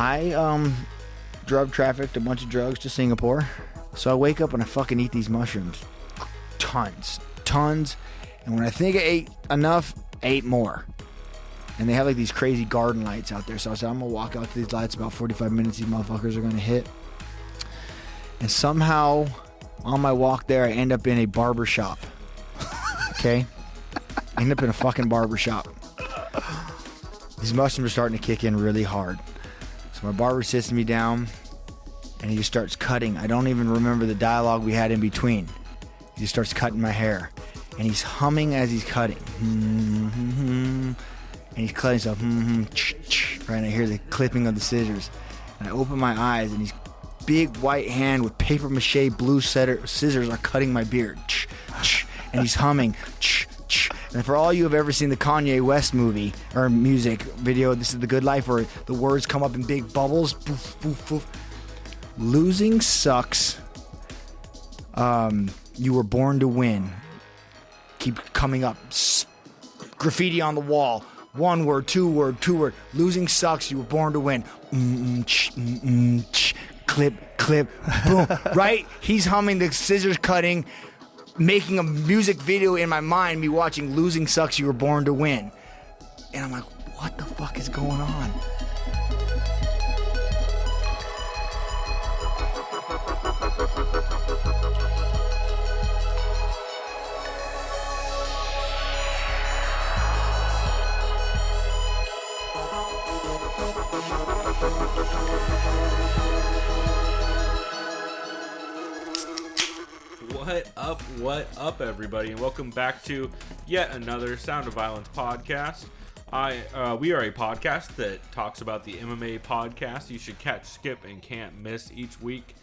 I drug trafficked a bunch of drugs to Singapore. So I wake up and I fucking eat these mushrooms. Tons. And when I think I ate enough, I ate more. And they have like these crazy garden lights out there. So I said, I'm going to walk out to these lights about 45 minutes. These motherfuckers are going to hit. And somehow on my walk there, I end up in a barber shop. Okay? I end up in a fucking barber shop. These mushrooms are starting to kick in really hard. So my barber sits me down and he just starts cutting. I don't even remember the dialogue we had in between. He just starts cutting my hair. And he's humming as he's cutting. And he's cutting stuff. Right, and I hear the clipping of the scissors. And I open my eyes and he's big white hand with paper mache blue scissors are cutting my beard. And he's humming. And for all you have ever seen the Kanye West movie or music video, This Is the Good Life, where the words come up in big bubbles. Poof, poof, poof. Losing sucks. You were born to win. Keep coming up. Graffiti on the wall. One word, two word. Losing sucks. You were born to win. Clip, boom. Right? He's humming the scissors cutting, making a music video in my mind, me watching Losing Sucks, You Were Born to Win. And I'm like, what the fuck is going on? What up, everybody, and welcome back to yet another Sound of Violence podcast. We are a podcast that talks about the MMA podcast you should catch, skip, and can't miss each week.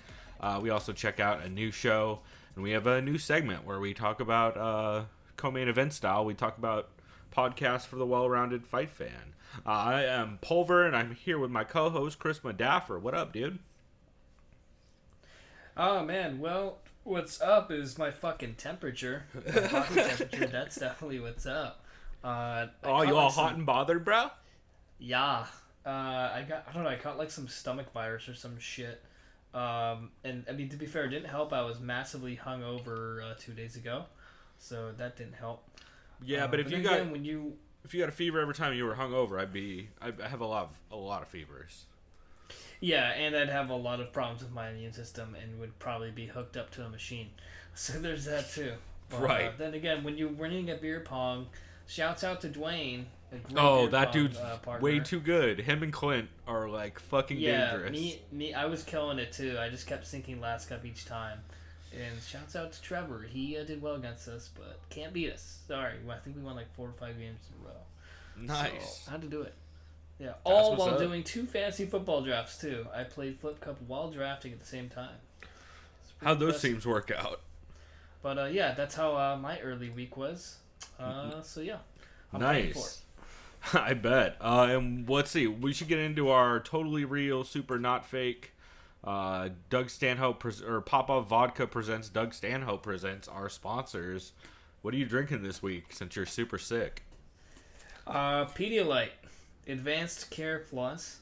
We also check out a new show, and we have a new segment where we talk about co-main event style. We talk about podcasts for the well-rounded fight fan. I am Pulver, and I'm here with my co-host, Chris Madaffer. What up, dude? Oh, man, well, what's up is my fucking temperature. My body temperature, that's definitely what's up. You all hot and bothered, bro? Yeah. I caught like some stomach virus or some shit. And I mean, to be fair, it didn't help. I was massively hungover 2 days ago, so that didn't help. Yeah, but if you got a fever every time you were hungover, I have a lot of fevers. Yeah, and I'd have a lot of problems with my immune system and would probably be hooked up to a machine. So there's that too. But, right. Then again, when you're winning at beer pong, shouts out to Dwayne. That dude's way too good. Him and Clint are like fucking dangerous. Me, I was killing it too. I just kept sinking last cup each time. And shouts out to Trevor. He did well against us, but can't beat us. Sorry, I think we won like 4 or 5 games in a row. Nice. So, I had to do it. Yeah, all while doing 2 fantasy football drafts, too. I played Flip Cup while drafting at the same time. How'd those teams work out? But, yeah, that's how my early week was. So, yeah. I'm nice. I bet. And let's see. We should get into our totally real, super not fake. Doug Stanhope, or Pop-Up Vodka presents Doug Stanhope presents our sponsors. What are you drinking this week since you're super sick? Pedialyte. Advanced Care Plus,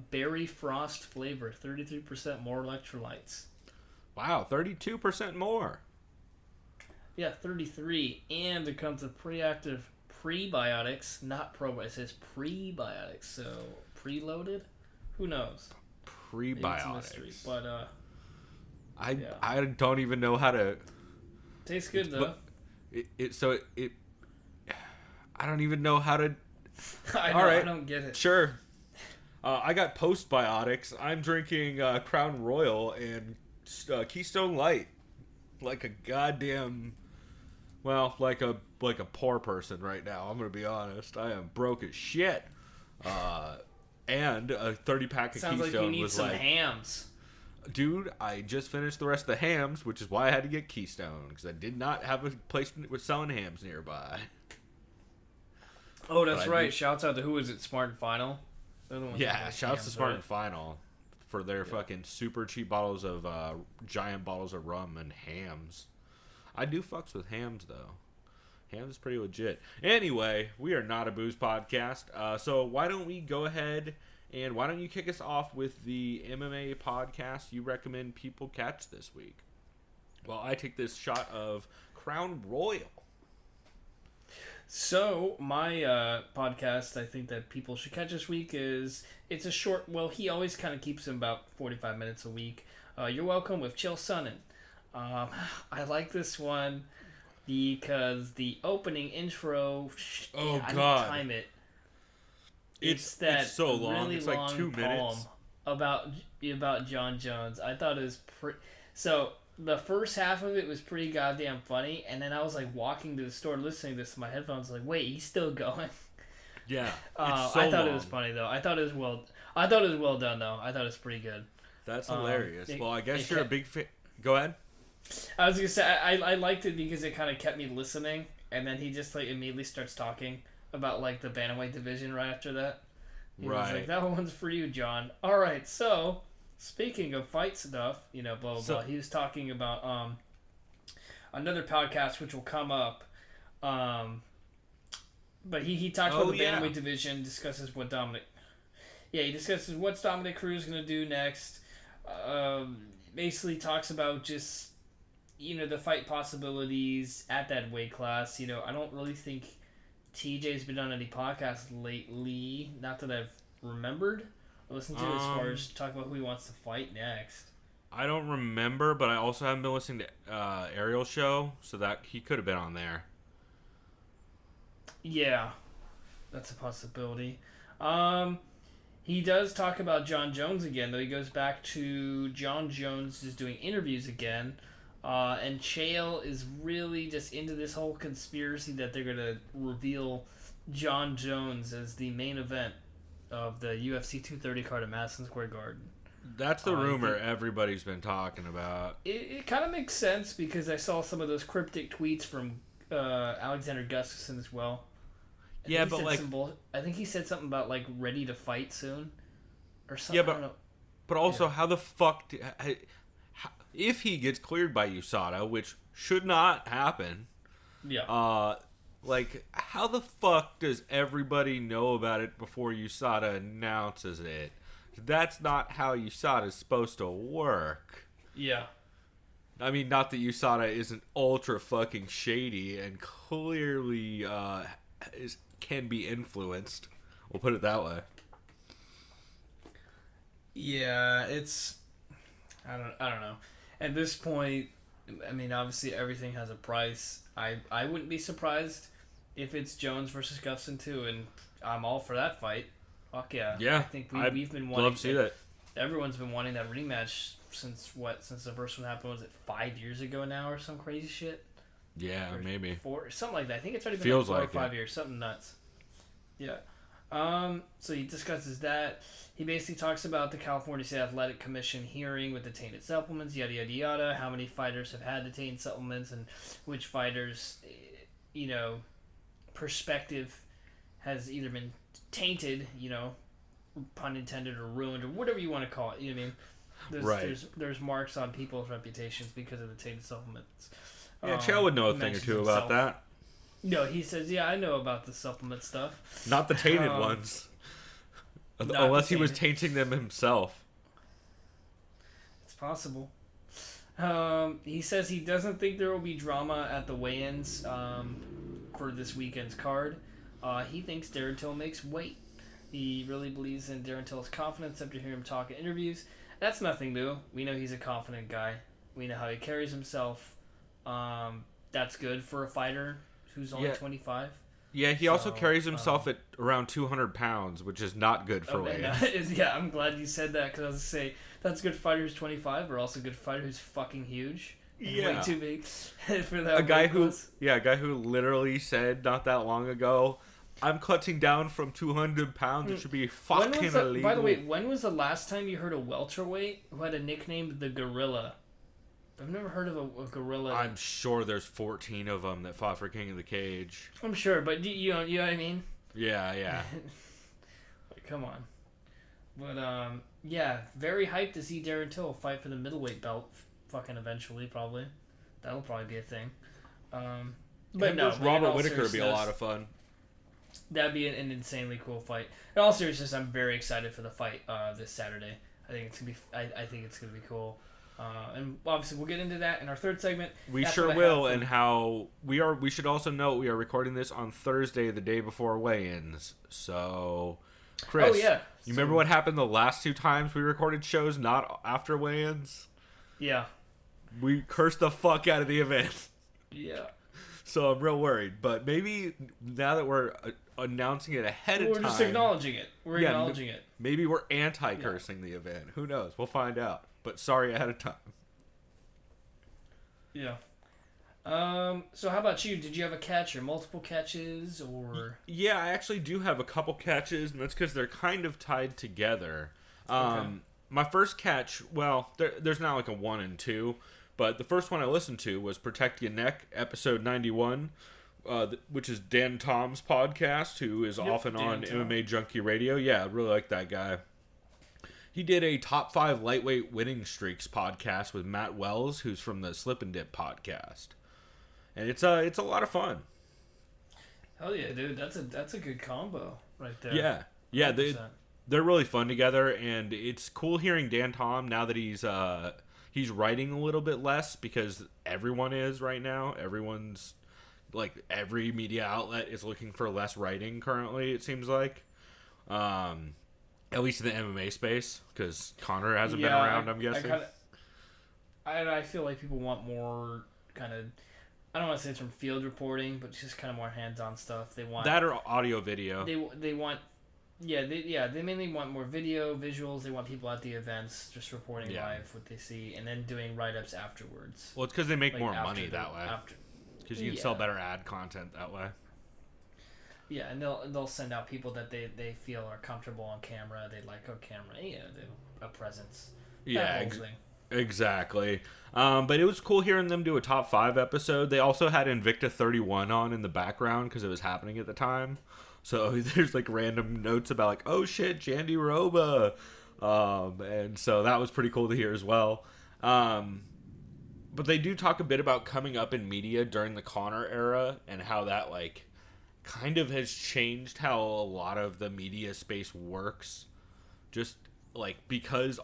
berry frost flavor, 33% more electrolytes. Wow, 32% more. Yeah, 33, and it comes with preactive prebiotics, not probiotics. It says prebiotics, so preloaded. Who knows? Prebiotics. Maybe it's a mystery, but I don't even know how to. Tastes good though. I don't even know how to. I know, all right. I don't get it. Sure. I got postbiotics. I'm drinking Crown Royal and Keystone Light, like a goddamn, like a poor person right now. I'm gonna be honest. I am broke as shit. And a 30-pack of Sounds Keystone like you need was some hams. Dude, I just finished the rest of the hams, which is why I had to get Keystone, because I did not have a place with selling hams nearby. Oh, that's right. Shouts out to who is it? Smart and Final? Yeah, shouts to Smart and Final for their fucking super cheap bottles of giant bottles of rum and hams. I do fucks with hams though. Hams is pretty legit. Anyway, we are not a booze podcast, so why don't we go ahead And why don't you kick us off with the MMA podcast you recommend people catch this week? Well, I take this shot of Crown Royal. So, my podcast I think that people should catch this week it's a short, well, he always kind of keeps them about 45 minutes a week. You're Welcome with Chael Sonnen. I like this one because the opening intro, Oh, I God. didn't time it. It's that so long. really It's like long 2 minutes. poem about John Jones. I thought it was so the first half of it was pretty goddamn funny, and then I was like walking to the store listening to this in my headphones, like, wait, he's still going. Yeah, I thought it was funny though. I thought it was well done though. I thought it was pretty good. That's hilarious. Well, I guess you're a big fan. Go ahead. I was gonna say I liked it because it kind of kept me listening, and then he just like immediately starts talking about like the bantamweight division right after that. He was like, that one's for you, John. All right, so speaking of fight stuff, blah blah blah. He was talking about another podcast which will come up, but he talks about the bantamweight division, discusses what he discusses what's Dominick Cruz gonna do next. Basically talks about just the fight possibilities at that weight class. I don't really think TJ's been on any podcasts lately, not that I've remembered or listened to, as far as talk about who he wants to fight next. I don't remember, but I also haven't been listening to Ariel's show, so that he could have been on there. Yeah, that's a possibility. He does talk about John Jones again, though. He goes back to John Jones is doing interviews again. And Chael is really just into this whole conspiracy that they're going to reveal John Jones as the main event of the UFC 230 card at Madison Square Garden. That's the rumor everybody's been talking about. It kind of makes sense because I saw some of those cryptic tweets from Alexander Gustafsson as well. Yeah, but like... I think he said something about like ready to fight soon or something. Yeah, I don't know. but also how the fuck... if he gets cleared by USADA, which should not happen, like, how the fuck does everybody know about it before USADA announces it? That's not how USADA is supposed to work. Yeah. I mean, not that USADA isn't ultra fucking shady and clearly can be influenced. We'll put it that way. Yeah, it's... I don't know. At this point, I mean, obviously everything has a price. I wouldn't be surprised if it's Jones versus Gustafsson too, and I'm all for that fight. Fuck yeah. Yeah. I think we've been wanting... love to see that. Everyone's been wanting that rematch since the first one happened. Was it 5 years ago now or some crazy shit? Yeah, Or maybe. 4, something like that. I think it's already been Feels 4 or like 5 it. years. Something nuts. Yeah. So he discusses that. He basically talks about the California State Athletic Commission hearing with the tainted supplements, yada, yada, yada, how many fighters have had the tainted supplements and which fighters, perspective has either been tainted, pun intended, or ruined, or whatever you want to call it, you know what I mean? There's marks on people's reputations because of the tainted supplements. Yeah, Chael would know a thing or two about that. No, he says, yeah, I know about the supplement stuff. Not the tainted ones. Unless he was tainting them himself. It's possible. He says he doesn't think there will be drama at the weigh-ins for this weekend's card. He thinks Darren Till makes weight. He really believes in Darren Till's confidence after hearing him talk in interviews. That's nothing new. We know he's a confident guy. We know how he carries himself. That's good for a fighter who's only 25. Yeah, he also carries himself at around 200 pounds, which is not good for weigh-ins. Yeah, I'm glad you said that, because I was going to say, that's good for a fighter who's 25, but also good for a fighter who's fucking huge. Yeah. Way too big for that. A guy who literally said not that long ago, I'm cutting down from 200 pounds. It should be fucking illegal. By the way, when was the last time you heard a welterweight who had a nickname the Gorilla? I've never heard of a gorilla. I'm sure there's 14 of them that fought for King of the Cage. I'm sure, but you know what I mean? Yeah. Like, come on. But, yeah, very hyped to see Darren Till fight for the middleweight belt fucking eventually, probably. That'll probably be a thing. But no, Robert Whittaker would be a lot of fun. That'd be an insanely cool fight. In all seriousness, I'm very excited for the fight this Saturday. I think it's gonna be. I think it's gonna be cool. And obviously, we'll get into that in our third segment. We sure will. And how we are. We should also note we are recording this on Thursday, the day before weigh-ins. So, Chris, you remember what happened the last 2 times we recorded shows not after weigh-ins? Yeah. We cursed the fuck out of the event. Yeah. So I'm real worried. But maybe now that we're announcing it ahead of time. We're just acknowledging it. We're acknowledging it. Maybe we're anti-cursing the event. Who knows? We'll find out. But sorry ahead of time. Yeah. So how about you? Did you have a catch or multiple catches or? Yeah, I actually do have a couple catches, and that's because they're kind of tied together. Okay. My first catch, well, there's not like a 1 and 2, but the first one I listened to was Protect Your Neck, episode 91, which is Dan Tom's podcast, who is often on MMA Junkie Radio. Yeah, I really like that guy. He did a top 5 lightweight winning streaks podcast with Matt Wells, who's from the Slip and Dip podcast, and it's a lot of fun. Hell yeah, dude! That's a good combo right there. Yeah, they're really fun together, and it's cool hearing Dan Tom now that he's writing a little bit less, because everyone is right now. Everyone's like, every media outlet is looking for less writing currently. It seems like. At least in the MMA space, because Conor hasn't been around, I'm guessing. I feel like people want more kind of, I don't want to say it's from field reporting, but just kind of more hands-on stuff. They want that or audio video. They want, they mainly want more video, visuals. They want people at the events just reporting live what they see, and then doing write-ups afterwards. Well, it's because they make more money that way. Because you can sell better ad content that way. Yeah, and they'll send out people that they feel are comfortable on camera. They like on camera. Yeah, a presence. Yeah, exactly. But it was cool hearing them do a top 5 episode. They also had Invicta 31 on in the background because it was happening at the time. So there's like random notes about like, oh shit, Jandy Roba. And so that was pretty cool to hear as well. But they do talk a bit about coming up in media during the Conor era and how that like kind of has changed how a lot of the media space works. Just like because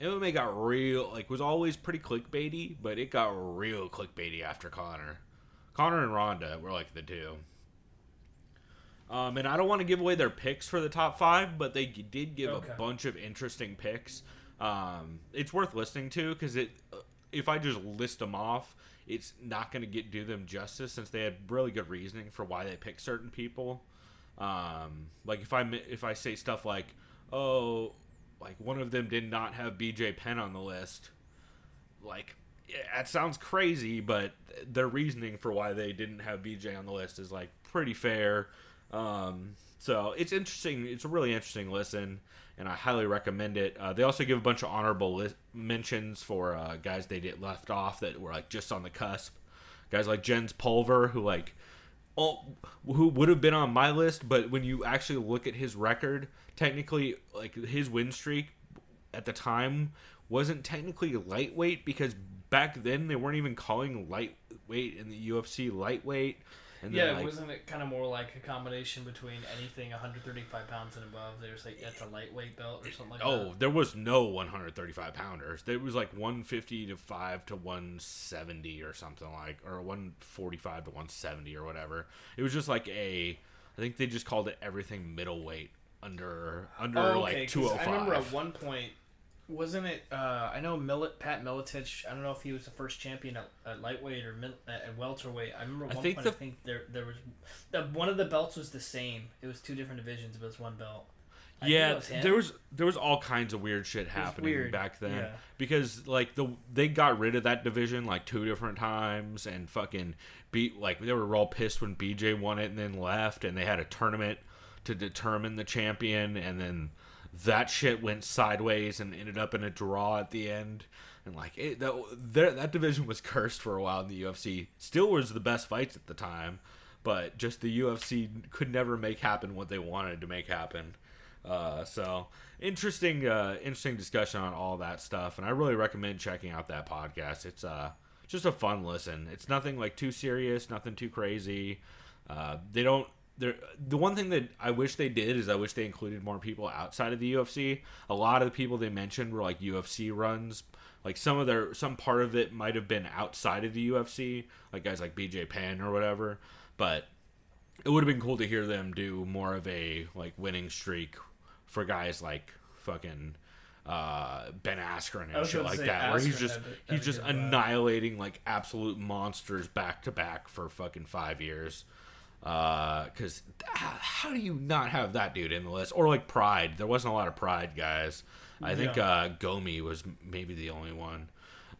MMA got real, like was always pretty clickbaity, but it got real clickbaity after Conor. Conor and Ronda were like the two. And I don't want to give away their picks for the top 5, but they did give a bunch of interesting picks. It's worth listening to because if I just list them off, it's not going to do them justice since they had really good reasoning for why they picked certain people. Like if I say stuff like, oh, like one of them did not have BJ Penn on the list, like that sounds crazy, but their reasoning for why they didn't have BJ on the list is like pretty fair. So it's interesting. It's a really interesting listen, and I highly recommend it. They also give a bunch of honorable mentions for guys they did left off that were like just on the cusp. Guys like Jens Pulver, who would have been on my list, but when you actually look at his record, technically, like his win streak at the time wasn't technically lightweight because back then they weren't even calling lightweight in the UFC lightweight. And then, wasn't it kind of more like a combination between anything 135 pounds and above? There's like, that's a lightweight belt or something like that? Oh, there was no 135 pounders. There was like 155 to 170 or something like, or 145 to 170 or whatever. It was just like I think they just called it everything middleweight under like 205. I remember at one point, wasn't it? I know Pat Miletich. I don't know if he was the first champion at lightweight or at welterweight. I remember at one point. I think there was one of the belts was the same. It was 2 different divisions, but it was one belt. There was all kinds of weird shit happening back then because like they got rid of that division like 2 different times and fucking they were all pissed when BJ won it and then left, and they had a tournament to determine the champion, and then that shit went sideways and ended up in a draw at the end. And like that division was cursed for a while in the UFC. Still was the best fights at the time, but just the UFC could never make happen what they wanted to make happen. So interesting discussion on all that stuff, and I really recommend checking out that podcast. It's just a fun listen. It's nothing like too serious, nothing too crazy. They don't the one thing that I wish they did is I wish they included more people outside of the UFC. A lot of the people they mentioned were like UFC runs. Like some part of it might have been outside of the UFC, like guys like BJ Penn or whatever. But it would have been cool to hear them do more of a like winning streak for guys like fucking Ben Askren and shit like that, where he's just annihilating like absolute monsters back to back for fucking 5 years. Because how do you not have that dude in the list? Or like Pride, there wasn't a lot of Pride guys. I think Gomi was maybe the only one.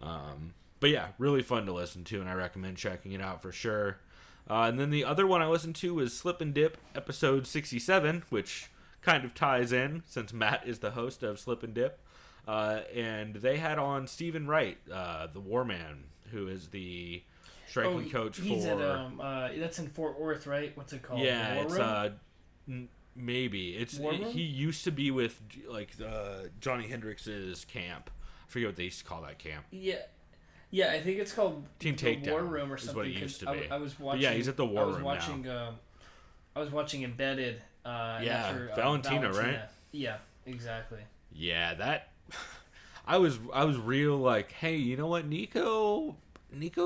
But yeah, really fun to listen to, and I recommend checking it out for sure. And then the other one I listened to was Slip and Dip episode 67, which kind of ties in since Matt is the host of Slip and Dip. And they had on Steven Wright, the War Man, who is the striking coach he's for... at, that's in Fort Worth, right? What's it called? Yeah, War it's... Maybe he used to be with like Johnny Hendrix's camp. I forget what they used to call that camp. Yeah, I think it's called Team the Takedown. War Room or something. Is what it used to be. I was watching. But yeah, he's at the War Room now. I was watching Embedded. After, Valentina, right? Yeah, exactly. Yeah, that. I was real like, hey, you know what, Nico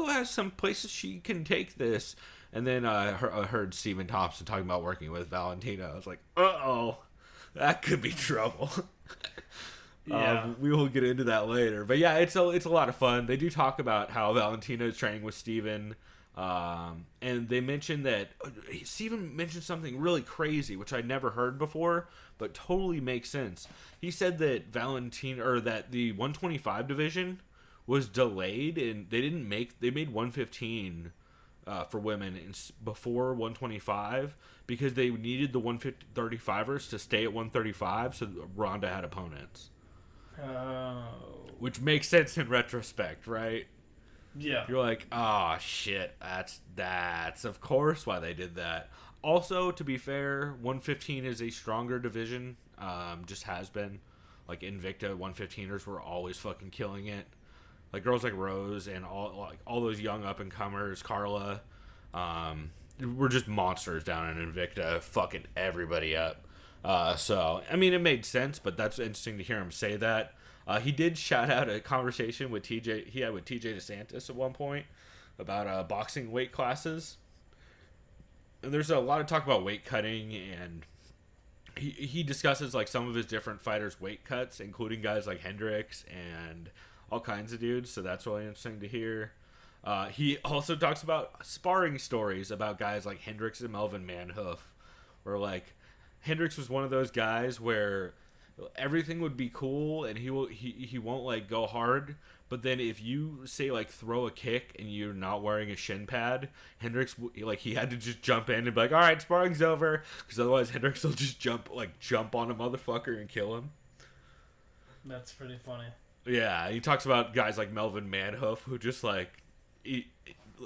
has some places she can take this. And then I heard Stephen Thompson talking about working with Valentina. I was like, uh-oh, that could be trouble. Yeah. We will get into that later. But yeah, it's a lot of fun. They do talk about how Valentina is training with Steven. And they mentioned that Steven mentioned something really crazy, which I'd never heard before, but totally makes sense. He said that that the 125 division was delayed, and they made 115 for women before 125 because they needed the 135ers to stay at 135 so Ronda had opponents. Oh. Which makes sense in retrospect, right? Yeah. You're like, oh shit, that's of course why they did that. Also, to be fair, 115 is a stronger division. Just has been. Like Invicta 115ers were always fucking killing it. Like girls like Rose and all those young up and comers, Carla, were just monsters down in Invicta, fucking everybody up. So I mean, it made sense, but that's interesting to hear him say that. He did shout out a conversation with TJ DeSantis at one point about boxing weight classes. And there's a lot of talk about weight cutting, and he discusses like some of his different fighters' weight cuts, including guys like Hendricks and all kinds of dudes. So that's really interesting to hear. He also talks about sparring stories about guys like Hendricks and Melvin Manhoof, where like Hendricks was one of those guys where everything would be cool and he won't like go hard, but then if you say like throw a kick and you're not wearing a shin pad, Hendricks like he had to just jump in and be like, all right, sparring's over, because otherwise Hendricks will just jump on a motherfucker and kill him. That's pretty funny. Yeah, he talks about guys like Melvin Manhoof who just like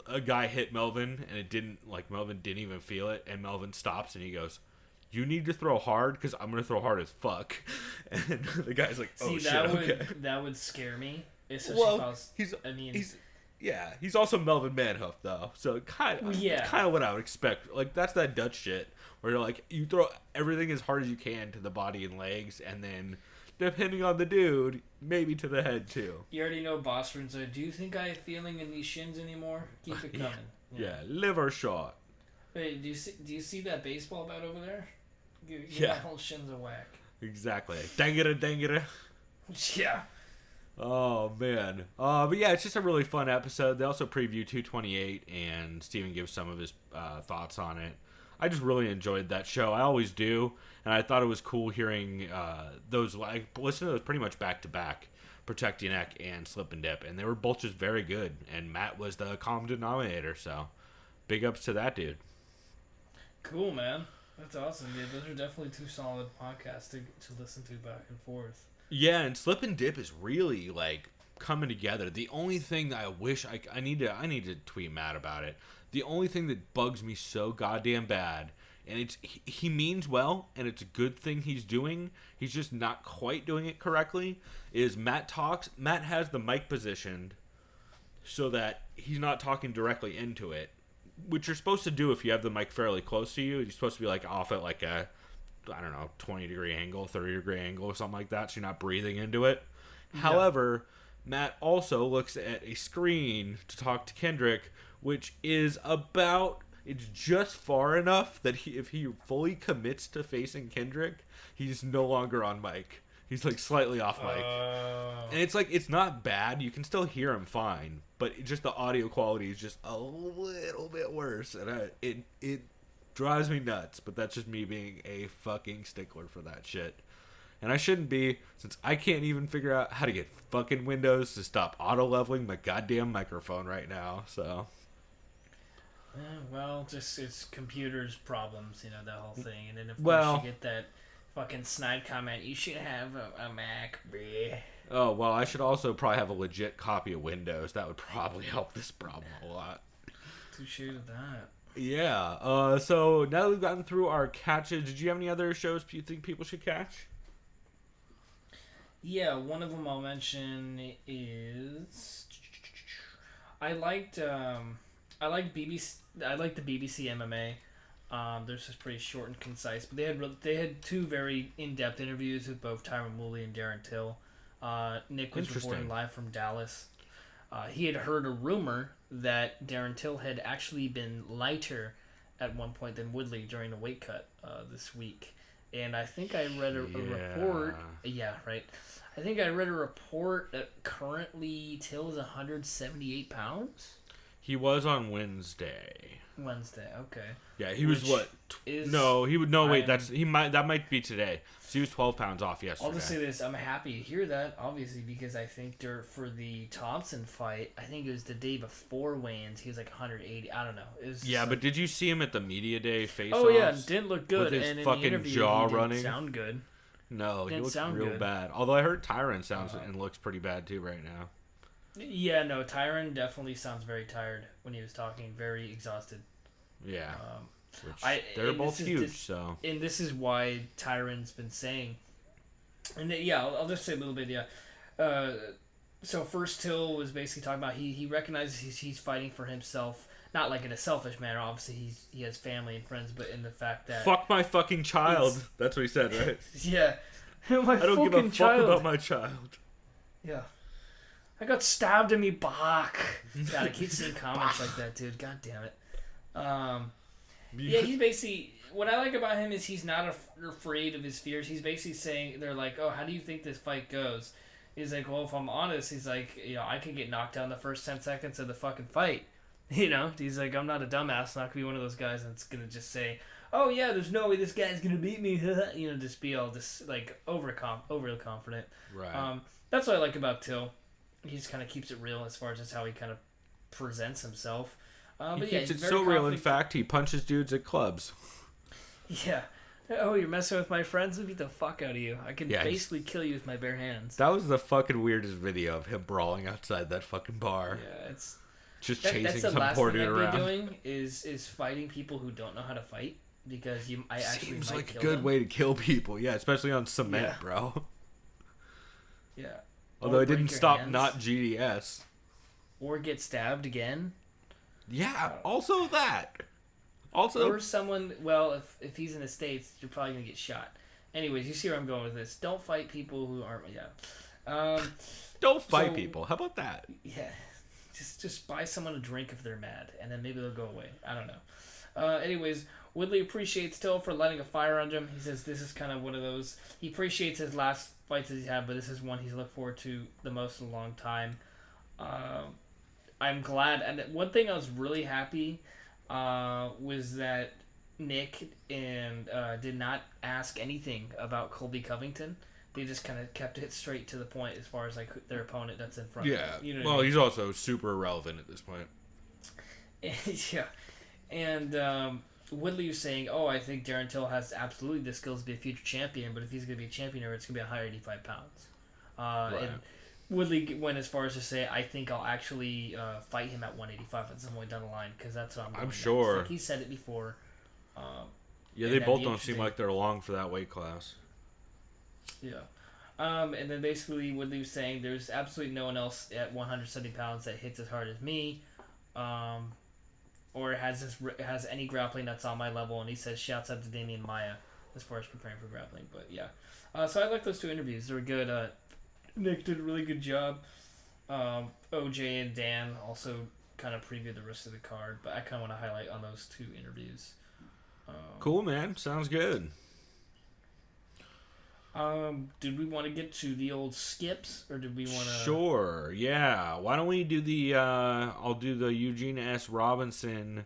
a guy hit Melvin and Melvin didn't even feel it, and Melvin stops and he goes, you need to throw hard because I'm going to throw hard as fuck. And the guy's like, oh, shit, okay. That would scare me. He's also Melvin Manhoof, though. So kind of what I would expect. Like, that's that Dutch shit where you're like, you throw everything as hard as you can to the body and legs, and then, depending on the dude, maybe to the head, too. You already know boss runes. Do you think I have feeling in these shins anymore? Keep it coming. Yeah, liver shot. Wait, do you see that baseball bat over there? Give my whole shins a whack. Exactly. Dangera. Yeah. Oh, man. But yeah, it's just a really fun episode. They also preview 228, and Steven gives some of his thoughts on it. I just really enjoyed that show. I always do. And I thought it was cool hearing those. I listened to those pretty much back to back, Protect Your Neck and Slip and Dip. And they were both just very good. And Matt was the common denominator. So big ups to that dude. Cool, man. That's awesome. Yeah, those are definitely two solid podcasts to listen to back and forth. Yeah, and Slip and Dip is really like coming together. The only thing that I wish I need to tweet Matt about it. The only thing that bugs me so goddamn bad, and it's he means well, and it's a good thing he's doing. He's just not quite doing it correctly. Is Matt talks? Matt has the mic positioned so that he's not talking directly into it. which you're supposed to do if you have the mic fairly close to you. You're supposed to be like off at like a, I don't know, 20-degree angle, 30-degree angle, or something like that, so you're not breathing into it. Yeah. However, Matt also looks at a screen to talk to Kendrick, which is about, it's just far enough that if he fully commits to facing Kendrick, he's no longer on mic. He's like slightly off mic. And it's like, it's not bad. You can still hear him fine, but just the audio quality is just a little bit worse. And it drives me nuts, but that's just me being a fucking stickler for that shit. And I shouldn't be, since I can't even figure out how to get fucking Windows to stop auto-leveling my goddamn microphone right now, so. Well, just it's computers problems, that whole thing. And then, of course, you get that fucking snide comment, you should have a Mac, bleh. Oh, well, I should also probably have a legit copy of Windows. That would probably help this problem a lot. Touche to that. Yeah, so now that we've gotten through our catches, did you have any other shows you think people should catch? Yeah, one of them I'll mention is I liked the BBC MMA. They're just pretty short and concise, but they had two very in-depth interviews with both Tyron Woodley and Darren Till. Nick was reporting live from Dallas. He had heard a rumor that Darren Till had actually been lighter at one point than Woodley during the weight cut this week. And I think I read a report. Yeah, right. I think I read a report that currently Till is 178 pounds. He was on Wednesday. Okay. Yeah, he was what? That might be today. So he was 12 pounds off yesterday. I'll just say this: I'm happy to hear that, obviously, because I think for the Thompson fight, I think it was the day before weigh-ins. He was like 180. I don't know. But did you see him at the media day face-offs? Oh yeah, it didn't look good. With his and in fucking the interview, jaw he didn't running. Sound good. No, he looks real bad. Although I heard Tyron sounds and looks pretty bad too right now. Yeah, no, Tyron definitely sounds very tired when he was talking, very exhausted. Yeah. They're both huge, so. And this is why Tyron's been saying, and I'll just say a little bit, so first Till was basically talking about he recognizes he's fighting for himself, not like in a selfish manner, obviously he has family and friends, but in the fact that. Fuck my fucking child. That's what he said, right? Yeah. I don't give a fuck about my child. Yeah. I got stabbed in me back. God, I keep seeing comments like that, dude. God damn it. Yeah, he's basically... What I like about him is he's not afraid of his fears. He's basically saying... They're like, oh, how do you think this fight goes? He's like, well, if I'm honest, he's like, I could get knocked down the first 10 seconds of the fucking fight. He's like, I'm not a dumbass. I'm not going to be one of those guys that's going to just say, oh, yeah, there's no way this guy's going to beat me. Just be all just, like, overly confident. Right. That's what I like about Till. He just kind of keeps it real as far as just how he kind of presents himself. He keeps it so real, in fact, he punches dudes at clubs. Yeah. Oh, you're messing with my friends? I'll beat the fuck out of you. I can basically kill you with my bare hands. That was the fucking weirdest video of him brawling outside that fucking bar. Yeah, it's... Just chasing some poor dude around. That's the last thing I'd be doing is fighting people who don't know how to fight. Because I actually Seems might like kill a good them. way to kill people. Yeah, especially on cement, bro. Yeah. Although it didn't stop not GDS. Or get stabbed again. Yeah, also that. Also, or someone, well, if he's in the States, you're probably going to get shot. Anyways, you see where I'm going with this. Don't fight people who aren't, don't fight people. How about that? Yeah. Just buy someone a drink if they're mad, and then maybe they'll go away. I don't know. Anyways, Woodley appreciates Till for lighting a fire under him. He says this is kind of one of those... He appreciates his last fights that he's had, but this is one he's looked forward to the most in a long time. I'm glad. And one thing I was really happy was that Nick did not ask anything about Colby Covington. They just kind of kept it straight to the point as far as like their opponent that's in front of them. You know he's also super irrelevant at this point. Yeah. And Woodley was saying, I think Darren Till has absolutely the skills to be a future champion, but if he's going to be a champion, it's going to be 185 pounds. Right. And Woodley went as far as to say, I think I'll actually fight him at 185 at some point down the line, because that's what I'm sure. Like he said it before. They both don't seem like they're long for that weight class. Yeah. And then basically Woodley was saying there's absolutely no one else at 170 pounds that hits as hard as me. or has any grappling that's on my level, and he says shouts out to Damian Maya as far as preparing for grappling. But yeah, so I like those 2 interviews. They were good. Nick did a really good job. OJ and Dan also kind of previewed the rest of the card, but I kind of want to highlight on those 2 interviews. Cool, man. Sounds good. Did we want to get to the old skips, or did we want to? Sure, yeah. Why don't we do the, I'll do the Eugene S. Robinson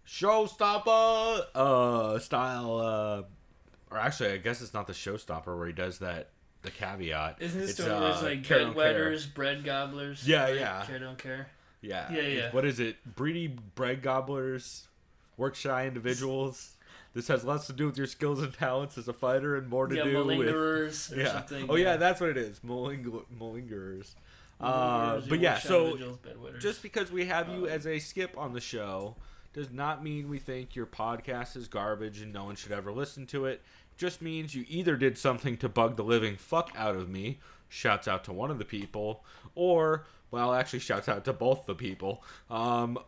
showstopper, style, or actually, I guess it's not the showstopper where he does that, the caveat. Isn't this it's, the one where it's like care, bed wetters, bread gobblers? Yeah, right? yeah. Care, don't care? Yeah. Yeah. What is it? Breedy bread gobblers, work shy individuals. This has less to do with your skills and talents as a fighter and more to do malingerers with... or something. Oh, yeah, that's what it is. Malingerers. But yeah, so just because we have you as a skip on the show does not mean we think your podcast is garbage and no one should ever listen to it. Just means you either did something to bug the living fuck out of me, shouts out to one of the people, or, well, actually shouts out to both the people,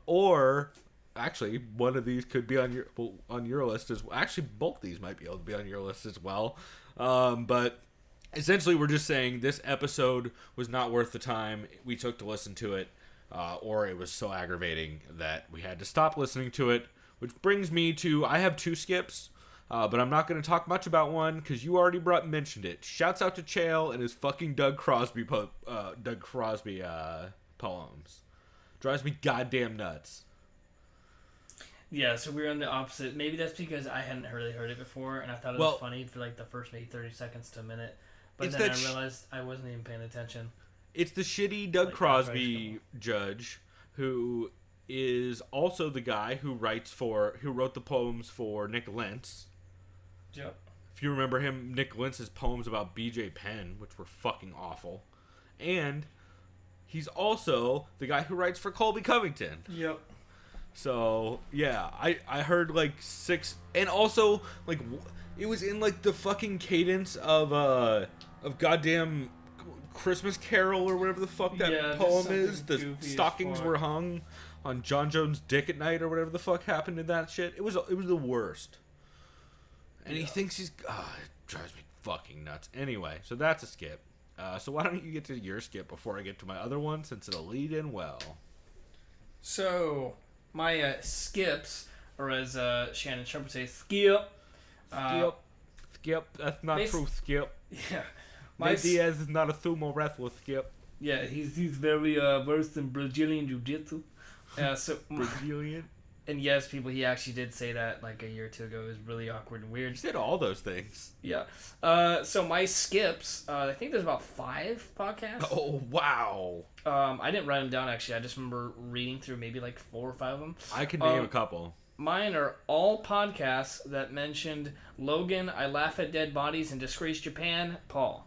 or... Actually, one of these could be on your list as well. Actually, both these might be able to be on your list as well. But essentially, we're just saying this episode was not worth the time we took to listen to it, or it was so aggravating that we had to stop listening to it. Which brings me to, I have 2 skips, but I'm not going to talk much about one because you already mentioned it. Shouts out to Chael and his fucking Doug Crosby poems. Drives me goddamn nuts. Yeah, so we're on the opposite. Maybe that's because I hadn't really heard it before, and I thought it was funny for like the first maybe 30 seconds to a minute. But then I realized I wasn't even paying attention. It's the shitty Doug Crosby judge who is also the guy who wrote the poems for Nick Lentz. Yep. If you remember him, Nick Lentz's poems about BJ Penn, which were fucking awful. And he's also the guy who writes for Colby Covington. Yep. So, yeah, I heard, like, 6... And also, like, it was in, like, the fucking cadence of goddamn Christmas Carol or whatever the fuck that poem is. The stockings were hung on John Jones' dick at night or whatever the fuck happened in that shit. It was the worst. And he thinks he's... it drives me fucking nuts. Anyway, so that's a skip. So why don't you get to your skip before I get to my other one, since it'll lead in well. So... My skips, or as Shannon Sharp would say, skip. Skip. That's not true, Skip. Yeah. Nate Diaz is not a sumo wrestler, Skip. Yeah, he's very versed in Brazilian Jiu-Jitsu. So Brazilian? And yes, people, he actually did say that like a year or 2 ago. It was really awkward and weird. He said all those things. Yeah. So my skips, I think there's about 5 podcasts. Oh, wow. I didn't write them down, actually. I just remember reading through maybe like 4 or 5 of them. I can name a couple. Mine are all podcasts that mentioned Logan, I Laugh at Dead Bodies, and Disgrace Japan, Paul.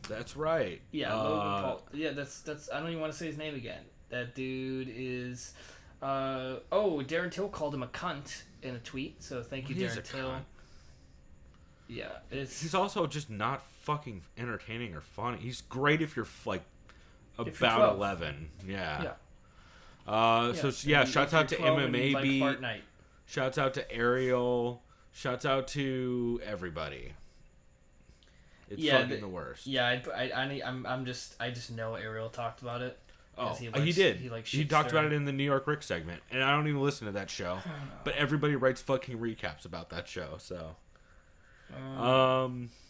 That's right. Yeah, Logan Paul. Yeah, that's. I don't even want to say his name again. That dude is... Darren Till called him a cunt in a tweet, so thank you, Darren Till. Cunt. Yeah, he's also just not fucking entertaining or funny. He's great if you're like about 11. Yeah. Shouts out to MMA Beat. Shouts out to Ariel. Shouts out to everybody. It's fucking the worst. Yeah, I just know Ariel talked about it. Oh, he did. He talked about it in the New York Rick segment, and I don't even listen to that show. But everybody writes fucking recaps about that show. So,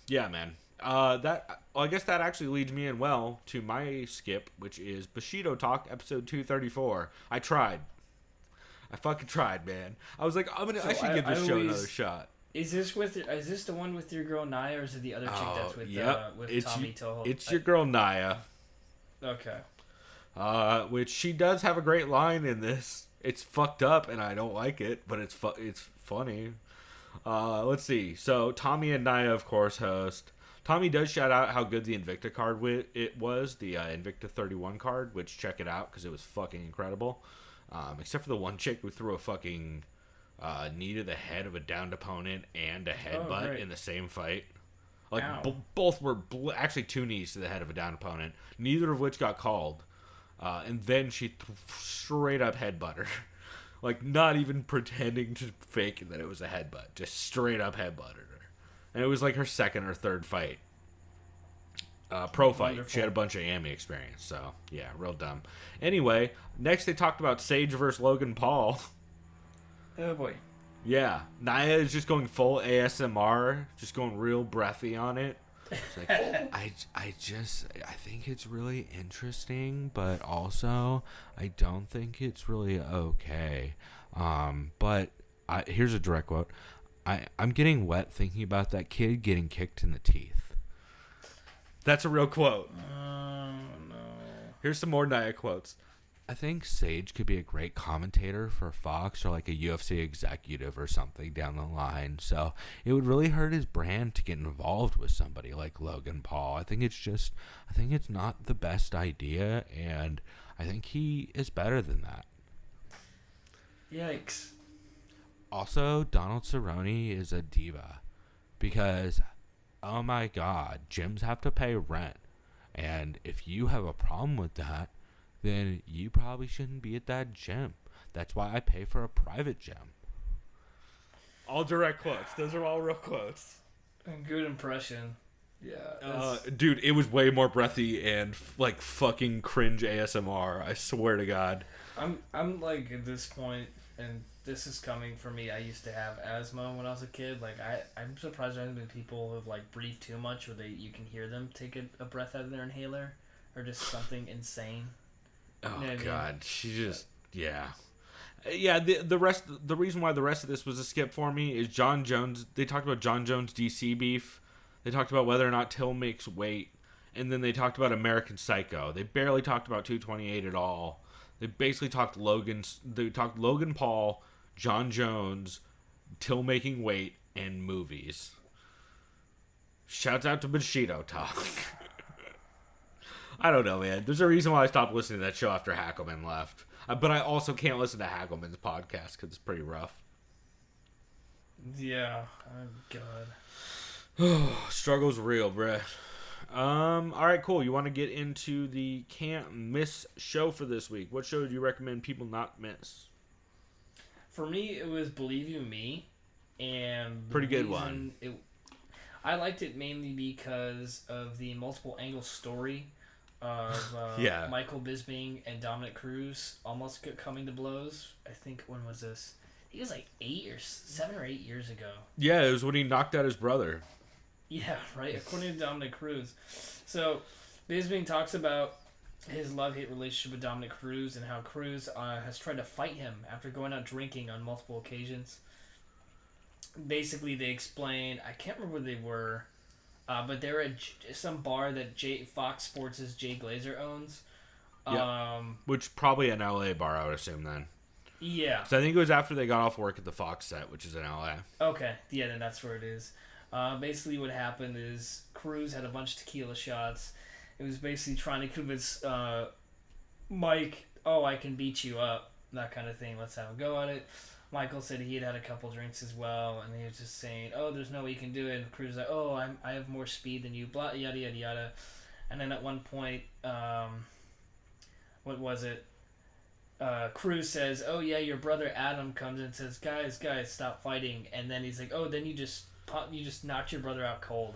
yeah, man. I guess that actually leads me in well to my skip, which is Bushido Talk, episode 234. I tried. I fucking tried, man. I was like, I should give this show another shot. Is this the one with your girl Naya, or is it the other chick that's with Tommy Toho? It's your girl Naya. Okay. Which she does have a great line in this. It's fucked up and I don't like it, but it's funny. Let's see. So Tommy and Naya, of course, host. Tommy does shout out how good the Invicta card it was, the Invicta 31 card, which check it out because it was fucking incredible. Except for the one chick who threw a fucking knee to the head of a downed opponent and a headbutt in the same fight. Like both were actually 2 knees to the head of a downed opponent, neither of which got called. And then she straight up headbutt her. Like, not even pretending to fake that it was a headbutt. Just straight up headbutted her. And it was like her second or third fight. Pro fight. Wonderful. She had a bunch of AMI experience. So, yeah, real dumb. Anyway, next they talked about Sage versus Logan Paul. Oh, boy. Yeah. Nia is just going full ASMR. Just going real breathy on it. It's like, I think it's really interesting, but also I don't think it's really okay. But here's a direct quote. I'm getting wet thinking about that kid getting kicked in the teeth. That's a real quote. No. Here's some more Nia quotes. I think Sage could be a great commentator for Fox or like a UFC executive or something down the line. So it would really hurt his brand to get involved with somebody like Logan Paul. I think it's not the best idea, and I think he is better than that. Yikes. Also, Donald Cerrone is a diva because, oh my God, gyms have to pay rent. And if you have a problem with that, then you probably shouldn't be at that gym. That's why I pay for a private gym. All direct quotes. Those are all real quotes. Good impression. Yeah. Dude, it was way more breathy and like fucking cringe ASMR. I swear to God. I'm like at this point, and this is coming from me. I used to have asthma when I was a kid. Like I'm surprised there haven't been people who've like breathed too much, or you can hear them take a breath out of their inhaler, or just something insane. Oh, you know what I God. mean? She just, yeah. Yeah, the reason why the rest of this was a skip for me is John Jones. They talked about John Jones DC beef. They talked about whether or not Till makes weight. And then they talked about American Psycho. They barely talked about 228 at all. They basically talked Logan Paul, John Jones, Till making weight, and movies. Shouts out to Bushido Talk. I don't know, man. There's a reason why I stopped listening to that show after Hackelman left. But I also can't listen to Hackelman's podcast because it's pretty rough. Yeah. Oh, God. Struggle's real, bruh. All right, cool. You want to get into the can't miss show for this week? What show do you recommend people not miss? For me, it was Believe You Me, and pretty good one. I liked it mainly because of the multiple angle story of Michael Bisping and Dominick Cruz almost coming to blows. I think, when was this? He was like 7 or 8 years ago. Yeah, it was when he knocked out his brother. Yeah, right. According to Dominick Cruz. So, Bisping talks about his love-hate relationship with Dominick Cruz and how Cruz has tried to fight him after going out drinking on multiple occasions. Basically, they explain, I can't remember where they were, but they're at some bar that Fox Sports' Jay Glazer owns. Yep. Which probably an LA bar, I would assume then. Yeah. So I think it was after they got off work at the Fox set, which is in LA. Okay. Yeah, then that's where it is. Basically what happened is Cruz had a bunch of tequila shots. It was basically trying to convince Mike, I can beat you up, that kind of thing. Let's have a go at it. Michael said he had a couple drinks as well, and he was just saying, there's no way you can do it. And Cruz was like, I have more speed than you, blah, yada, yada, yada. And then at one point, what was it? Cruz says, your brother Adam comes in and says, guys, stop fighting. And then he's like, then you just knocked your brother out cold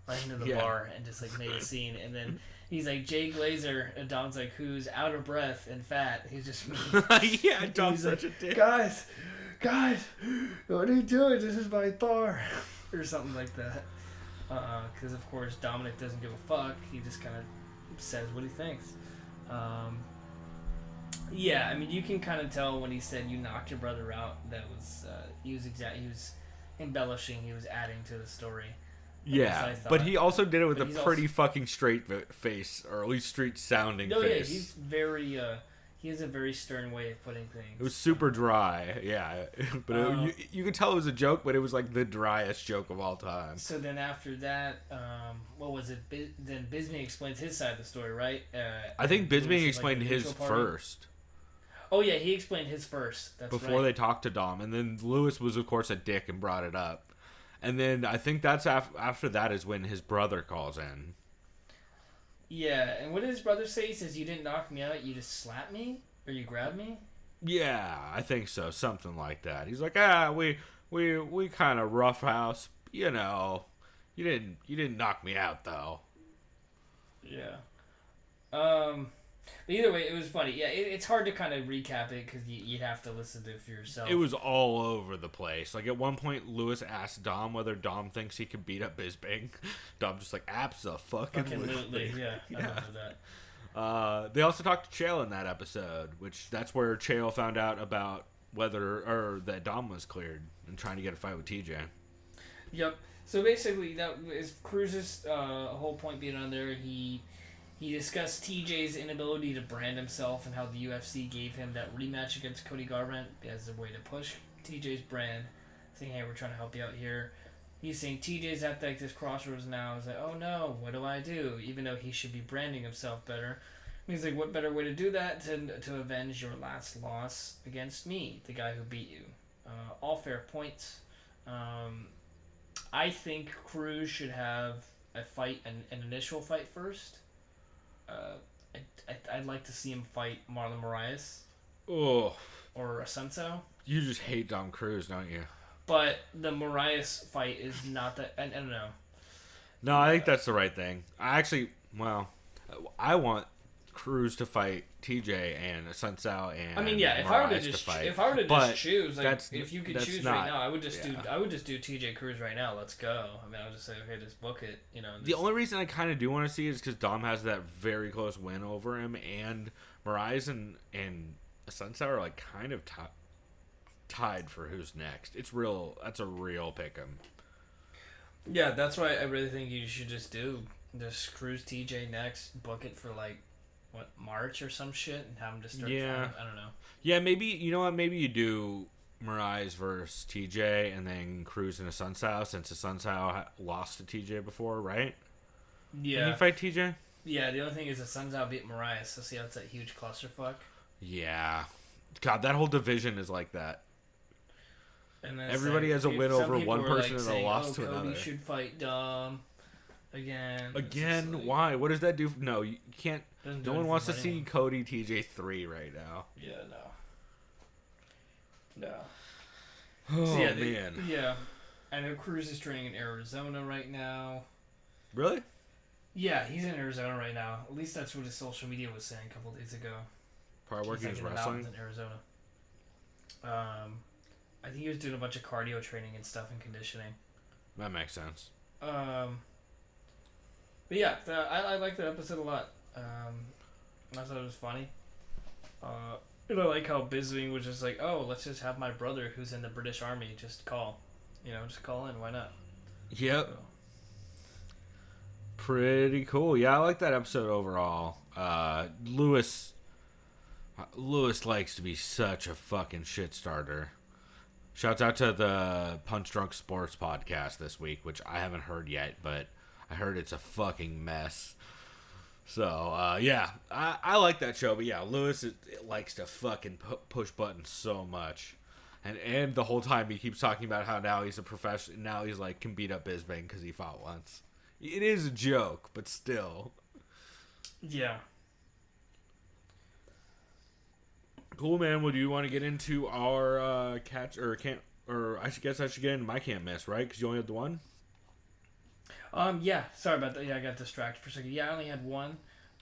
right into the bar and just like made a scene. And then he's like, Jay Glazer, and Dom's like, who's out of breath and fat. He's just yeah, Dom's such a dick. Guys, what are you doing? This is my bar. Or something like that. Because of course Dominic doesn't give a fuck. He just kind of says what he thinks. Yeah, I mean, you can kind of tell when he said you knocked your brother out, that was he was embellishing, he was adding to the story. Yeah, but he also did it with a pretty fucking straight face, or at least straight sounding face. Yeah, he has a very stern way of putting things. It was super dry, yeah. But you could tell it was a joke, but it was like the driest joke of all time. So then after that, what was it? Then Bisping explains his side of the story, right? I think Bisping explained his first. Oh yeah, he explained his first. That's before they talked to Dom, and then Lewis was of course a dick and brought it up, and then I think that's after that is when his brother calls in. Yeah, and what did his brother say? He says, "You didn't knock me out, you just slapped me, or you grabbed me." Yeah, I think so. Something like that. He's like, we kind of roughhouse. You know, you didn't knock me out though. Yeah. But either way, it was funny. Yeah, it's hard to kind of recap it because you'd have to listen to it for yourself. It was all over the place. Like, at one point, Lewis asked Dom whether Dom thinks he could beat up Bisping. Dom's just like, abso-fucking-lutely. Yeah, I remember that. They also talked to Chael in that episode, which that's where Chael found out about that Dom was cleared and trying to get a fight with TJ. Yep. So basically, that is Cruz's whole point being on there. He discussed TJ's inability to brand himself and how the UFC gave him that rematch against Cody Garbrandt as a way to push TJ's brand, saying, hey, we're trying to help you out here. He's saying TJ's at like this crossroads now. He's like, oh no, what do I do? Even though he should be branding himself better. He's like, what better way to do that to avenge your last loss against me, the guy who beat you? All fair points. I think Cruz should have a fight, an initial fight first. I'd like to see him fight Marlon Moraes. Oh. Or Assunção. You just hate Dom Cruz, don't you? But the Moraes fight is not that... I don't know. No, I think that's the right thing. I want Cruz to fight TJ and Assunção and if I were to just choose, like, if you could choose right now, I would just do TJ Cruz right now. Let's go. I mean, I would just say, okay, just book it. You know. The only reason I kind of do want to see it is because Dom has that very close win over him, and Moraes and Assunção are like kind of tied for who's next. It's real. That's a real pick'em. Yeah, that's why I really think you should just Cruz TJ next, book it for like. March or some shit, and have him just start. Yeah, I don't know. Yeah, maybe you know what? Maybe you do Moraes versus TJ, and then Cruz and Assunção, since Assunção lost to TJ before, right? Yeah. Can you fight TJ? Yeah. The only thing is Assunção beat Moraes, so see how it's that huge clusterfuck. Yeah. God, that whole division is like that. And then everybody has a win over one person and a loss to another. Cody should fight Dom again. Again? Why? What does that do? No, you can't. No one wants to see Cody TJ 3 right now. Yeah, no. Oh, so man. Yeah. I know Cruz is training in Arizona right now. Really? Yeah, he's in Arizona right now. At least that's what his social media was saying a couple days ago. Probably working his wrestling? In Arizona. I think he was doing a bunch of cardio training and stuff and conditioning. That makes sense. But yeah, I liked that episode a lot. I thought it was funny. And I like how Bisping was just like, oh, let's just have my brother who's in the British Army just call. Just call in. Why not? Yep. So. Pretty cool. Yeah, I like that episode overall. Lewis likes to be such a fucking shit starter. Shouts out to the Punch Drunk Sports podcast this week, which I haven't heard yet, but I heard it's a fucking mess. So, yeah, I like that show. But, yeah, Lewis likes to fucking push buttons so much. And the whole time he keeps talking about how now he's a professional. Now he's, like, can beat up Bisping because he fought once. It is a joke, but still. Yeah. Cool, man. Well, do you want to get into our I guess I should get into my can't miss, right? Because you only had the one? Yeah, sorry about that. Yeah, I got distracted for a second. Yeah, I only had one.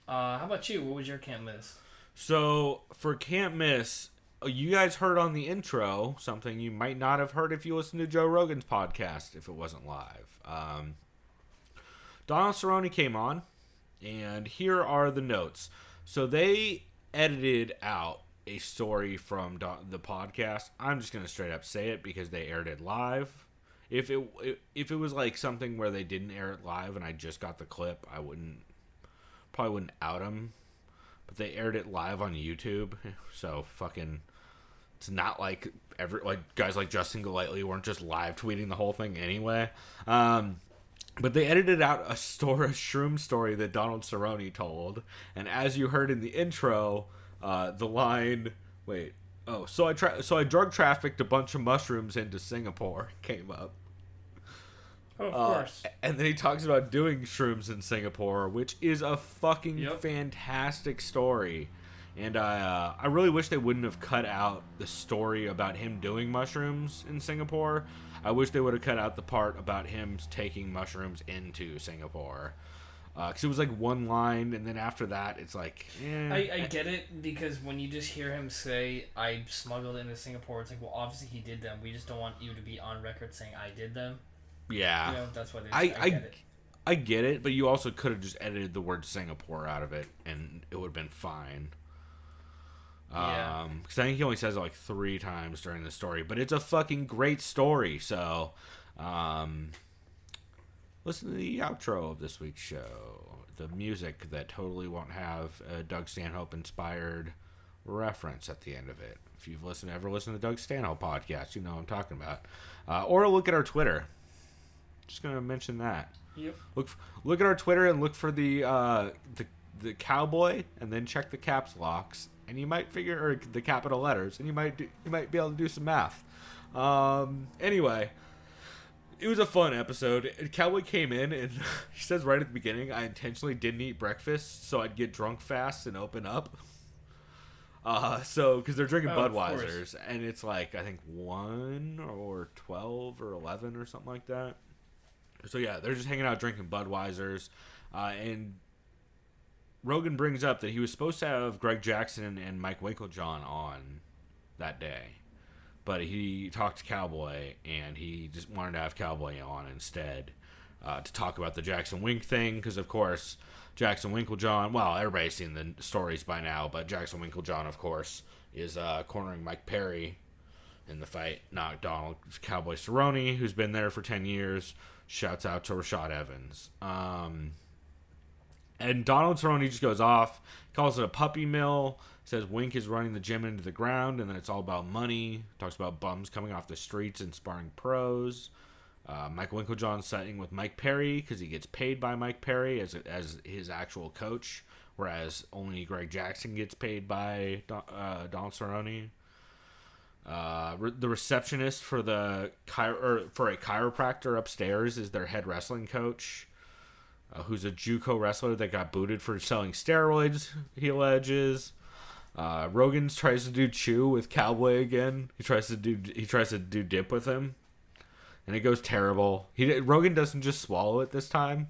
How about you? What was your can't miss? So, for can't miss, you guys heard on the intro something you might not have heard if you listened to Joe Rogan's podcast if it wasn't live. Donald Cerrone came on, and here are the notes. So, they edited out a story from the podcast. I'm just going to straight up say it because they aired it live. If it was like something where they didn't air it live and I just got the clip, I probably wouldn't out them. But they aired it live on YouTube, so fucking, it's not like guys like Justin Golightly weren't just live tweeting the whole thing anyway. But they edited out a shroom story that Donald Cerrone told, and as you heard in the intro, the line, so I drug trafficked a bunch of mushrooms into Singapore came up. Oh, of course. And then he talks about doing shrooms in Singapore, which is a fucking fantastic story. And I really wish they wouldn't have cut out the story about him doing mushrooms in Singapore. I wish they would have cut out the part about him taking mushrooms into Singapore. Because it was like one line, and then after that, it's like, I get it, because when you just hear him say, I smuggled into Singapore, it's like, well, obviously he did them. We just don't want you to be on record saying I did them. Yeah. You know, that's what it is. I get it. I get it, but you also could have just edited the word Singapore out of it, and it would have been fine. Yeah. Because I think he only says it like 3 times during the story, but it's a fucking great story, so... listen to the outro of this week's show. The music that totally won't have a Doug Stanhope-inspired reference at the end of it. If you've ever listened to Doug Stanhope podcast, you know what I'm talking about. Or look at our Twitter. Just going to mention that. Yep. Look at our Twitter and look for the Cowboy, and then check the caps locks, and you might figure, or the capital letters, and you might be able to do some math. Anyway... It was a fun episode. Cowboy came in and he says right at the beginning, I intentionally didn't eat breakfast so I'd get drunk fast and open up. Because they're drinking Budweisers, and it's like, I think 1 or 12 or 11 or something like that. So yeah, they're just hanging out drinking Budweisers. And Rogan brings up that he was supposed to have Greg Jackson and Mike Winklejohn on that day. But he talked to Cowboy, and he just wanted to have Cowboy on instead to talk about the Jackson Wink thing. Because, of course, Jackson Winklejohn, well, everybody's seen the stories by now, but Jackson Winklejohn, of course, is cornering Mike Perry in the fight. Not Donald Cowboy Cerrone, who's been there for 10 years. Shouts out to Rashad Evans. And Donald Cerrone just goes off, calls it a puppy mill, says Wink is running the gym into the ground, and then it's all about money. Talks about bums coming off the streets and sparring pros. Mike Winklejohn siding with Mike Perry because he gets paid by Mike Perry as his actual coach, whereas only Greg Jackson gets paid by Donald Cerrone. The receptionist for a chiropractor upstairs is their head wrestling coach, who's a JUCO wrestler that got booted for selling steroids, he alleges. Rogan tries to do chew with Cowboy again. He tries to do dip with him, and it goes terrible. Rogan doesn't just swallow it this time,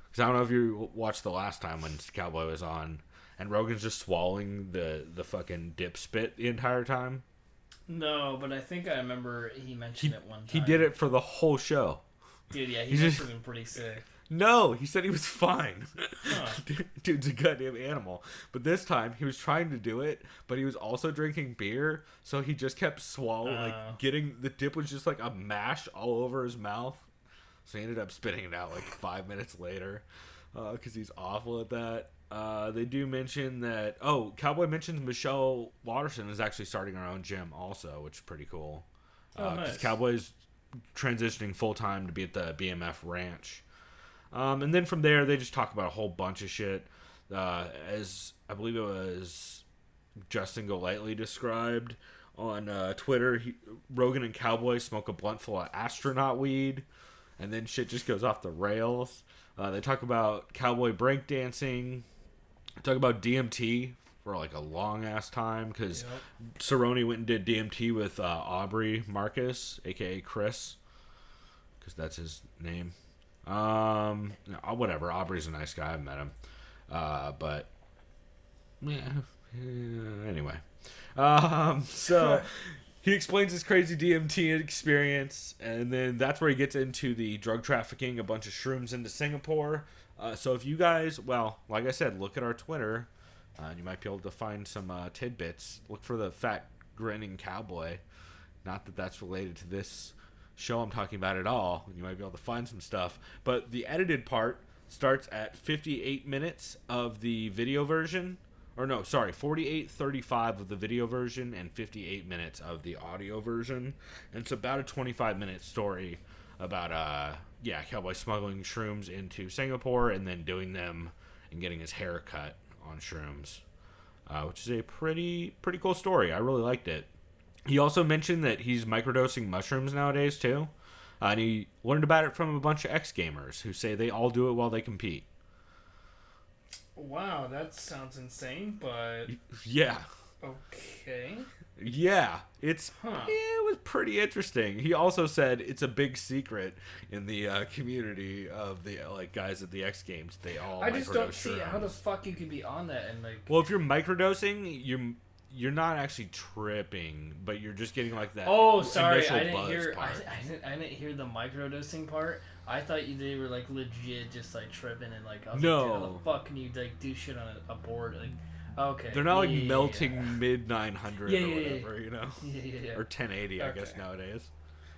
because I don't know if you watched the last time when Cowboy was on, and Rogan's just swallowing the fucking dip spit the entire time. No, but I think I remember he mentioned it one time. He did it for the whole show. Dude, yeah, he must have been pretty sick. No, he said he was fine. Huh. Dude's a goddamn animal. But this time, he was trying to do it, but he was also drinking beer, so he just kept swallowing, the dip was just like a mash all over his mouth. So he ended up spitting it out like 5 minutes later, because he's awful at that. They do mention that, Cowboy mentions Michelle Watterson is actually starting her own gym also, which is pretty cool. Nice. Cowboy's transitioning full-time to be at the BMF ranch. And then from there, they just talk about a whole bunch of shit. As I believe it was Justin Golightly described on Twitter, Rogan and Cowboy smoke a blunt full of astronaut weed, and then shit just goes off the rails. They talk about Cowboy breakdancing. They talk about DMT for like a long-ass time, because Cerrone went and did DMT with Aubrey Marcus, a.k.a. Chris, because that's his name. Whatever. Aubrey's a nice guy. I've met him. But anyway. So he explains his crazy DMT experience, and then that's where he gets into the drug trafficking a bunch of shrooms into Singapore. So if you guys, like I said, look at our Twitter, and you might be able to find some tidbits. Look for the fat grinning Cowboy. Not that that's related to this show I'm talking about at all. You might be able to find some stuff, but the edited part starts at 58 minutes of the video version, 48:35 of the video version and 58 minutes of the audio version, and it's about a 25-minute story about Cowboy smuggling shrooms into Singapore and then doing them and getting his hair cut on shrooms, which is a pretty cool story. I really liked it. He also mentioned that he's microdosing mushrooms nowadays, too. And he learned about it from a bunch of ex-gamers who say they all do it while they compete. Wow, that sounds insane, but Yeah. okay. Yeah, it was pretty interesting. He also said it's a big secret in the community of the guys at the X Games. They all I just don't see shrooms. how the fuck you could be on that and like. Well, if you're microdosing, you're not actually tripping, but you're just getting like that. Oh, sorry, initial I didn't buzz hear. part. I didn't hear the microdosing part. I thought they were like legit, just like tripping and like. I was No. like, dude, how the fuck can you like do shit on a board? Like, okay. They're not like yeah, melting mid 900 Yeah, or yeah, whatever, you know, Yeah. or 1080, I Okay. guess nowadays.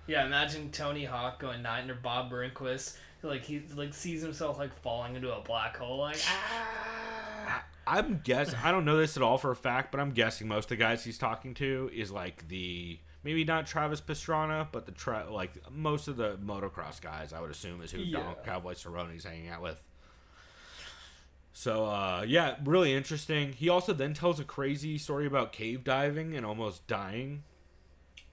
Yeah, imagine Tony Hawk going 9 or Bob Burnquist. Like he like sees himself like falling into a black hole. Like I'm guessing. I don't know this at all for a fact, but I'm guessing most of the guys he's talking to is like maybe not Travis Pastrana, but most of the motocross guys. I would assume is who Cowboy Cerrone's hanging out with. So yeah, really interesting. He also then tells a crazy story about cave diving and almost dying.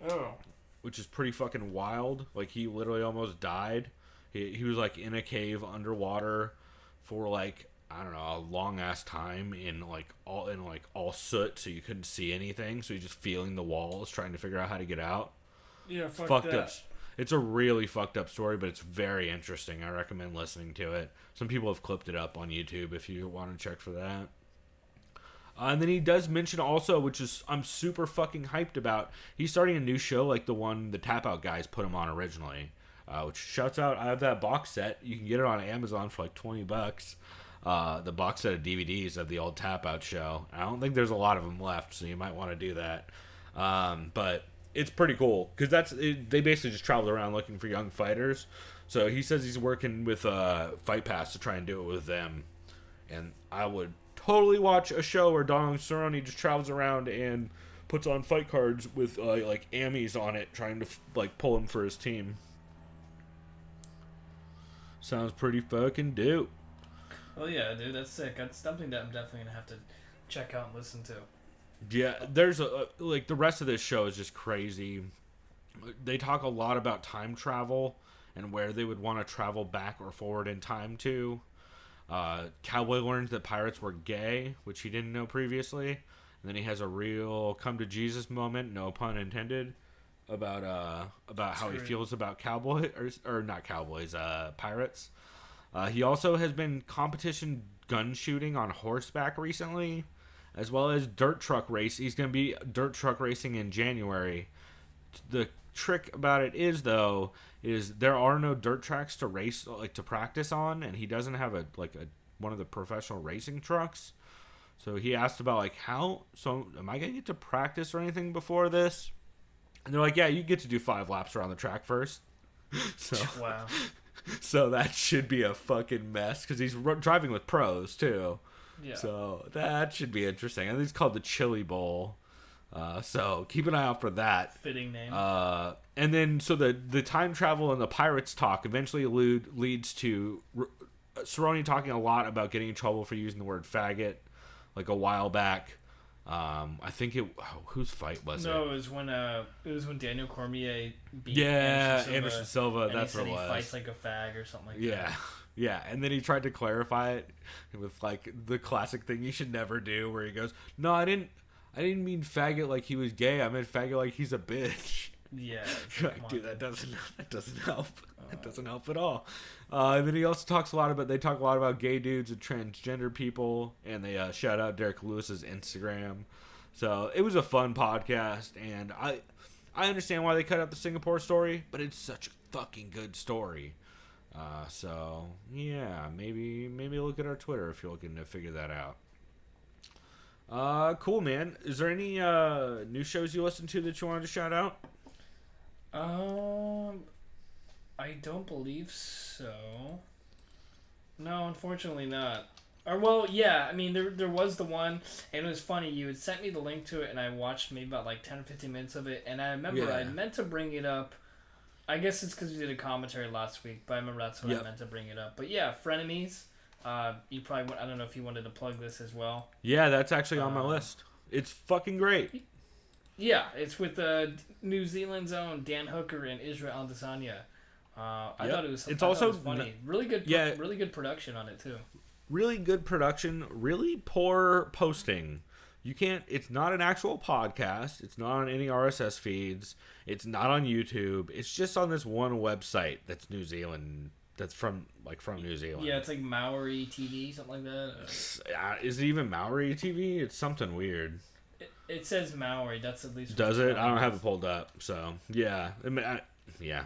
Oh. Which is pretty fucking wild. Like he literally almost died. He was like in a cave underwater for like, I don't know, a long ass time in all soot, so you couldn't see anything. So you're just feeling the walls, trying to figure out how to get out. Yeah, Fucked up. It's a really fucked up story, but it's very interesting. I recommend listening to it. Some people have clipped it up on YouTube if you want to check for that. And then he does mention also, which is I'm super fucking hyped about. He's starting a new show like the one the Tap Out guys put him on originally. Which shouts out. I have that box set. You can get it on Amazon for like $20. The box set of DVDs of the old Tap Out show. I don't think there's a lot of them left, so you might want to do that. But it's pretty cool because they basically just traveled around looking for young fighters. So he says he's working with Fight Pass to try and do it with them. And I would totally watch a show where Dominick Cerrone just travels around and puts on fight cards with like Amis on it, trying to like pull him for his team. Sounds pretty fucking dope. Oh yeah, dude, that's sick. That's something that I'm definitely gonna have to check out and listen to. Yeah, there's the rest of this show is just crazy. They talk a lot about time travel and where they would want to travel back or forward in time to. Cowboy learns that pirates were gay, which he didn't know previously. And then he has a real come to Jesus moment, no pun intended, about how he feels about cowboy or not cowboys, pirates. He also has been competition gun shooting on horseback recently, as well as dirt truck race. He's going to be dirt truck racing in January. The trick about it is there are no dirt tracks to race to practice on, and he doesn't have one of the professional racing trucks. So he asked about am I going to get to practice or anything before this? And they're like, yeah, you get to do 5 laps around the track first. Wow. So that should be a fucking mess because he's driving with pros too. Yeah. So that should be interesting. I think it's called the Chili Bowl. So keep an eye out for that. Fitting name. And then so the time travel and the pirates talk eventually leads to Cerrone talking a lot about getting in trouble for using the word faggot, like a while back. I think whose fight was it? No, it was when Daniel Cormier beat Anderson Silva. That's what it was. He fights like a fag or something like that. Yeah. Yeah, and then he tried to clarify it with like the classic thing you should never do, where he goes, "No, I didn't mean faggot like he was gay. I meant faggot like he's a bitch." Yeah, dude, that doesn't help. It doesn't help at all. And then he also talks a lot about gay dudes and transgender people, and they shout out Derek Lewis's Instagram. So it was a fun podcast, and I understand why they cut out the Singapore story, but it's such a fucking good story. So yeah, maybe look at our Twitter if you're looking to figure that out. Cool, man. Is there any new shows you listen to that you wanted to shout out? I don't believe so. No, unfortunately not. Or well, yeah. I mean, there was the one, and it was funny. You had sent me the link to it, and I watched maybe about like 10 or 15 minutes of it, and I remember I meant to bring it up. I guess it's because we did a commentary last week, but I remember that's when I meant to bring it up. But yeah, Frenemies. You probably I don't know if you wanted to plug this as well. Yeah, that's actually on my list. It's fucking great. Yeah, it's with New Zealand's own Dan Hooker and Israel Adesanya. I thought it was. It's also funny. Really good. Really good production on it too. really good production, really poor posting. You can't. It's not an actual podcast. It's not on any RSS feeds. It's not on YouTube. It's just on this one website that's New Zealand. That's from New Zealand. Yeah, it's like Maori TV, something like that. Is it even Maori TV? It's something weird. It says Maori. That's at least. Does it? I don't have it pulled up. So yeah, yeah.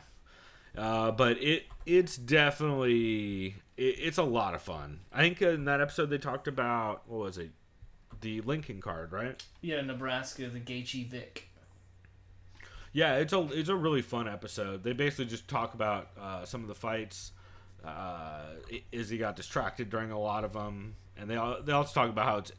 But it's definitely it's a lot of fun. I think in that episode they talked about, what was it? The Lincoln card, right? Yeah, Nebraska, the Gaethje Vic. Yeah, it's a really fun episode. They basically just talk about some of the fights. Izzy got distracted during a lot of them, and they also talk about how it's.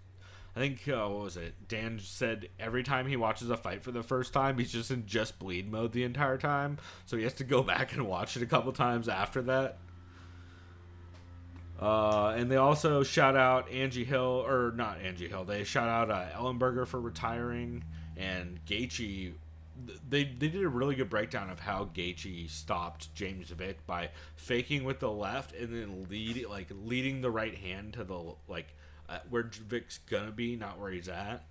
I think what was it? Dan said every time he watches a fight for the first time, he's just in just bleed mode the entire time, so he has to go back and watch it a couple times after that. And they also shout out Angie Hill, or not Angie Hill. They shout out Ellenberger for retiring, and Gaethje. They did a really good breakdown of how Gaethje stopped James Vick by faking with the left and then leading the right hand to the where Vick's gonna be, not where he's at,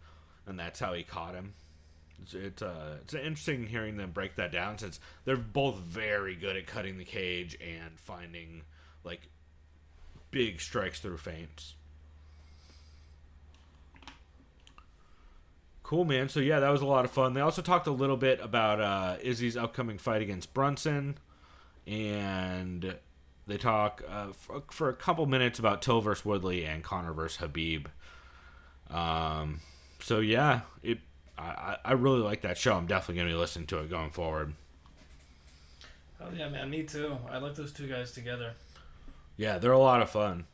and that's how he caught him. It's interesting hearing them break that down, since they're both very good at cutting the cage and finding big strikes through feints. Cool, man. So yeah, that was a lot of fun. They also talked a little bit about Izzy's upcoming fight against Brunson, and they talk for a couple minutes about Till versus Woodley and Conor versus Khabib. So yeah, I really like that show. I'm definitely gonna be listening to it going forward. Oh yeah, man, me too. I like those two guys together. Yeah, they're a lot of fun.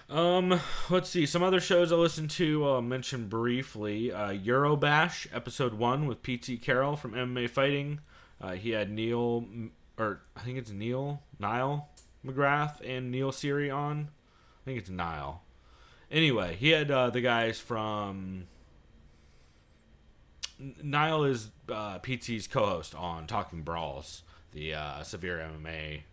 Let's see. Some other shows I listened to, I'll mention briefly. Eurobash, episode 1 with PT Carroll from MMA Fighting. He had Niall McGrath and Neil Seary on. I think it's Niall. Anyway, he had the guys from... Niall is PT's co-host on Talking Brawls, the severe MMA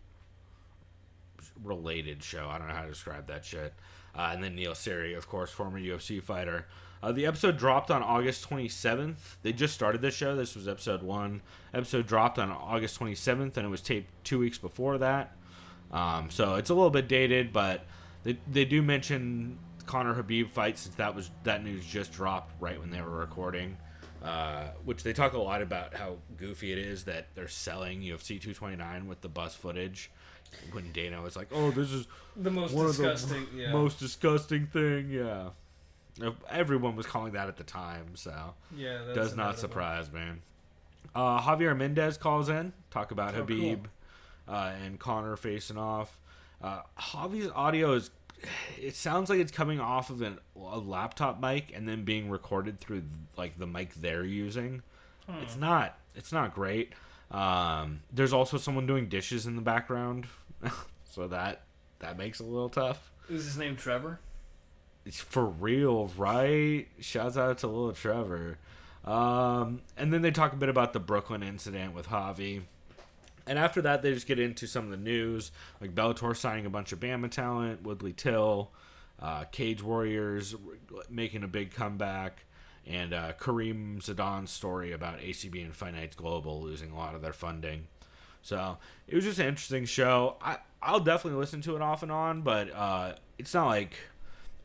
related show. I don't know how to describe that shit. And then Neil Seary, of course, former UFC fighter. The episode dropped on August 27th. They just started this show. This was episode 1. Episode dropped on August 27th, and it was taped 2 weeks before that. So it's a little bit dated, but they do mention Conor Khabib fight, since that news just dropped right when they were recording. Which they talk a lot about how goofy it is that they're selling UFC 229 with the bus footage. When Dana was like, "Oh, this is the most disgusting thing." Yeah, everyone was calling that at the time, so yeah, that's does not surprise me. Javier Mendez calls in, talk about Khabib and Conor facing off. Javier's audio it sounds like it's coming off of a laptop mic and then being recorded through the mic they're using. It's not great. There's also someone doing dishes in the background, so that makes it a little tough. Is his name Trevor? It's for real, right? Shouts out to little Trevor. And then they talk a bit about the Brooklyn incident with Javi. And after that, they just get into some of the news, like Bellator signing a bunch of Bama talent, Woodley Till, Cage Warriors making a big comeback, and Kareem Zidane story about ACB and Fight Nights Global losing a lot of their funding. So it was just an interesting show. I'll definitely listen to it off and on, but it's not like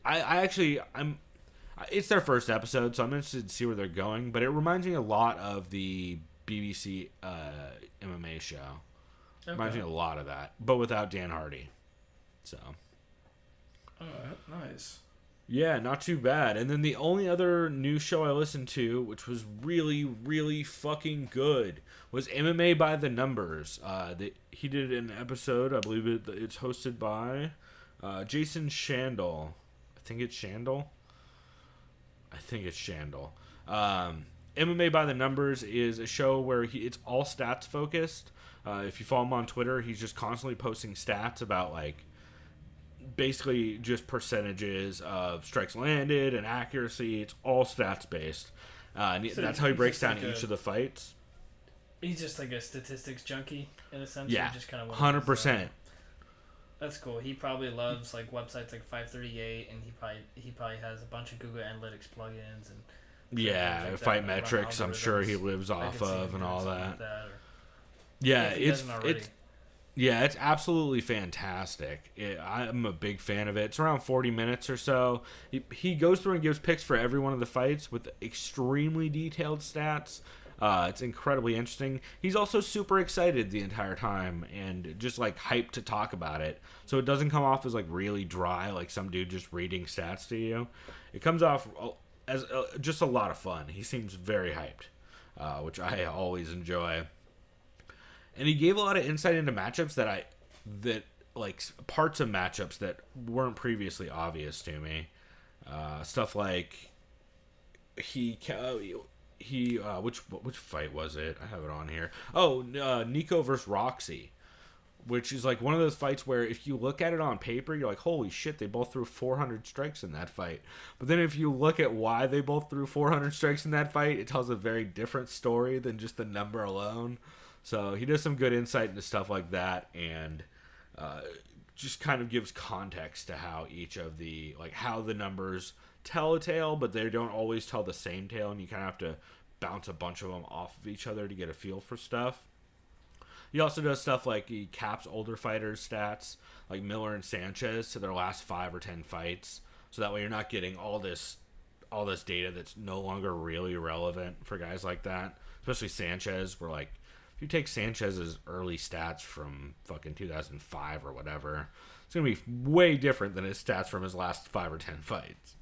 it's their first episode, so I'm interested to see where they're going. But it reminds me a lot of the BBC MMA show. Okay. Reminds me a lot of that, but without Dan Hardy. So. All right, nice. Yeah, not too bad. And then the only other new show I listened to, which was really, really fucking good, was MMA by the Numbers. He did an episode, I believe it's hosted by Jason Shandel. I think it's Shandel. MMA by the Numbers is a show where it's all stats focused. If you follow him on Twitter, he's just constantly posting stats about basically just percentages of strikes landed and accuracy. It's all stats based. So that's how he breaks down each of the fights. He's just like a statistics junkie in a sense. Yeah, just kind of 100%. That's cool. He probably loves like websites like 538, and he probably has a bunch of Google Analytics plugins and Yeah, like Fight that Metrics. I'm sure he lives off of and all that. Yeah, it's absolutely fantastic. I'm a big fan of it. It's around 40 minutes or so. He goes through and gives picks for every one of the fights with extremely detailed stats. It's incredibly interesting. He's also super excited the entire time and just like hyped to talk about it. So it doesn't come off as like really dry, like some dude just reading stats to you. It comes off as just a lot of fun. He seems very hyped, which I always enjoy. And he gave a lot of insight into matchups that like parts of matchups that weren't previously obvious to me. Stuff like which fight was it? I have it on here. Oh, Nico versus Roxy, which is like one of those fights where if you look at it on paper, you're like, holy shit, they both threw 400 strikes in that fight. But then if you look at why they both threw 400 strikes in that fight, it tells a very different story than just the number alone. So he does some good insight into stuff like that, and just kind of gives context to how each of the, like, how the numbers tell a tale, but they don't always tell the same tale, and you kind of have to bounce a bunch of them off of each other to get a feel for stuff. He also does stuff like he caps older fighters' stats, like Miller and Sanchez, to their last 5 or 10 fights, so that way you're not getting all this data that's no longer really relevant for guys like that, especially Sanchez, where, like, if you take Sanchez's early stats from fucking 2005 or whatever, it's going to be way different than his stats from his last 5 or 10 fights.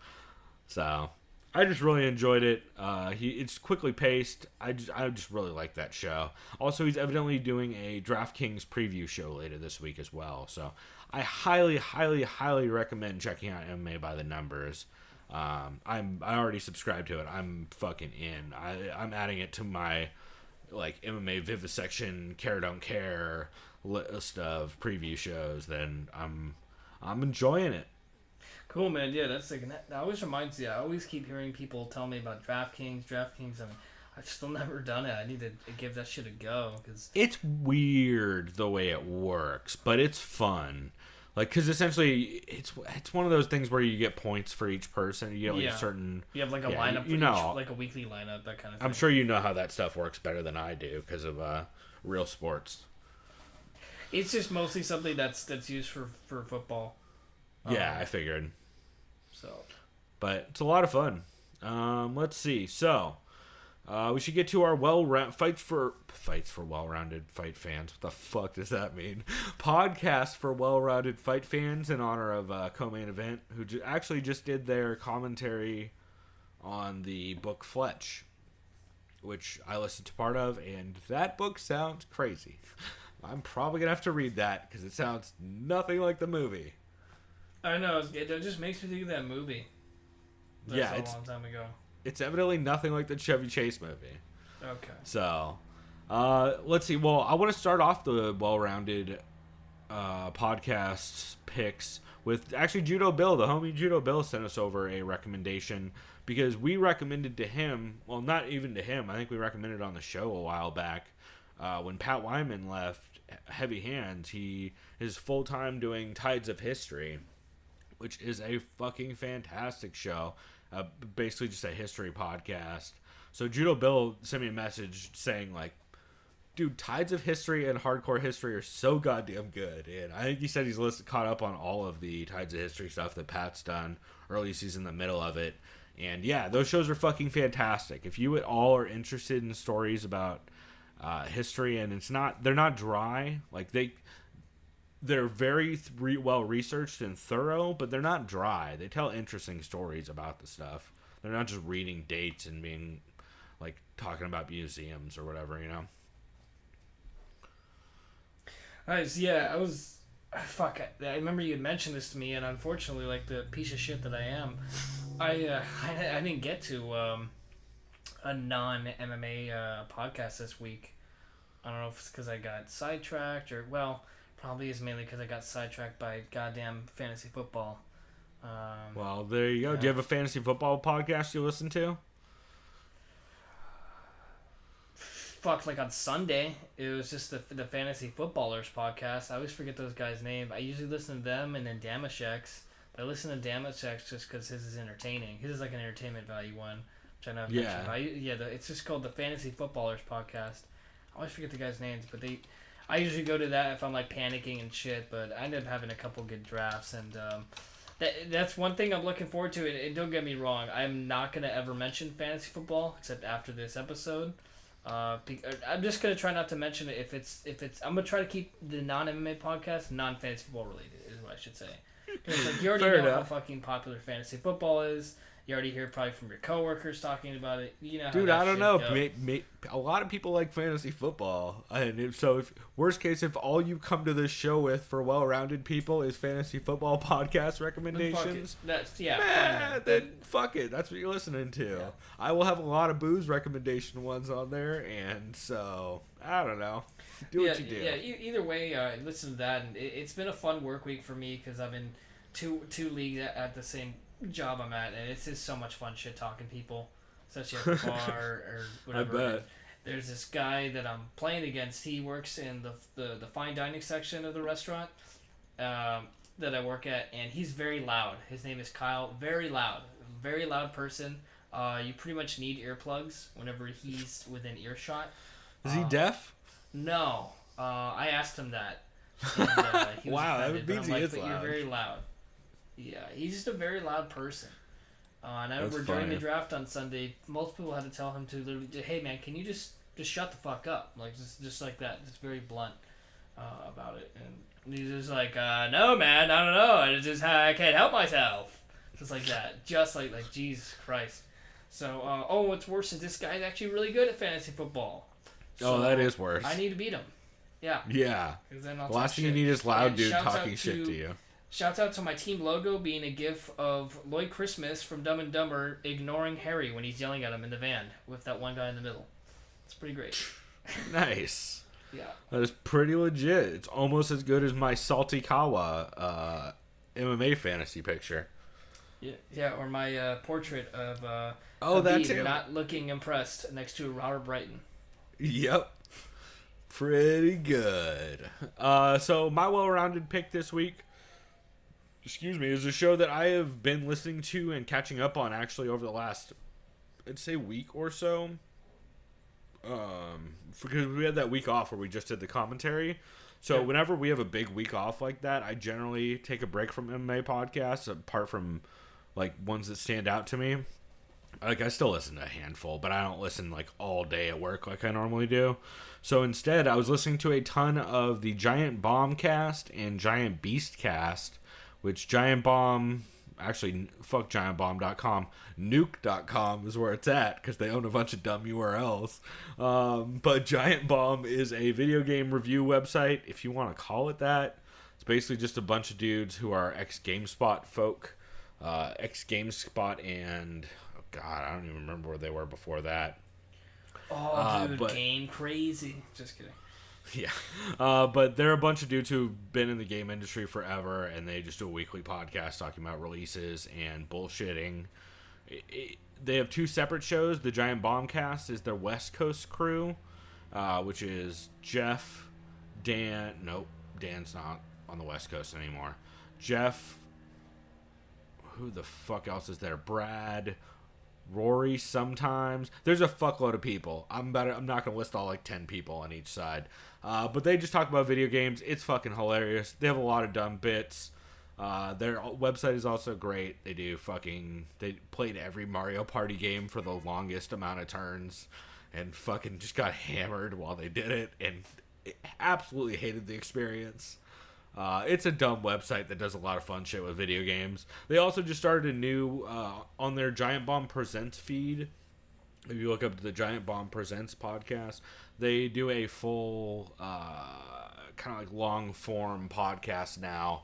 So I just really enjoyed it. It's quickly paced. I just really like that show. Also, he's evidently doing a DraftKings preview show later this week as well. So I highly, highly, highly recommend checking out MMA by the Numbers. I already subscribed to it. I'm fucking in. I'm adding it to my like MMA Vivisection Care Don't Care list of preview shows. Then I'm enjoying it. Cool, man. Yeah, that's like that always reminds me. I always keep hearing people tell me about DraftKings, and I've still never done it. I need to give that shit a go because it's weird the way it works, but it's fun. Like, because essentially, it's one of those things where you get points for each person. You get like a certain. You have like a lineup for each, like a weekly lineup, that kind of thing. I'm sure you know how that stuff works better than I do because of real sports. It's just mostly something that's used for football. Yeah, I figured. So, but it's a lot of fun. Let's see. So, we should get to our fights for well-rounded fight fans. What the fuck does that mean? Podcast for well-rounded fight fans in honor of Co-Main Event, who actually just did their commentary on the book Fletch, which I listened to part of, and that book sounds crazy. I'm probably gonna have to read that because it sounds nothing like the movie. I know, it just makes me think of that movie. It's a long time ago. It's evidently nothing like the Chevy Chase movie. Okay. So, let's see. Well, I want to start off the well-rounded podcast picks with actually Judo Bill. The homie Judo Bill sent us over a recommendation because we recommended to him. Well, not even to him. I think we recommended on the show a while back when Pat Wyman left Heavy Hands. He is full-time doing Tides of History, which is a fucking fantastic show. Basically just a history podcast. So Judo Bill sent me a message saying, like, dude, Tides of History and Hardcore History are so goddamn good. And I think he said he's caught up on all of the Tides of History stuff that Pat's done, early season, the middle of it. And yeah, those shows are fucking fantastic. If you at all are interested in stories about history, and they're not dry, like they're very well researched and thorough, but they're not dry. They tell interesting stories about the stuff. They're not just reading dates and being like talking about museums or whatever, you know. Nice. Yeah, I remember you had mentioned this to me, and unfortunately, like the piece of shit that I am, I didn't get to a non-MMA podcast this week. I don't know if it's because I got sidetracked or probably is mainly because I got sidetracked by goddamn fantasy football. Well, there you go. Do you have a fantasy football podcast you listen to? fuck, like on Sunday, it was just the Fantasy Footballers podcast. I always forget those guys' name. I usually listen to them and then Damashek's. But I listen to Damashek's just because his is entertaining. His is like an entertainment value one, which I know I've mentioned. It's just called the Fantasy Footballers podcast. I always forget the guys' names, but I usually go to that if I'm like panicking and shit. But I end up having a couple good drafts, and that's one thing I'm looking forward to. And don't get me wrong, I'm not gonna ever mention fantasy football except after this episode. I'm just gonna try not to mention it if it's. I'm gonna try to keep the non-MMA podcast non-fantasy football related, is what I should say. Because like you already know how fucking popular fantasy football is. You already hear probably from your coworkers talking about it. You know, how dude, that I don't shit know. goes. A lot of people like fantasy football, and if worst case, if all you come to this show with for well-rounded people is fantasy football podcast recommendations, then fuck it. That's what you're listening to. Yeah. I will have a lot of booze recommendation ones on there, and so I don't know. Do what you do. Yeah. Either way, listen to that, and it's been a fun work week for me because I've been two leagues at the same job I'm at, and it's just so much fun shit talking people, especially at the bar or whatever. I bet. There's this guy that I'm playing against. He works in the fine dining section of the restaurant that I work at, and he's very loud. His name is Kyle. Very loud person. You pretty much need earplugs whenever he's within earshot. Is he deaf? No. I asked him that. And, he was wow, offended, that means he is but loud. You're very loud. Yeah, he's just a very loud person. And I remember That's during funny. the draft on Sunday, most people had to tell him to literally, hey man, can you just shut the fuck up? Like, just like that. Just very blunt about it. And he's just like, no man, I don't know. I can't help myself. Just like that. Just like Jesus Christ. So, what's worse is this guy's actually really good at fantasy football. So that is worse. I need to beat him. Yeah. Yeah. Then The last thing you need is loud dude talking shit to you. Shouts out to my team logo being a gif of Lloyd Christmas from Dumb and Dumber ignoring Harry when he's yelling at him in the van with that one guy in the middle. It's pretty great. Nice. Yeah. That is pretty legit. It's almost as good as my Salty Kawa MMA fantasy picture. Yeah, or my portrait of that's Habib not looking impressed next to Robert Brighton. Yep. Pretty good. So my well-rounded pick this week, is a show that I have been listening to and catching up on actually over the last, I'd say, week or so. Because we had that week off where we just did the commentary. So whenever we have a big week off like that, I generally take a break from MMA podcasts, apart from like ones that stand out to me. Like, I still listen to a handful, but I don't listen like all day at work like I normally do. So instead, I was listening to a ton of the Giant Bombcast and Giant Beastcast, which Giant Bomb, actually, fuck GiantBomb.com, Nuke.com is where it's at, because they own a bunch of dumb URLs. But Giant Bomb is a video game review website, if you want to call it that. It's basically just a bunch of dudes who are ex-GameSpot folk, ex-GameSpot and... God, I don't even remember where they were before that. Oh, dude, game crazy. Just kidding. Yeah. But they're a bunch of dudes who've been in the game industry forever, and they just do a weekly podcast talking about releases and bullshitting. They have two separate shows. The Giant Bombcast is their West Coast crew, which is Jeff, Dan... Nope, Dan's not on the West Coast anymore. Jeff... Who the fuck else is there? Brad... Rory sometimes. There's a fuckload of people. I'm not going to list all like 10 people on each side. But they just talk about video games. It's fucking hilarious. They have a lot of dumb bits. Their website is also great. They played every Mario Party game for the longest amount of turns and fucking just got hammered while they did it and absolutely hated the experience. It's a dumb website that does a lot of fun shit with video games. They also just started a new, on their Giant Bomb Presents feed. If you look up the Giant Bomb Presents podcast, they do a full, kind of like long form podcast now,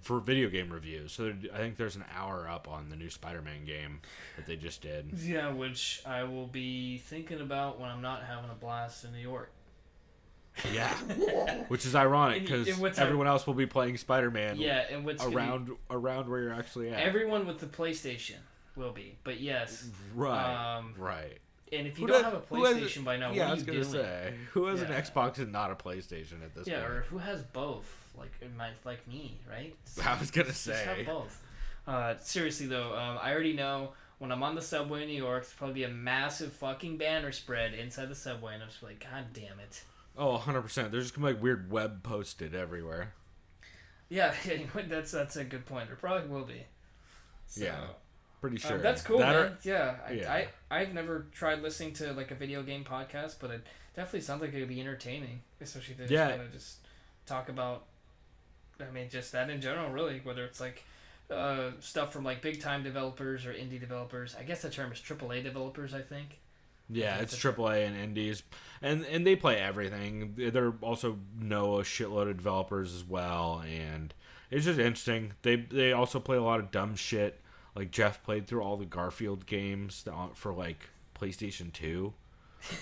for video game reviews. So I think there's an hour up on the new Spider-Man game that they just did. Yeah, which I will be thinking about when I'm not having a blast in New York. Yeah, which is ironic because everyone else will be playing Spider-Man. Yeah, and what's around where you're actually at. Everyone with the PlayStation will be, but yes, right. And if you don't have a PlayStation by now, what are you doing? Say, who has an Xbox and not a PlayStation at this point? Yeah, or who has both? Like me, right? So I was gonna just say. have both. Seriously though, I already know when I'm on the subway in New York, there's probably be a massive fucking banner spread inside the subway, and I'm just like, God damn it. Oh, 100%. There's just gonna be like weird web posted everywhere. Yeah, that's a good point. There probably will be. So, yeah, pretty sure. That's cool, man. I've never tried listening to like a video game podcast, but it definitely sounds like it would be entertaining, especially if they just kind of just talk about. I mean, just that in general, really. Whether it's like stuff from like big time developers or indie developers. I guess the term is AAA developers, I think. Yeah, it's AAA and indies, and they play everything. They're also know a shitload of developers as well, and it's just interesting. They also play a lot of dumb shit. Like Jeff played through all the Garfield games for like PlayStation 2,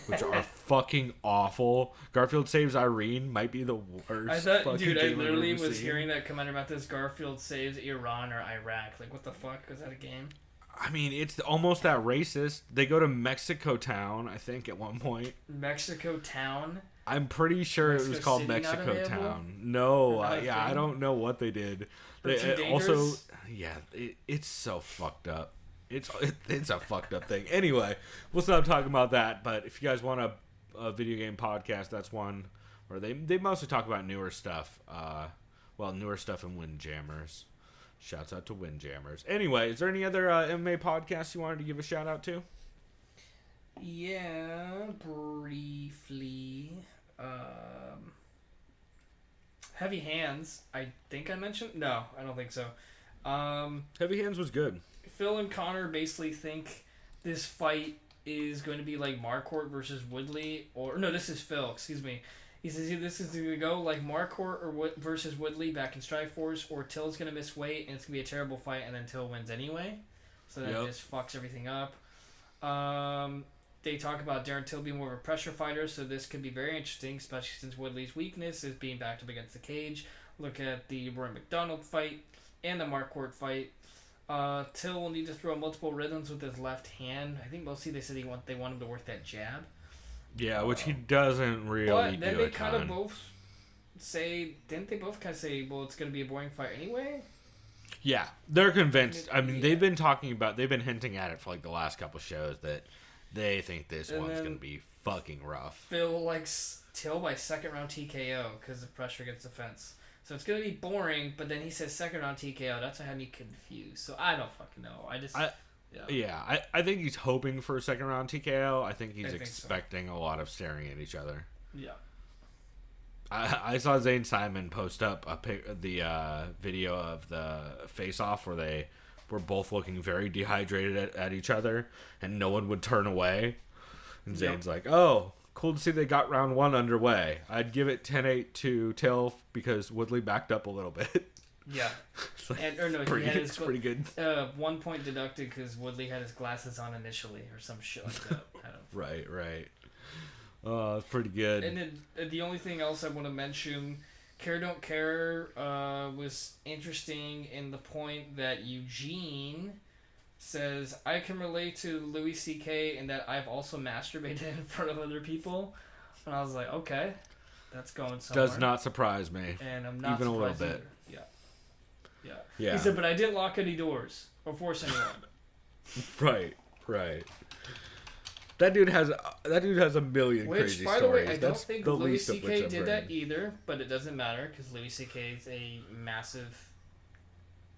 which are fucking awful. Garfield Saves Irene might be the worst. I thought, fucking dude, I game literally I've ever was seen. hearing that come out about this Garfield Saves Iran or Iraq. Like, what the fuck? Was that a game? I mean, it's almost that racist. They go to Mexico Town, I think, at one point. Mexico Town? I'm pretty sure it was called City not Mexico available? Town. No, Not a yeah, I thing? don't know what they did. Or Too Also, Dangerous? yeah, it's so fucked up. It's a fucked up thing. Anyway, we'll stop talking about that. But if you guys want a video game podcast, that's one where they mostly talk about newer stuff. Newer stuff and Windjammers. Shouts out to Windjammers. Anyway, is there any other MMA podcasts you wanted to give a shout out to? Yeah, briefly. Heavy Hands, I think I mentioned? No, I don't think so. Heavy Hands was good. Phil and Connor basically think this fight is going to be like Marquardt versus Woodley, or no, this is Phil, excuse me. He says this is going to go like Marquardt versus Woodley back in Strikeforce, or Till's going to miss weight, and it's going to be a terrible fight, and then Till wins anyway. So that just fucks everything up. They talk about Darren Till being more of a pressure fighter, so this could be very interesting, especially since Woodley's weakness is being backed up against the cage. Look at the Roy McDonald fight and the Marquardt fight. Till will need to throw multiple rhythms with his left hand. I think mostly they said they want him to work that jab. Yeah, which he doesn't really But then do they a kind of ton. both say, didn't they both kind of say, well, it's going to be a boring fight anyway? Yeah, they're convinced. I mean, they've been hinting at it for like the last couple shows that they think this one's going to be fucking rough. Phil likes Till by second round TKO because of pressure against the fence. So it's going to be boring, but then he says second round TKO. That's what had me confused. So I don't fucking know. I think he's hoping for a second round TKO. I think he's I think expecting a lot of staring at each other. Yeah. I saw Zane Simon post up the video of the face-off where they were both looking very dehydrated at each other, and no one would turn away. And Zane's like, "Oh, cool to see they got round one underway. I'd give it 10-8 to Till because Woodley backed up a little bit." Yeah. Like, He had it's pretty good. 1 point deducted because Woodley had his glasses on initially or some shit like that. Right. Oh, it's pretty good. And then the only thing else I want to mention, Care Don't Care was interesting in the point that Eugene says, I can relate to Louis C.K. in that I've also masturbated in front of other people. And I was like, okay, that's going somewhere. Does not surprise me. And I'm not even a little surprised bit. either. Yeah. Yeah. He said, but I didn't lock any doors or force anyone. Right. That dude has a million Which, crazy by the stories. way, I don't That's think the Louis least of which C.K. I've did heard. that either, but it doesn't matter because Louis C.K. is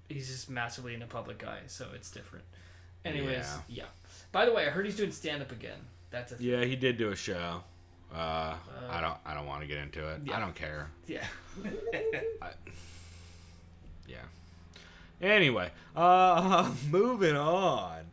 he's just massively in the public eye, so it's different. Anyways, yeah. By the way, I heard he's doing stand-up again. That's a thing. Yeah, he did do a show. I don't want to get into it. Yeah. I don't care. Yeah. Yeah. Anyway, moving on.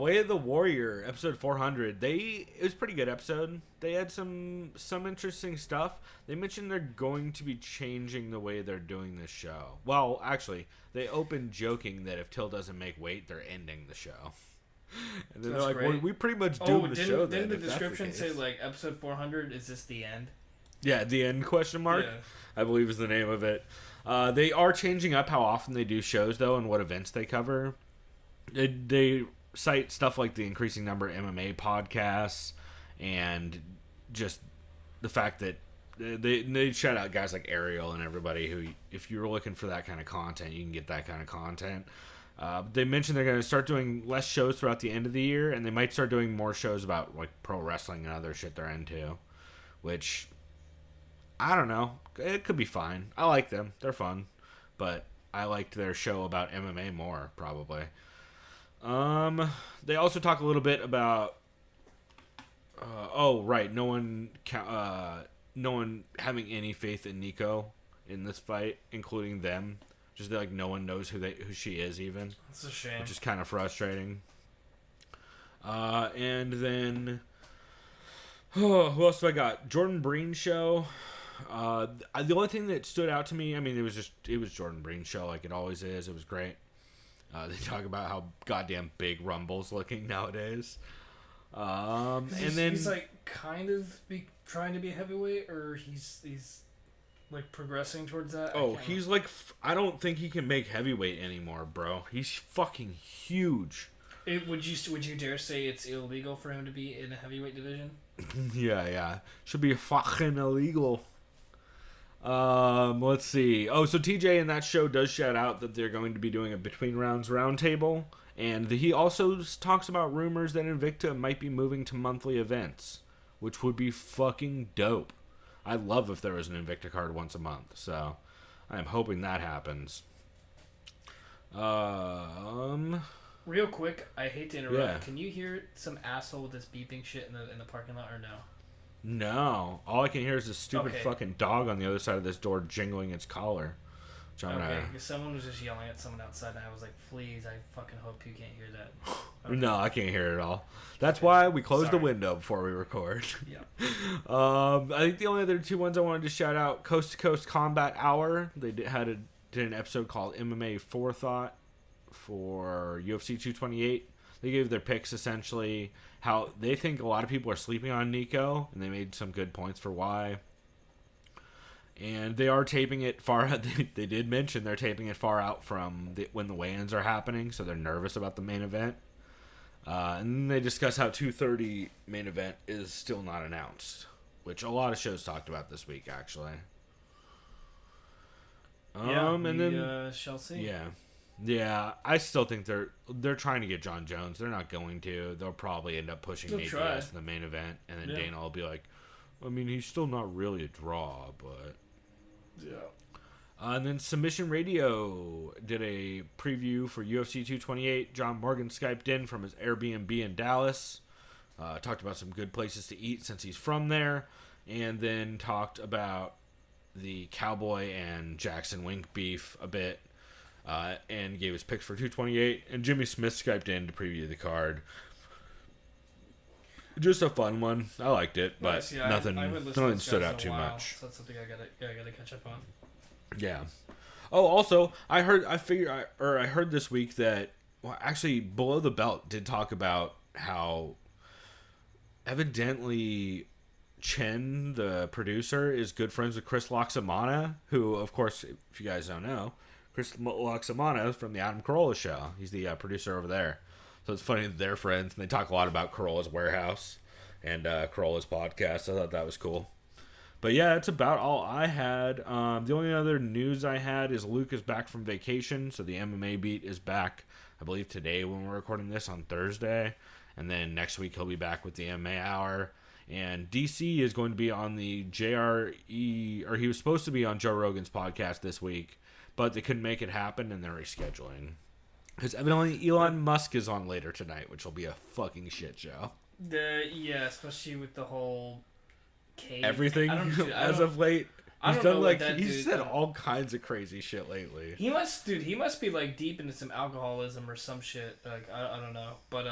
Way of the Warrior, episode 400. It was a pretty good episode. They had some interesting stuff. They mentioned they're going to be changing the way they're doing this show. Well, actually, they opened joking that if Till doesn't make weight, they're ending the show. And then That's they're like, great. well, we pretty much doing the show then. Didn't the if that's description say, case. like, episode 400, is this the end? Yeah, the end question mark, Yeah. I believe is the name of it. They are changing up how often they do shows, though, and what events they cover. They cite stuff like the increasing number of MMA podcasts and just the fact that they shout out guys like Ariel and everybody who, if you're looking for that kind of content, you can get that kind of content. They mentioned they're going to start doing less shows throughout the end of the year, and they might start doing more shows about like pro wrestling and other shit they're into, which I don't know. It could be fine. I like them. They're fun, but I liked their show about MMA more probably. They also talk a little bit about no one having any faith in Nico in this fight, including them. Just like no one knows who she is even. It's a shame. Which is kind of frustrating. And then who else do I got? Jordan Breen's show. The only thing that stood out to me, I mean, it was Jordan Breen's show like it always is. It was great. They talk about how goddamn big Rumble's looking nowadays. And then he's like kind of trying to be a heavyweight, or he's like progressing towards that. He's like, I don't think he can make heavyweight anymore, bro. He's fucking huge. Would you dare say it's illegal for him to be in a heavyweight division? Yeah. Should be fucking illegal. Let's see. So TJ in that show does shout out that they're going to be doing a between rounds roundtable, and he also talks about rumors that Invicta might be moving to monthly events, which would be fucking dope. I'd love if there was an Invicta card once a month, so I'm hoping that happens. Real quick, I hate to interrupt. Yeah. Can you hear some asshole with this beeping shit in the parking lot or no? No. All I can hear is this stupid fucking dog on the other side of this door jingling its collar. Okay, because someone was just yelling at someone outside, and I was like, please, I fucking hope you can't hear that. Okay. No, I can't hear it at all. That's why we closed the window before we record. Yeah. I think the only other two ones I wanted to shout out, Coast to Coast Combat Hour. They did an episode called MMA Forethought for UFC 228. They gave their picks, essentially, how they think a lot of people are sleeping on Nico, and they made some good points for why. And they are taping it far out. They did mention they're taping it far out from when the weigh-ins are happening, so they're nervous about the main event. And then they discuss how 2:30 main event is still not announced, which a lot of shows talked about this week, actually. And then shall see. Yeah. I still think they're trying to get John Jones. They're not going to. They'll probably end up pushing Nate Diaz in the main event, and then Dana will be like, I mean, he's still not really a draw, but yeah. And then Submission Radio did a preview for UFC 228. John Morgan Skyped in from his Airbnb in Dallas. Talked about some good places to eat since he's from there. And then talked about the Cowboy and Jackson Wink beef a bit. And gave his picks for 228. And Jimmy Smith Skyped in to preview the card. Just a fun one. I liked it, but nice, yeah, nothing stood out too much. So that's something I gotta catch up on. Yeah. Oh, also, I heard this week that, well, actually, Below the Belt did talk about how evidently Chen, the producer, is good friends with Chris Loxamana, who, of course, if you guys don't know, Chris Loxamana is from the Adam Carolla show. He's the producer over there. So it's funny that they're friends, and they talk a lot about Carolla's Warehouse and Carolla's podcast. I thought that was cool. But yeah, it's about all I had. The only other news I had is Luke is back from vacation, so the MMA beat is back, I believe, today when we're recording this on Thursday. And then next week he'll be back with the MMA Hour. And DC is going to be on the JRE, or he was supposed to be on Joe Rogan's podcast this week, but they couldn't make it happen, and they're rescheduling. Because evidently Elon Musk is on later tonight, which will be a fucking shit show. Yeah, especially with the whole cave. Everything as of late. He's said all kinds of crazy shit lately. He must be like deep into some alcoholism or some shit. Like I don't know. But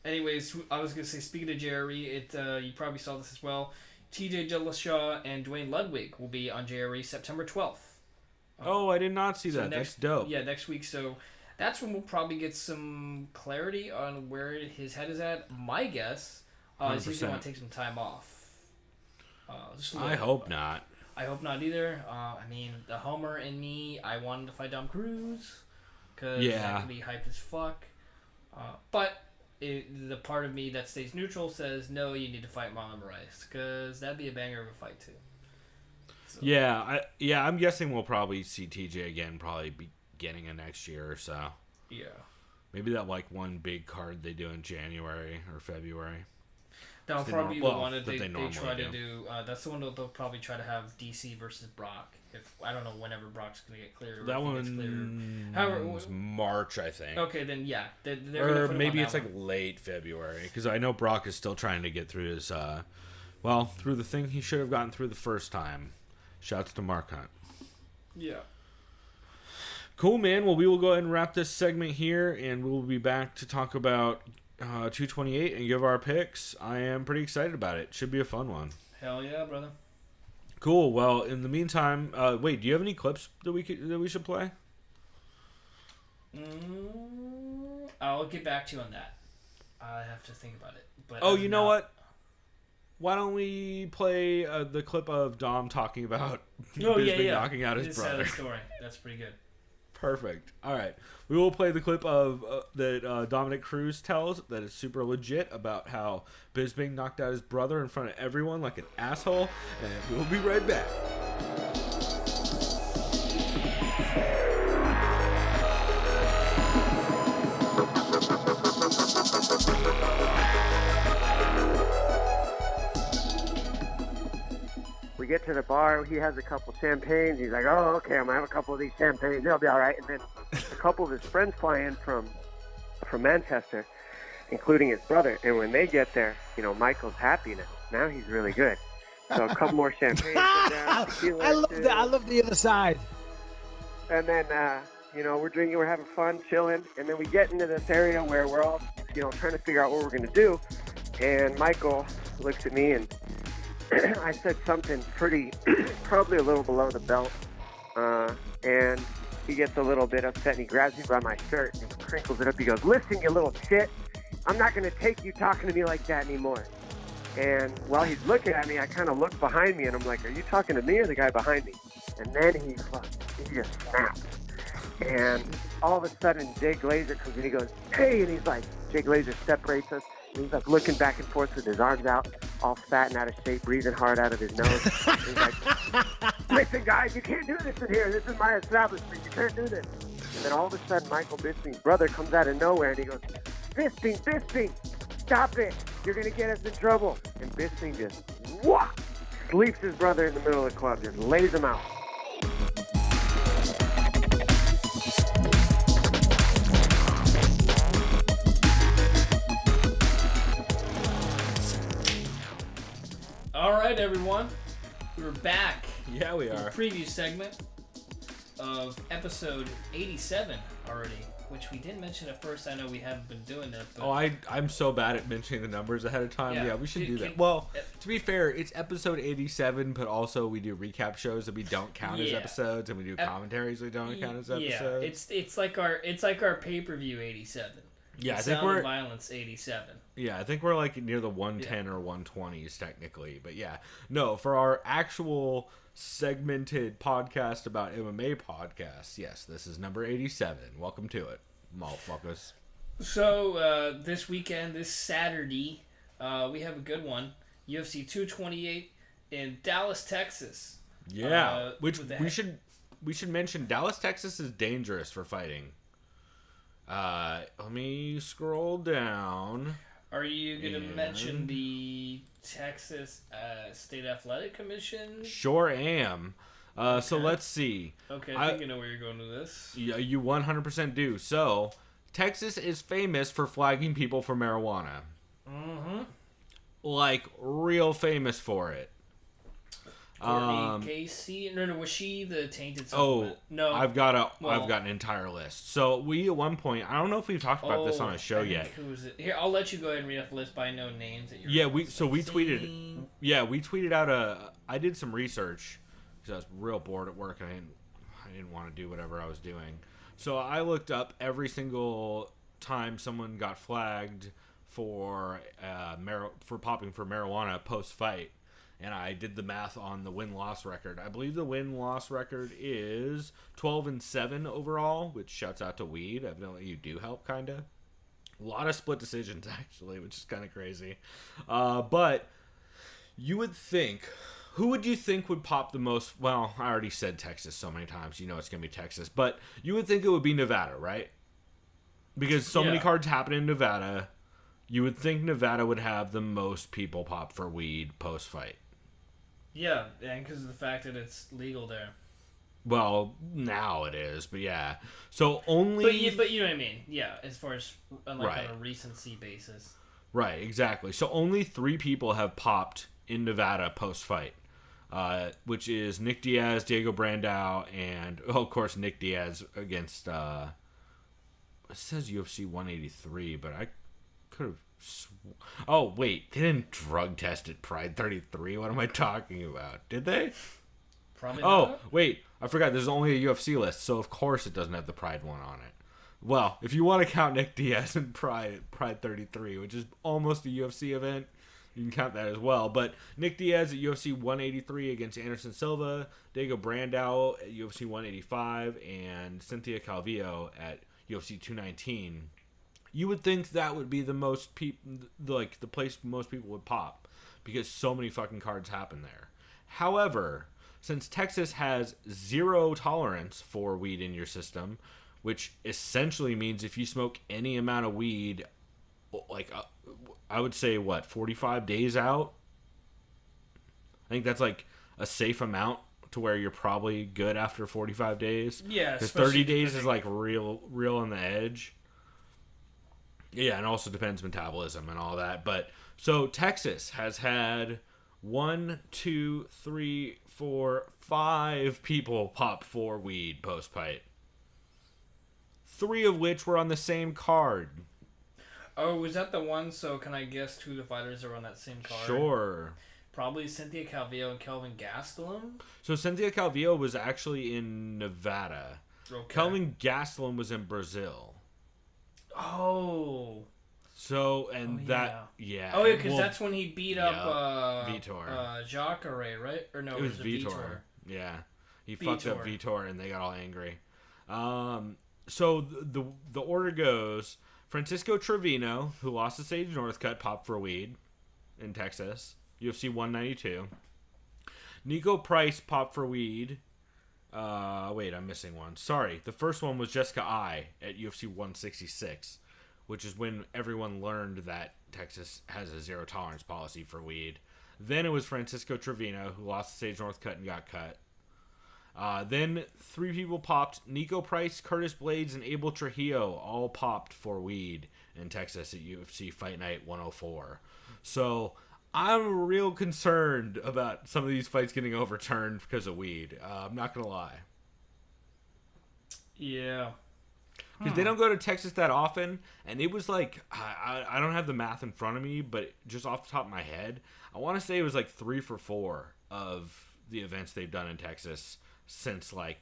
anyways, I was gonna say, speaking of JRE, you probably saw this as well. TJ Dillashaw and Dwayne Ludwig will be on JRE September 12th. I did not see that. That's dope. Yeah, next week. So that's when we'll probably get some clarity on where his head is at. My guess is he's going to take some time off. I hope not. I hope not either. I mean, the Homer and me, I wanted to fight Cruz because that could be hype as fuck. But the part of me that stays neutral says, no, you need to fight Marlon Moraes, because that'd be a banger of a fight, too. So. Yeah, I'm guessing we'll probably see TJ again, probably beginning of next year or so. Yeah. Maybe that like one big card they do in January or February. That'll probably be the one that they try do. to do. That's the one that they'll probably try to have DC versus Brock. If I don't know whenever Brock's gonna get cleared. That one was March, I think. Okay, then yeah, or maybe it's like late February, because I know Brock is still trying to get through his, through the thing he should have gotten through the first time. Shouts to Mark Hunt. Yeah. Cool, man. Well, we will go ahead and wrap this segment here, and we will be back to talk about 228 and give our picks. I am pretty excited about it. Should be a fun one. Hell yeah, brother. Cool. Well, in the meantime, wait, do you have any clips that we should play? I'll get back to you on that. I have to think about it. But you know what? Why don't we play the clip of Dom talking about Bisping knocking out his brother? Story. That's pretty good. Perfect. All right. We will play the clip of that Dominick Cruz tells that is super legit about how Bisping knocked out his brother in front of everyone like an asshole, and we'll be right back. We get to the bar. He has a couple champagnes. He's like, "Oh, okay, I'm gonna have a couple of these champagnes. They'll be all right." And then a couple of his friends fly in from Manchester, including his brother. And when they get there, Michael's happy now. Now he's really good. So a couple more champagnes. I love the other side. And then we're drinking, we're having fun, chilling, and then we get into this area where we're all trying to figure out what we're gonna do. And Michael looks at me and I said something pretty, probably a little below the belt, and he gets a little bit upset and he grabs me by my shirt and crinkles it up. He goes, "Listen, you little shit, I'm not going to take you talking to me like that anymore." And while he's looking at me, I kind of look behind me and I'm like, "Are you talking to me or the guy behind me?" And then he just snaps. And all of a sudden, Jay Glazer comes in. He goes, "Hey," and he's like, Jay Glazer separates us. And he's like looking back and forth with his arms out, all fat and out of shape, breathing hard out of his nose. And he's like, "Listen, guys, you can't do this in here. This is my establishment. You can't do this." And then all of a sudden, Michael Bisping's brother comes out of nowhere and he goes, Bisping, stop it. You're going to get us in trouble." And Bisping just, sleeps his brother in the middle of the club, just lays him out. All right, everyone. We're back. Yeah, we are. The preview segment of episode 87 already, which we didn't mention at first. I know we haven't been doing that. But I'm so bad at mentioning the numbers ahead of time. Yeah, we should do that. Well, to be fair, it's episode 87, but also we do recap shows that we don't count as episodes, and we do commentaries that don't count as episodes. Yeah, it's like our pay-per-view 87. Yeah, I think Sound we're of Violence 87. Yeah, I think we're like near the 110 or 120s technically, but yeah, no, for our actual segmented podcast about MMA podcasts, yes, this is number 87. Welcome to it, motherfuckers. So this weekend, this Saturday, we have a good one. UFC 228 in Dallas, Texas. Yeah, which we should mention. Dallas, Texas is dangerous for fighting. Let me scroll down. Are you going to mention the Texas State Athletic Commission? Sure am. Okay. So let's see. Okay, I think you know where you're going with this. Yeah, you 100% do. So, Texas is famous for flagging people for marijuana. Mm-hmm. Like, real famous for it. Courtney Casey? No, was she the tainted supplement? No. I've got an entire list. So we at one point, I don't know if we've talked about this on a show yet. Who was it? Here, I'll let you go ahead and read off the list, but I know names that you're. Yeah, we tweeted out I did some research because I was real bored at work and I didn't want to do whatever I was doing. So I looked up every single time someone got flagged for popping for marijuana post fight. And I did the math on the win-loss record. I believe the win-loss record is 12-7 overall, which shouts out to weed. Evidently, you do help, kind of. A lot of split decisions, actually, which is kind of crazy. But you would think, who would you think would pop the most? Well, I already said Texas so many times. You know it's going to be Texas. But you would think it would be Nevada, right? Because so many cards happen in Nevada. You would think Nevada would have the most people pop for weed post-fight. Yeah, and because of the fact that it's legal there. Well, now it is, but yeah. So only... But you know what I mean. Yeah, as far as on a recency basis. Right, exactly. So only 3 people have popped in Nevada post-fight, which is Nick Diaz, Diego Brandao, and, of course, Nick Diaz against... it says UFC 183, but I could have... Oh, wait. They didn't drug test at Pride 33. What am I talking about? Did they? Probably not. not. Wait. I forgot. There's only a UFC list, so of course it doesn't have the Pride one on it. Well, if you want to count Nick Diaz and Pride 33, which is almost a UFC event, you can count that as well. But Nick Diaz at UFC 183 against Anderson Silva, Diego Brandao at UFC 185, and Cynthia Calvillo at UFC 219. You would think that would be the most the place most people would pop, because so many fucking cards happen there. However, since Texas has 0 tolerance for weed in your system, which essentially means if you smoke any amount of weed, I would say 45 days out. I think that's like a safe amount to where you're probably good after 45 days. Yeah, because 30 days is like real on the edge. Yeah, and also depends metabolism and all that. But so Texas has had 1, 2, 3, 4, 5 people pop for weed post-fight. 3 of which were on the same card. Oh, was that the one? So can I guess who the fighters are on that same card? Sure. Probably Cynthia Calvillo and Kelvin Gastelum. So Cynthia Calvillo was actually in Nevada. Okay. Kelvin Gastelum was in Brazil. Oh. So, and Oh, yeah, because that's when he beat up Vitor. Jacare, right? Or no, it was Vitor. Yeah. He fucked up Vitor and they got all angry. So the order goes: Francisco Trevino, who lost to Sage Northcutt, popped for weed in Texas, UFC 192. Nico Price popped for weed. Wait, I'm missing one. Sorry. The first one was Jessica I at UFC 166, which is when everyone learned that Texas has a 0 tolerance policy for weed. Then it was Francisco Trevino, who lost to Sage Northcutt and got cut. Then 3 people popped. Nico Price, Curtis Blades, and Abel Trujillo all popped for weed in Texas at UFC Fight Night 104. So I'm real concerned about some of these fights getting overturned because of weed. I'm not going to lie. Yeah. Because they don't go to Texas that often, and it was like, I don't have the math in front of me, but just off the top of my head, I want to say it was like 3 for 4 of the events they've done in Texas since like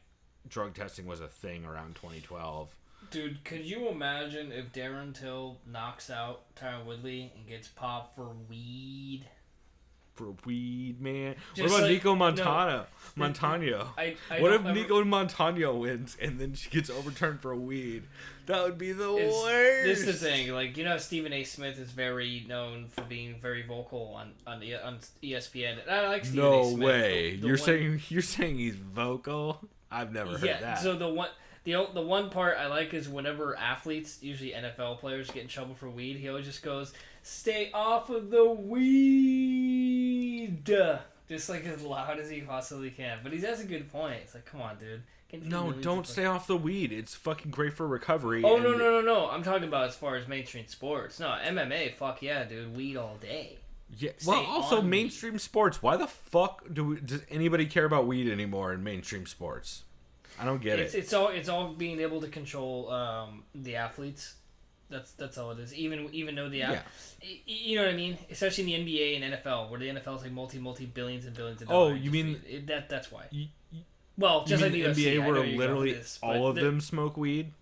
drug testing was a thing around 2012. Dude, could you imagine if Darren Till knocks out Tyron Woodley and gets popped for weed? For weed, man. Just what about like, Nico Montano? What if Nico Montano wins and then she gets overturned for weed? That would be the worst. This is the thing. Like, you know, Stephen A. Smith is very known for being very vocal on ESPN. And I like Stephen A. Smith. No way. You're saying he's vocal? I've never heard that. Yeah. So the one part I like is whenever athletes, usually NFL players, get in trouble for weed, he always just goes, "Stay off of the weed," just like as loud as he possibly can. But he has a good point. It's like, come on, dude. No, don't stay off the weed. It's fucking great for recovery. Oh, no. I'm talking about as far as mainstream sports. No, MMA, fuck yeah, dude. Weed all day. Yeah. Well, also mainstream sports. Why the fuck does anybody care about weed anymore in mainstream sports? I don't get it. It's all being able to control the athletes. That's all it is. Even though you know what I mean. Especially in the NBA and NFL, where the NFL is like multi billions and billions of dollars. Oh, you mean that's why? Well, just like the NBA, UFC, where literally all of them smoke weed.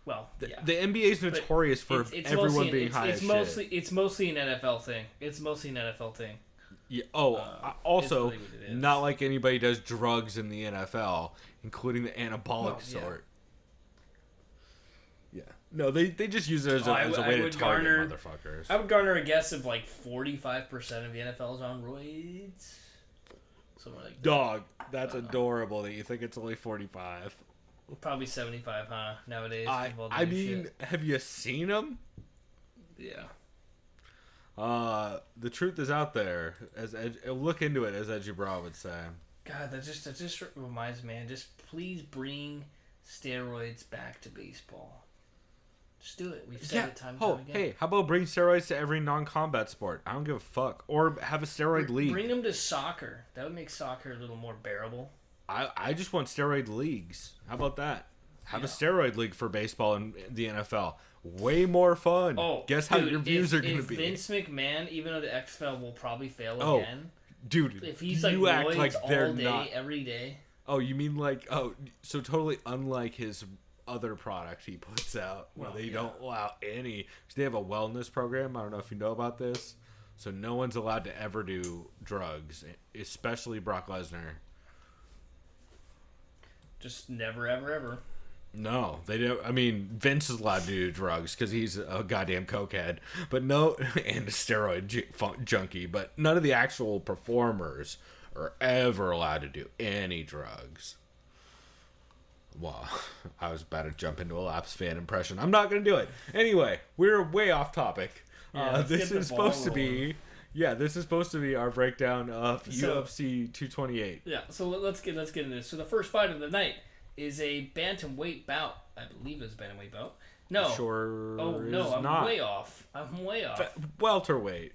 Well, yeah. The NBA is notorious for everyone being high as shit. It's mostly an NFL thing. Yeah. Also, really not like anybody does drugs in the NFL, including the anabolic sort. Yeah. No, they just use it as a way to target motherfuckers. I would garner a guess of like 45% of the NFL is on roids. Somewhere like that. Dog, that's adorable that you think it's only 45. Probably 75, huh? Nowadays. I mean, have you seen them? Yeah. The truth is out there. Look into it, as Edgebra would say. God, that just reminds me, man. Just please bring steroids back to baseball. Just do it. We've said it time and time again. Hey, how about bring steroids to every non-combat sport? I don't give a fuck. Or have a steroid league. Bring them to soccer. That would make soccer a little more bearable. I just want steroid leagues. How about that? Have a steroid league for baseball and the NFL. Way more fun. Oh, guess how your views are going to be. Vince McMahon, even though the XFL will probably fail again. Dude, if he's like act like they're all day, not every day. Oh, you mean like so totally unlike his other product he puts out where they don't allow any. They have a wellness program. I don't know if you know about this. So no one's allowed to ever do drugs, especially Brock Lesnar. Just never, ever, ever. No, they don't. I mean, Vince is allowed to do drugs because he's a goddamn cokehead, but no, and a steroid junkie. But none of the actual performers are ever allowed to do any drugs. Wow, I was about to jump into a Laps fan impression. I'm not going to do it. Anyway, we're way off topic. This is supposed to be... Yeah, this is supposed to be our breakdown of UFC 228. Yeah, so let's get into this. So the first fight of the night is a bantamweight bout. I believe it's a bantamweight bout. No. Sure. Oh, no, I'm not. way off. Welterweight.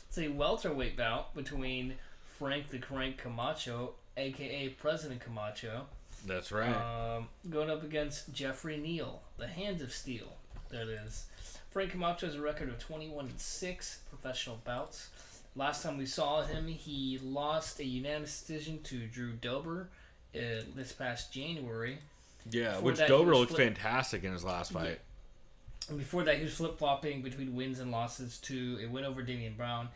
It's a welterweight bout between Frank the Crank Camacho, a.k.a. President Camacho. That's right. Going up against Jeffrey Neal, the Hands of Steel. There it is. Frank Camacho has a record of 21-6 professional bouts. Last time we saw him, he lost a unanimous decision to Drew Dober this past January. Yeah, which Dober looked fantastic in his last fight. Yeah. And before that, he was flip-flopping between wins and losses to a win over Damian Brown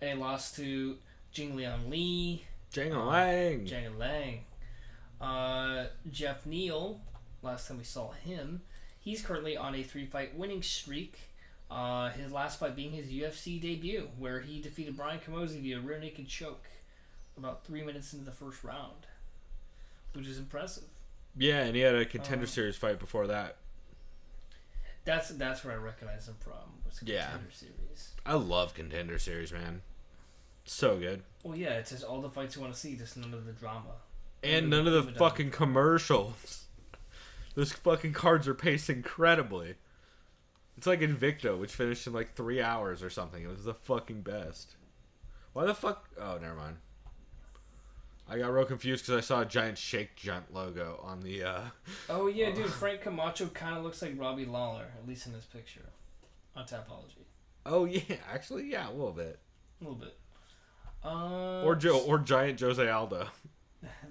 and a loss to Jingliang Li. Jingliang Lang. Jeff Neal, last time we saw him, he's currently on a 3-fight winning streak. His last fight being his UFC debut, where he defeated Brian Camozzi via rear naked choke about 3 minutes into the first round, which is impressive. Yeah, and he had a Contender Series fight before that. That's where I recognize him from. Was Contender Series. I love Contender Series, man. So good. Well, yeah, it's just all the fights you want to see, just none of the drama. And none of the fucking commercials. Those fucking cards are paced incredibly. It's like Invicto, which finished in like 3 hours or something. It was the fucking best. Why the fuck? Oh, never mind. I got real confused because I saw a giant Shake Junt logo on the... Oh, yeah, dude. Frank Camacho kind of looks like Robbie Lawler, at least in this picture. On Tapology. Oh, yeah. Actually, yeah, a little bit. A little bit. Or giant Jose Aldo.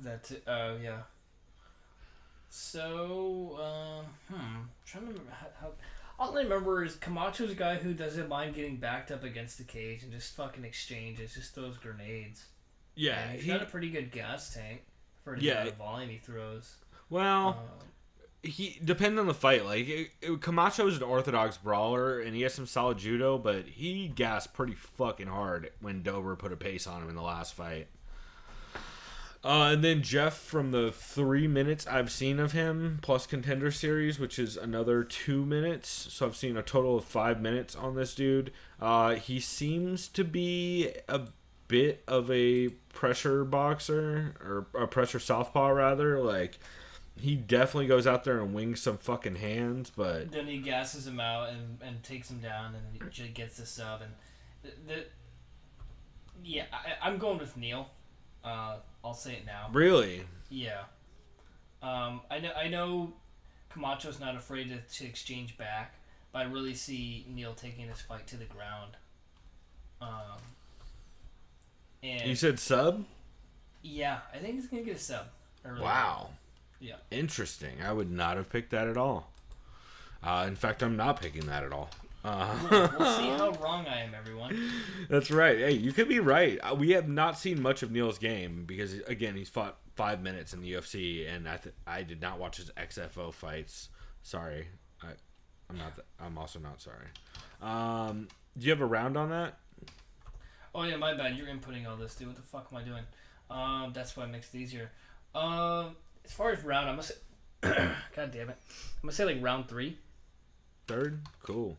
Yeah. So, trying to remember how all I remember is Camacho's a guy who doesn't mind getting backed up against the cage and just fucking exchanges, just throws granades. Yeah, and he's got a pretty good gas tank for the amount of volume he throws. Well, he depends on the fight. Like Camacho is an orthodox brawler and he has some solid judo, but he gassed pretty fucking hard when Dober put a pace on him in the last fight. And then Jeff, from the 3 minutes I've seen of him, plus Contender Series, which is another 2 minutes. So I've seen a total of 5 minutes on this dude. He seems to be a bit of a pressure boxer, or a pressure southpaw, rather. Like, he definitely goes out there and wings some fucking hands, but... Then he gasses him out and takes him down, and he gets the sub. And I'm going with Neal. I'll say it now. Really? Yeah. I know Camacho's not afraid to exchange back, but I really see Neal taking this fight to the ground. And you said sub? Yeah, I think he's gonna get a sub. Wow. Yeah. Interesting. I would not have picked that at all. In fact, I'm not picking that at all. We'll see how wrong I am, everyone. That's right. Hey, you could be right. We have not seen much of Neal's game because, again, he's fought 5 minutes in the UFC, and I did not watch his XFO fights. Sorry. I'm also not sorry. Do you have a round on that? Oh yeah, my bad. You're inputting all this, dude. What the fuck am I doing? That's why it makes it easier. As far as round, I'm gonna say, God damn it, I'm gonna say like round 3. Third? Cool.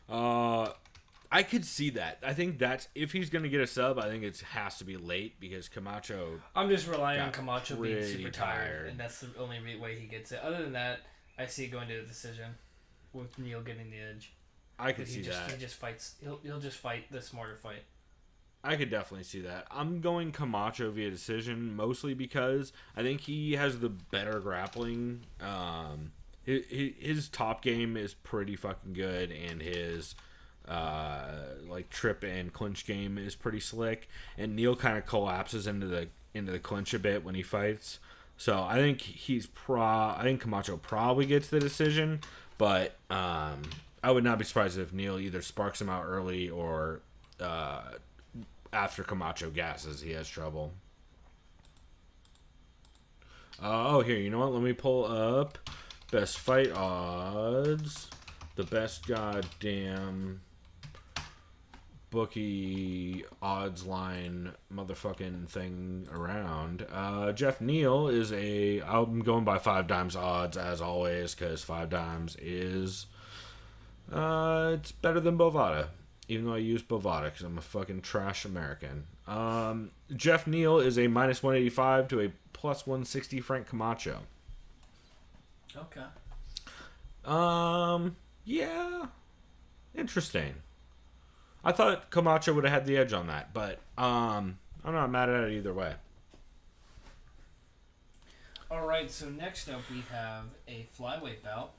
I could see that. I think that's if he's gonna get a sub. I think it has to be late because Camacho. I'm just relying on got Camacho being pretty super tired, tired. and that's the only way he gets it. Other than that, I see it going to a decision with Neil getting the edge. I could He see that. He just fights. He'll just fight the smarter fight. I could definitely see that. I'm going Camacho via decision, mostly because I think he has the better grappling. His top game is pretty fucking good, and his like trip and clinch game is pretty slick. And Neil kind of collapses into the clinch a bit when he fights. So I think I think Camacho probably gets the decision, but I would not be surprised if Neil either sparks him out early or after Camacho gasses, he has trouble. Here, you know what? Let me pull up best fight odds. The best goddamn bookie odds line motherfucking thing around. Jeff Neal is I'm going by 5 dimes odds as always, because 5 dimes is it's better than Bovada. Even though I use Bovada because I'm a fucking trash American. Jeff Neal is a minus 185 to a plus 160 Frank Camacho. Okay. Yeah. Interesting. I thought Camacho would have had the edge on that, but I'm not mad at it either way. Alright, so next up we have a flyweight bout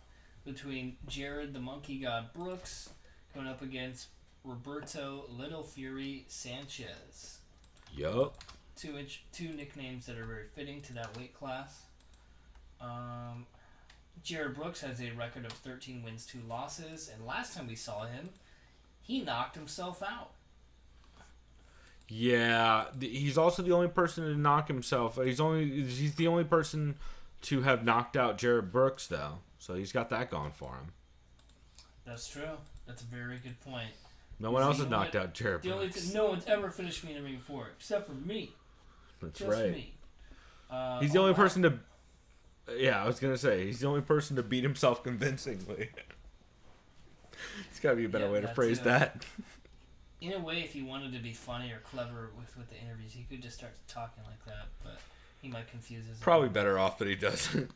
between Jared the Monkey God Brooks going up against Roberto Little Fury Sanchez. Yup. Two nicknames that are very fitting to that weight class. Jared Brooks has a record of 13 wins, 2 losses, and last time we saw him, he knocked himself out. Yeah, he's also the only person to knock himself. He's the only person to have knocked out Jared Brooks, though. So he's got that going for him. That's true. That's a very good point. No one else has knocked out Jared Brooks. No one's ever finished me in the ring before, except for me. That's Just right. me. He's the only person to... Yeah, I was going to say, he's the only person to beat himself convincingly. It's got to be a better way to phrase that. In a way, if he wanted to be funny or clever with the interviews, he could just start talking like that, but he might confuse his... Probably better off that he doesn't.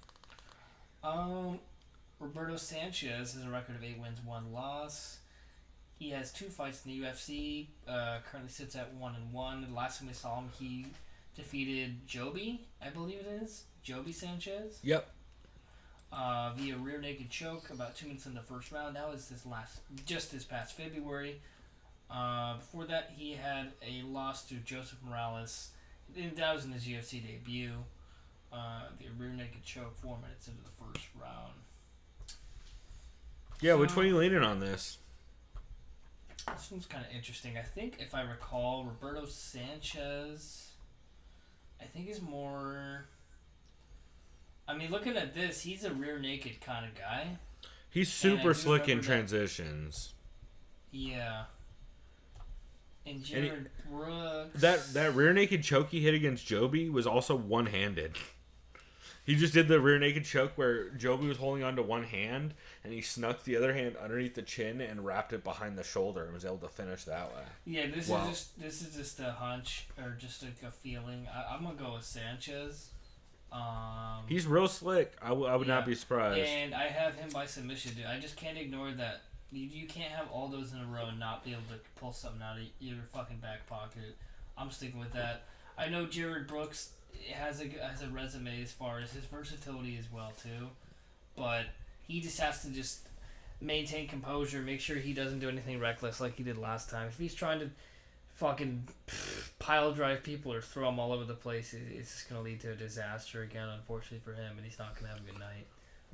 Roberto Sanchez has a record of 8 wins, 1 loss. He has 2 fights in the UFC. Currently sits at 1-1. The last time we saw him, he defeated Joby, I believe it is. Joby Sanchez. Yep. Via rear naked choke about 2 minutes in the first round. That was this past February. Before that, he had a loss to Joseph Morales. That was in his UFC debut. The rear naked choke 4 minutes into the first round. Yeah, which one are you leaning on this? This one's kind of interesting. I think, if I recall, Roberto Sanchez, I think is more... I mean, looking at this, he's a rear naked kind of guy. He's super slick in transitions. Yeah. And Jared Brooks... That rear naked choke he hit against Joby was also one-handed. He just did the rear naked choke where Joby was holding onto one hand, and he snuck the other hand underneath the chin and wrapped it behind the shoulder and was able to finish that way. Yeah, this is just a hunch or just a feeling. I'm gonna go with Sanchez. He's real slick. I would not be surprised. And I have him by submission, dude. I just can't ignore that. You can't have all those in a row and not be able to pull something out of your fucking back pocket. I'm sticking with that. I know Jared Brooks has a resume as far as his versatility as well too, but he just has to just maintain composure, make sure he doesn't do anything reckless like he did last time. If he's trying to fucking pile drive people or throw them all over the place, it's just gonna lead to a disaster again, unfortunately for him, and he's not gonna have a good night.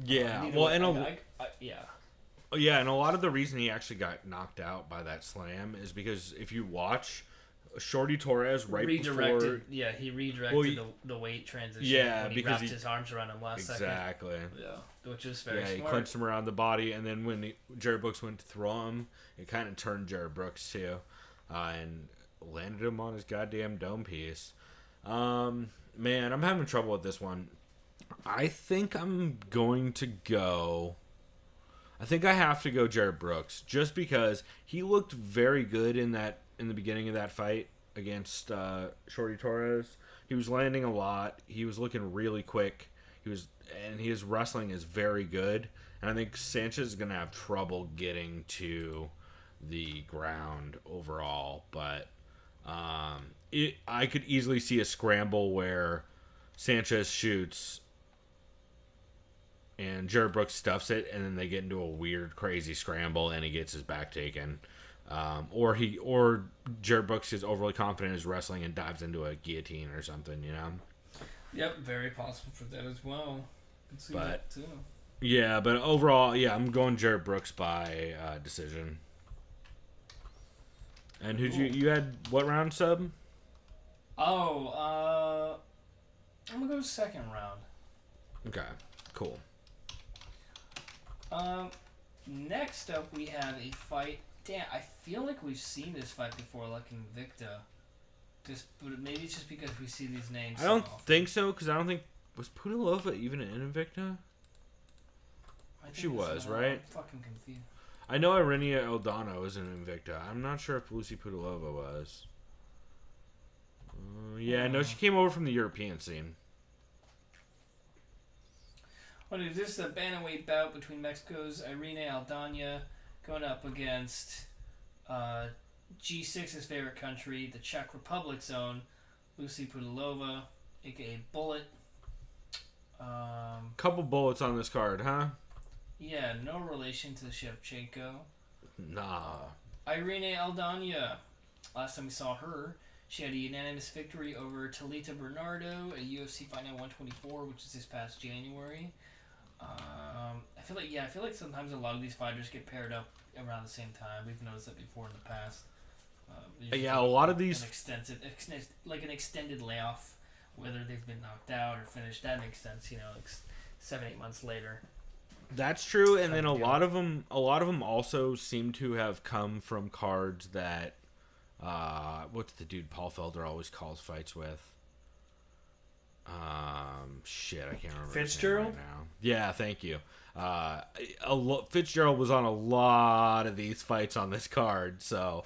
Yeah, and a lot of the reason he actually got knocked out by that slam is because if you watch Shorty Torres he redirected the weight transition. Yeah, when he because wrapped his arms around him last second. Exactly. Yeah, which is very smart. He clenched him around the body, and then when Jared Brooks went to throw him, it kind of turned Jared Brooks too, and landed him on his goddamn dome piece. Man, I'm having trouble with this one. I think I'm going to go... I think I have to go Jared Brooks, just because he looked very good in the beginning of that fight against Shorty Torres. He was landing a lot. He was looking really quick. His wrestling is very good. And I think Sanchez is going to have trouble getting to the ground overall. But I could easily see a scramble where Sanchez shoots and Jared Brooks stuffs it, and then they get into a weird, crazy scramble, and he gets his back taken. Or Jared Brooks is overly confident in his wrestling and dives into a guillotine or something, you know? Yep, very possible for that as well. Can see that too. Yeah, but overall, I'm going Jared Brooks by decision. And you had what round sub? I'm gonna go second round. Okay, cool. Next up we have a fight. Damn, I feel like we've seen this fight before, like Invicta. But maybe it's just because we see these names. I don't think so, because I don't think... Was Pudilova even in Invicta? She was, right? I'm fucking confused. I know Irenia Aldana was in Invicta. I'm not sure if Lucy Pudilova was. No, she came over from the European scene. Well, dude, this is a bantamweight bout between Mexico's Irene Aldana going up against G6's favorite country, the Czech Republic's own Lucy Pudilova, aka Bullet. Couple bullets on this card, huh? Yeah, no relation to Shevchenko. Nah. Irene Aldana. Last time we saw her, she had a unanimous victory over Talita Bernardo at UFC Fight Night 124, which is this past January. I feel like sometimes a lot of these fighters get paired up around the same time. We've noticed that before in the past. A lot of these... An extended layoff, whether they've been knocked out or finished, that makes sense, 7-8 months later. That's true, and then a lot of them also seem to have come from cards that, what's the dude Paul Felder always calls fights with? I can't remember. Fitzgerald? Right now. Yeah, thank you. Fitzgerald was on a lot of these fights on this card, so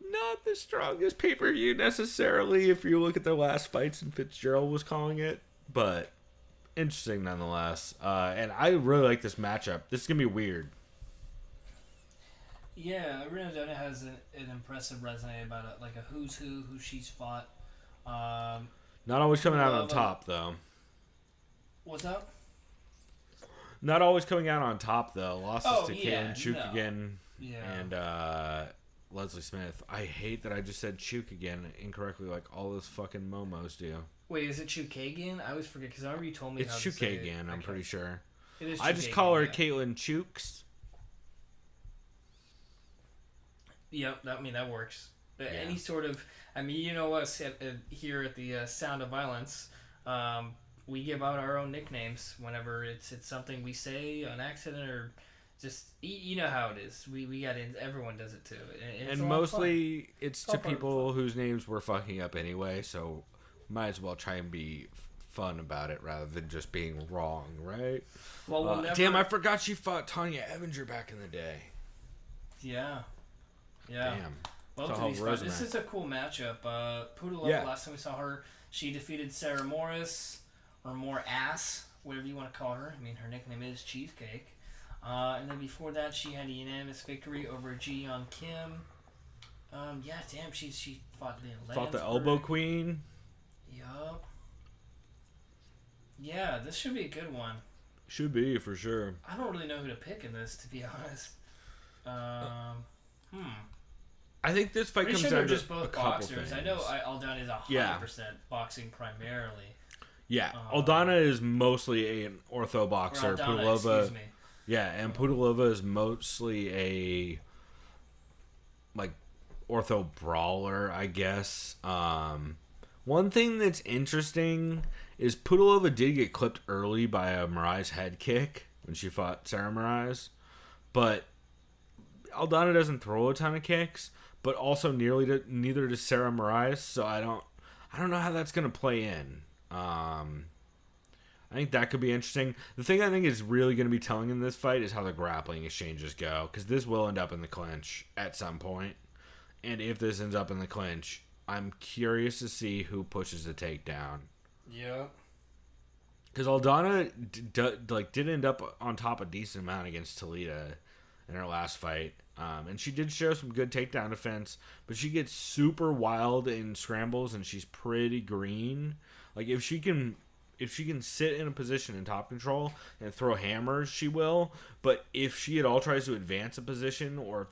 not the strongest pay-per-view necessarily if you look at their last fights and Fitzgerald was calling it, but interesting nonetheless. And I really like this matchup. This is going to be weird. Yeah, Irene Aldana has an impressive resume about a who's who she's fought. Not always coming out on top, though. What's up? Not always coming out on top, though. Losses to Caitlin Chuk again and Leslie Smith. I hate that I just said Chuk again incorrectly, like all those fucking momos do. Wait, is it Chukagian? I always forget, because I remember you told me it's Chukagian, I'm pretty sure. It is I just call her Caitlin Chuks. Yep, that works. Any sort of... you know us here at the Sound of Violence, we give out our own nicknames whenever it's something we say on accident or just... You know how it is. We got in... Everyone does it too. And mostly it's to people whose names we're fucking up anyway, so might as well try and be fun about it rather than just being wrong, right? Well, damn, I forgot she fought Tanya Evinger back in the day. Yeah. Damn. Both of these this is a cool matchup. Pudilova, last time we saw her, she defeated Sarah Morris, or More Ass, whatever you want to call her. Her nickname is Cheesecake. And then before that, she had a unanimous victory over Ji-Yeon Kim. She fought the Fought the Elbow Queen. Yup. Yeah, this should be a good one. Should be, for sure. I don't really know who to pick in this, to be honest. I think this fight comes down to just both a couple boxers. things. I know Aldana is 100% boxing primarily. Yeah, Aldana is mostly an ortho boxer. Pudilova, and Pudilova is mostly a ortho brawler, I guess. One thing that's interesting is Pudilova did get clipped early by a Moraes head kick when she fought Sarah Moraes, but Aldana doesn't throw a ton of kicks, but also neither does Sarah Moraes, so I don't know how that's going to play in. I think that could be interesting. The thing I think is really going to be telling in this fight is how the grappling exchanges go, because this will end up in the clinch at some point. And if this ends up in the clinch, I'm curious to see who pushes the takedown. Yeah. Because Aldana did end up on top a decent amount against Toledo in her last fight. And she did show some good takedown defense, but she gets super wild in scrambles, and she's pretty green. Like, if she can sit in a position in top control and throw hammers, she will. But if she at all tries to advance a position, or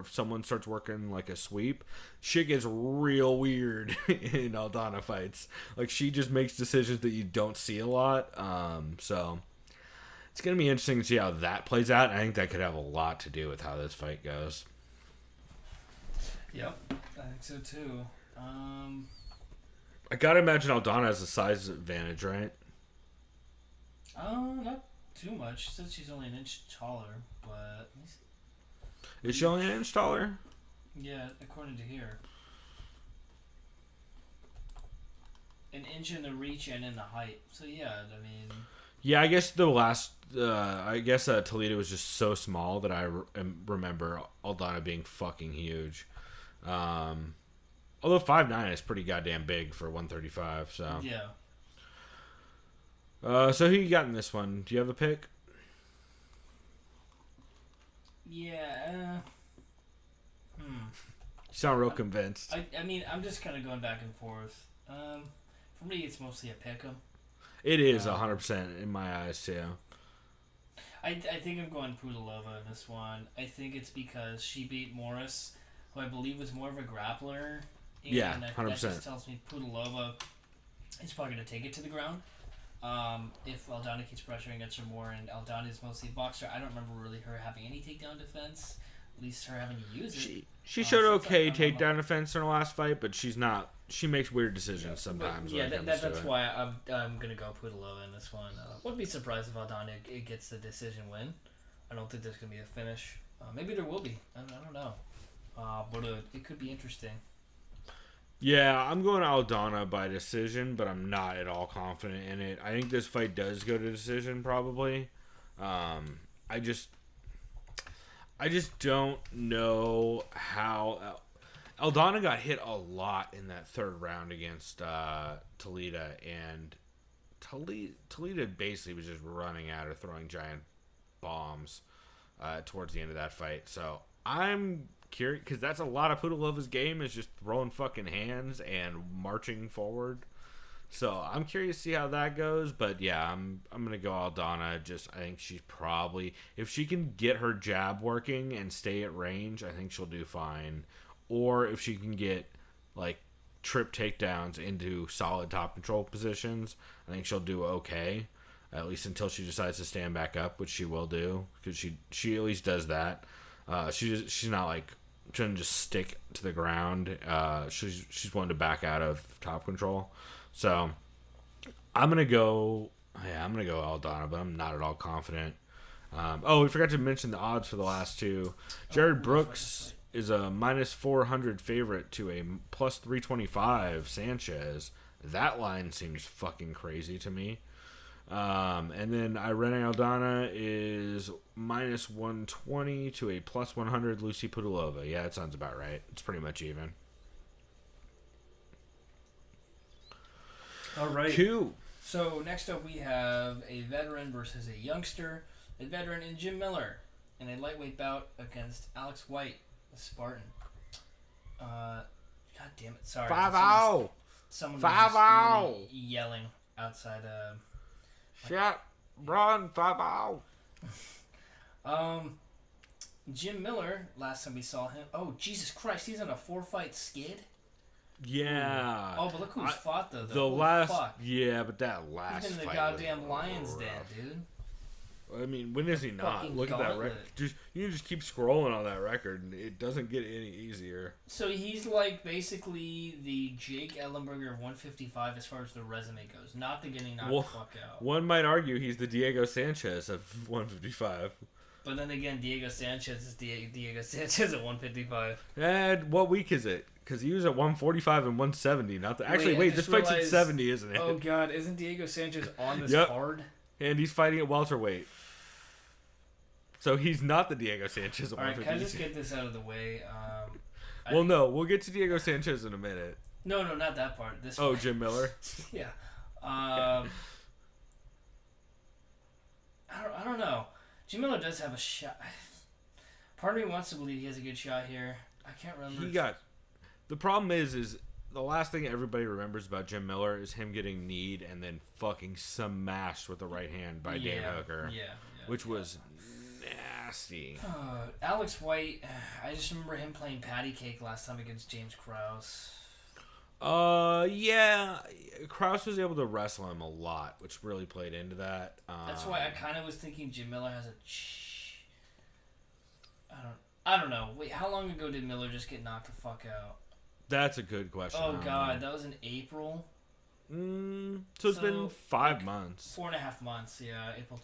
if someone starts working like a sweep, shit gets real weird in Aldana fights. Like, she just makes decisions that you don't see a lot. So it's gonna be interesting to see how that plays out. I think that could have a lot to do with how this fight goes. Yep, I think so too. I gotta imagine Aldana has a size advantage, right? Not too much. She said she's only an inch taller, but Is she only an inch taller? yeah, according to here, an inch in the reach and in the height. So yeah, I mean. Yeah, I guess Toledo was just so small that I remember Aldana being fucking huge. Although 5'9" is pretty goddamn big for 135, so. Yeah. So who you got in this one? Do you have a pick? Yeah. You sound real convinced. I mean, I'm just kind of going back and forth. For me, it's mostly a pick 'em. It is 100% in my eyes, too. I think I'm going Pudilova in this one. I think it's because she beat Morris, who I believe was more of a grappler. And Yeah, that 100%. just tells me Pudilova is probably going to take it to the ground. If Aldana keeps pressuring against her more, and Aldana is mostly a boxer, I don't remember really her having any takedown defense. At least her having to use it. She showed okay takedown defense in her last fight, but she's not. She makes weird decisions sometimes. Yeah, when it comes that's to it. why I'm gonna go Pudilova in this one. Wouldn't be surprised if Aldana gets the decision win. I don't think there's gonna be a finish. Maybe there will be. I don't know. But it could be interesting. Yeah, I'm going Aldana by decision, but I'm not at all confident in it. I think this fight does go to decision, probably. I just don't know how. Aldana got hit a lot in that third round against Toledo, and Toledo basically was just running at her, throwing giant bombs towards the end of that fight. So I'm curious, because that's a lot of Pudilova's game, is just throwing fucking hands and marching forward. So I'm curious to see how that goes. But yeah, I'm gonna go Aldana. I think she's probably, if she can get her jab working and stay at range, I think she'll do fine. Or if she can get like trip takedowns into solid top control positions, I think she'll do okay. At least until she decides to stand back up, which she will do, because she at least does that. She's not like, she doesn't just stick to the ground. She's one to back out of top control. So I'm gonna go Aldana, but I'm not at all confident. We forgot to mention the odds for the last two. Jared Brooks is a -400 favorite to a +325 Sanchez. That line seems fucking crazy to me. And then Irene Aldana is -120 to a +100 Lucy Pudilova. Yeah, that sounds about right. It's pretty much even. All right. Cool. So next up we have a veteran versus a youngster. A veteran in Jim Miller in a lightweight bout against Alex White, the Spartan. God damn it! Sorry. 5-0. Someone 5-0. was just really yelling outside. Shut. Run. 5-0. Jim Miller. Last time we saw him. Oh Jesus Christ! He's on a 4-fight skid. Yeah. Oh, but look who's fought though. The last. Fuck. Yeah, but that last He's in the fight goddamn was Lions' rough. Den, dude. I mean, when is he not? Fucking Look at that gauntlet. record. You can just keep scrolling on that record, and it doesn't get any easier. So he's like basically the Jake Ellenberger of 155 as far as the resume goes. Not the getting knocked the fuck out. One might argue he's the Diego Sanchez of 155. But then again, Diego Sanchez is Diego Sanchez at 155. And what week is it? Because he was at 145 and 170. Not the, actually, wait, this fight's at 70, isn't it? Oh god, isn't Diego Sanchez on this Yep. card? And he's fighting at welterweight. So he's not the Diego Sanchez at All right, can I 150. just get this out of the way? No, we'll get to Diego Sanchez in a minute. No, not that part. This. Oh, part. Jim Miller. Yeah. I don't know. Jim Miller does have a shot. Part of me wants to believe he has a good shot here. I can't remember. The problem is the last thing everybody remembers about Jim Miller is him getting kneed and then fucking smashed with the right hand by Dan Hooker. Yeah. Which was nasty. Alex White, I just remember him playing patty cake last time against James Krause. Yeah. Cruz was able to wrestle him a lot, which really played into that. That's why I kind of was thinking Jim Miller has a. I don't know. Wait, how long ago did Miller just get knocked the fuck out? That's a good question. Oh god, that was in April. So it's been 5 months. 4.5 months. Yeah, April.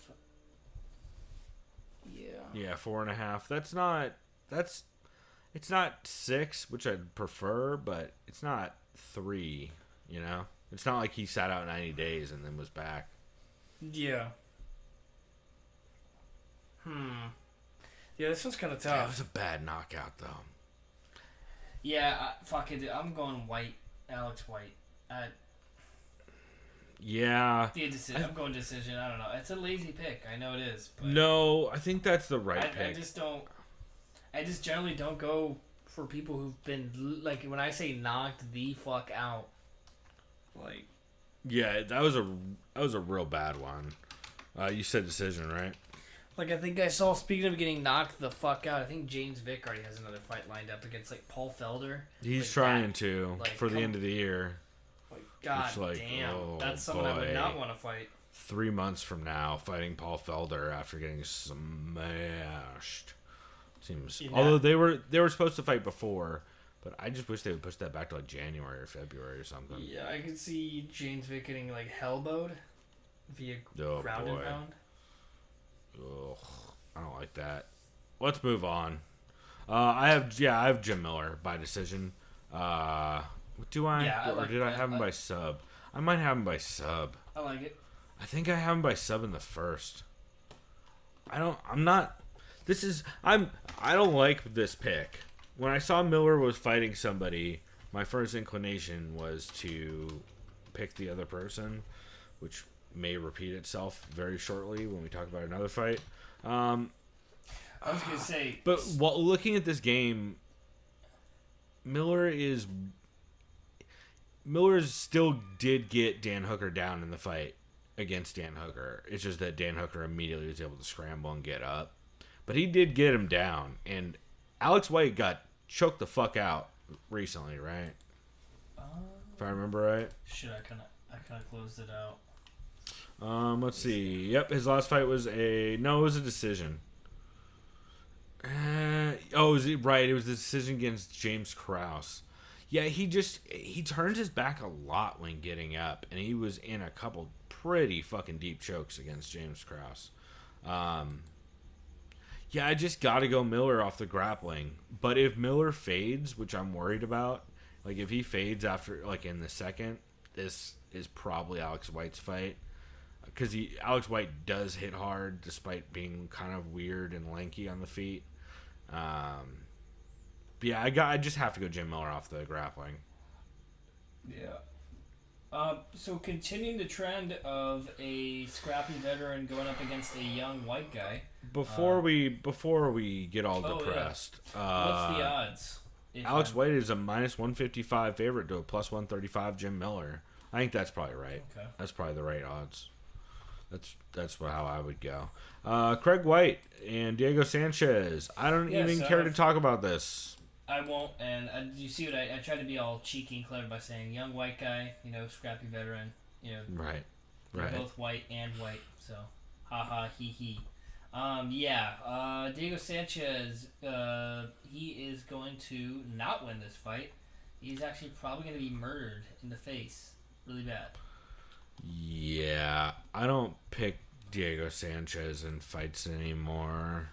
Yeah, 4.5. That's not. It's not 6, which I'd prefer, but it's not 3. You know, it's not like he sat out 90 days and then was back. Yeah. Yeah, this one's kind of tough. Yeah, it was a bad knockout, though. Yeah, fuck it. I'm going White. Alex White. Yeah. I'm going decision. I don't know. It's a lazy pick. I know it is. But No, I think that's the right pick. I just generally don't go for people who've been, like, when I say knocked the fuck out. Like. Yeah, that was a real bad one. You said decision, right? Like, I think I saw, speaking of getting knocked the fuck out, I think James Vick already has another fight lined up against, like, Paul Felder. He's like trying that, to like, for the end of the year. Like, god damn. Oh, that's someone I would not want to fight. 3 months from now, fighting Paul Felder after getting smashed. Seems. Yeah. Although they were supposed to fight before, but I just wish they would push that back to like January or February or something. Yeah, I could see James Vick getting, like, hellbowed via ground and pound. Ugh, I don't like that. Let's move on. I have Jim Miller by decision. Do I? Yeah, Did I have him by sub? I might have him by sub. I like it. I think I have him by sub in the first. I don't like this pick. When I saw Miller was fighting somebody, my first inclination was to pick the other person, which may repeat itself very shortly when we talk about another fight. I was gonna say, but while looking at this game, Miller still did get Dan Hooker down in the fight against Dan Hooker. It's just that Dan Hooker immediately was able to scramble and get up. But he did get him down. And Alex White got choked the fuck out recently, right? If I remember right. Shit, I kind of closed it out. Let's see. Yep, his last fight was it was a decision. It was the decision against James Krause. Yeah, he turned his back a lot when getting up, and he was in a couple pretty fucking deep chokes against James Krause. Yeah, I just got to go Miller off the grappling. But if Miller fades, which I'm worried about, like if he fades after, like in the second, this is probably Alex White's fight. Because Alex White does hit hard despite being kind of weird and lanky on the feet. But yeah, I just have to go Jim Miller off the grappling. Yeah. So continuing the trend of a scrappy veteran going up against a young white guy. Before we get all depressed, what's the odds? Alex White is a -155 favorite to a +135 Jim Miller. I think that's probably right. Okay. That's probably the right odds. That's how I would go. Craig White and Diego Sanchez. I don't even care to talk about this. I won't. And you see what I tried to be all cheeky and clever by saying young white guy, scrappy veteran, Right. They're both white and white. So, ha ha, he he. Diego Sanchez, he is going to not win this fight. He's actually probably going to be murdered in the face. Really bad. Yeah, I don't pick Diego Sanchez in fights anymore.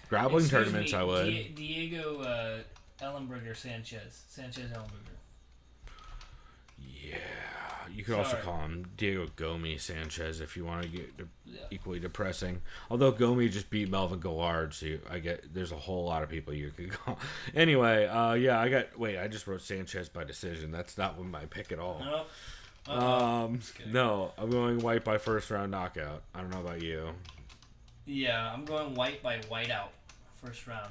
Grappling tournaments, I would. Diego Ellenberger Sanchez. Sanchez Ellenberger. Yeah, you could also call him Diego Gomi Sanchez if you want to get equally depressing. Although Gomi just beat Melvin Gillard, so I get there's a whole lot of people you could call. Anyway, I just wrote Sanchez by decision. That's not my pick at all. Nope. No, I'm going White by first round knockout. I don't know about you. Yeah, I'm going White by whiteout, first round.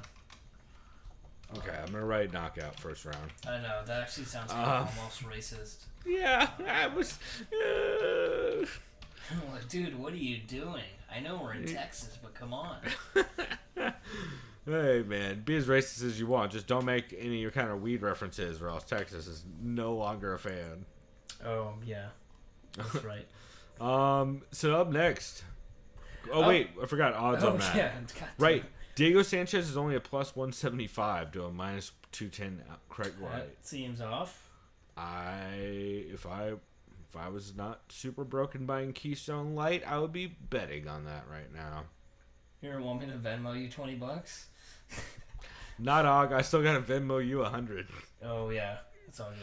Okay, I'm gonna write knockout first round. I know that actually sounds kind of almost racist. Yeah, I was. Like, dude, what are you doing? I know we're in Texas, but come on. Hey man, be as racist as you want. Just don't make any of your kind of weed references, or else Texas is no longer a fan. Oh yeah, that's right. So up next. Oh wait, I forgot odds on that. Yeah, right, Diego Sanchez is only a plus 175 to a minus 210 Craig White. That seems off. If I was not super broken buying Keystone Light, I would be betting on that right now. Here, want me to Venmo you $20? Not Og, I still gotta Venmo you 100. Oh yeah, it's all good.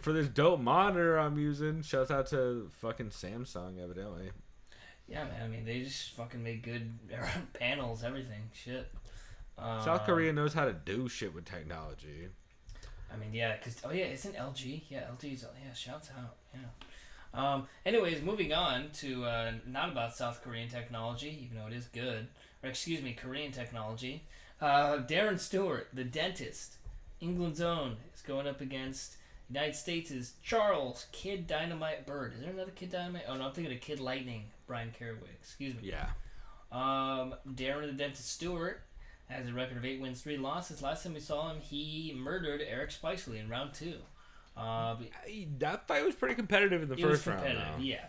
For this dope monitor I'm using, shouts out to fucking Samsung, evidently. Yeah, man. I mean, they just fucking make good panels, everything, shit. South Korea knows how to do shit with technology. I mean, yeah, because isn't LG? Yeah, LG's shouts out. Yeah. Anyways, moving on to not about South Korean technology, even though it is good. Or excuse me, Korean technology. Darren Stewart, the dentist, England's own, is going up against United States' Charles Kid Dynamite Bird. Is there another Kid Dynamite? Oh no, I'm thinking of Kid Lightning, Brian Caraway. Excuse me. Yeah. Darren the Dentist Stewart has a record of 8 wins, 3 losses. Last time we saw him, he murdered Eric Spicely in round 2. That fight was pretty competitive in the first round. Yeah,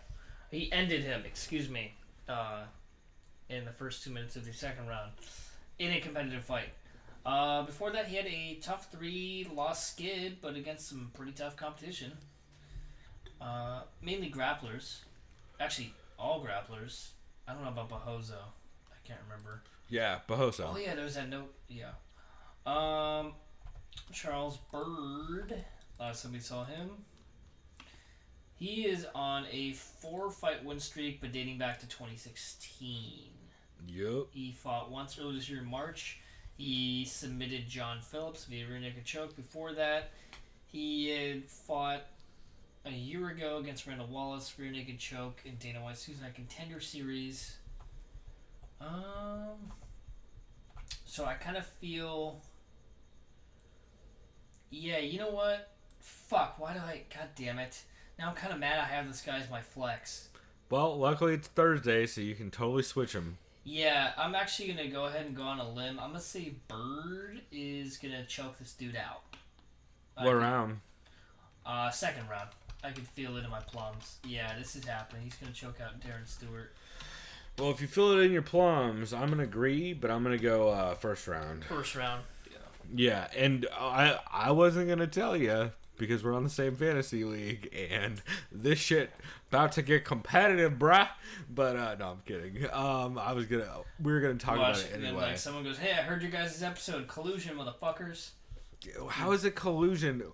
he ended him. Excuse me. In the first 2 minutes of the second round, in a competitive fight. Before that, he had a tough 3-loss skid, but against some pretty tough competition. Mainly grapplers. Actually, all grapplers. I don't know about Bahozo. I can't remember. Yeah, Bahozo. Oh, yeah, there was that note. Yeah. Charles Bird. Last time we saw him. He is on a 4-fight win streak, but dating back to 2016. Yup. He fought once earlier this year in March. He submitted John Phillips via rear naked choke. Before that, he had fought a year ago against Randall Wallace, rear naked choke in Dana White's Tuesday Night Contender Series. So I kind of feel... Yeah, you know what? Fuck, why do I... God damn it. Now I'm kind of mad I have this guy as my flex. Well, luckily it's Thursday, so you can totally switch him. Yeah, I'm actually going to go ahead and go on a limb. I'm going to say Bird is going to choke this dude out. What round? Second round. I can feel it in my plums. Yeah, this is happening. He's going to choke out Darren Stewart. Well, if you feel it in your plums, I'm going to agree, but I'm going to go first round. First round. Yeah, and I wasn't going to tell you because we're on the same fantasy league, and this shit about to get competitive, bruh. But no, I'm kidding. We were gonna talk about it anyway. And then, like, someone goes, "Hey, I heard your guys' episode, collusion, motherfuckers." How is it collusion?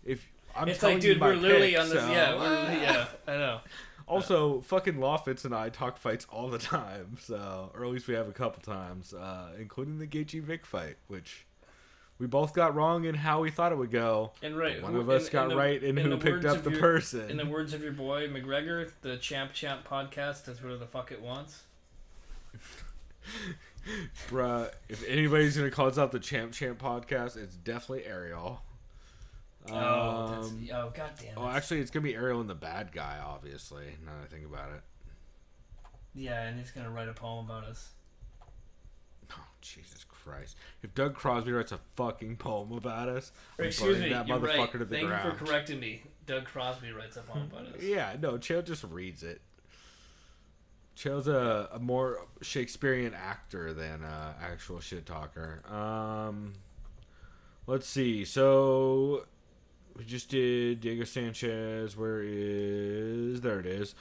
If I'm it's telling like, dude, you my we're literally pick, on this. so... Yeah, I know. Also, fucking Lawfitz and I talk fights all the time, so or at least we have a couple times, including the Gaethje Vic fight, which. We both got wrong in how we thought it would go. And right, one of us got right in who picked up the person. In the words of your boy McGregor, the Champ Podcast, that's where the fuck it wants. Bruh, if anybody's going to call itself the Champ Podcast, it's definitely Ariel. God damn it. Oh, actually, it's going to be Ariel and the bad guy, obviously, now that I think about it. Yeah, and he's going to write a poem about us. Oh, Jesus Christ. If Doug Crosby writes a fucking poem about us, excuse me, that you're motherfucker right. to the Thank ground. you for correcting me. Doug Crosby writes a poem about us. Yeah, no, Chael just reads it. Chael's a more Shakespearean actor than actual shit talker. Let's see. So we just did Diego Sanchez. Where is... There it is.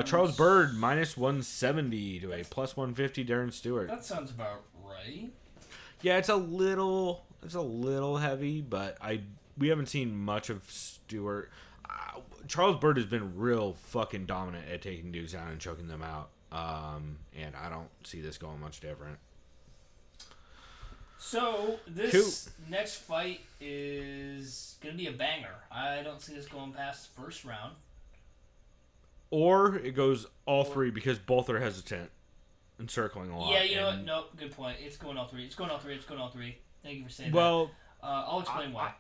Charles Byrd, minus 170 to a plus 150 Darren Stewart. That sounds about right. Yeah, it's a little heavy, but we haven't seen much of Stewart. Charles Byrd has been real fucking dominant at taking dudes down and choking them out. And I don't see this going much different. So, this next fight is going to be a banger. I don't see this going past the first round. Or it goes all three because both are hesitant and circling a lot. Yeah, you know what? No, good point. It's going all three. It's going all three. Thank you for saying that. I'll explain why.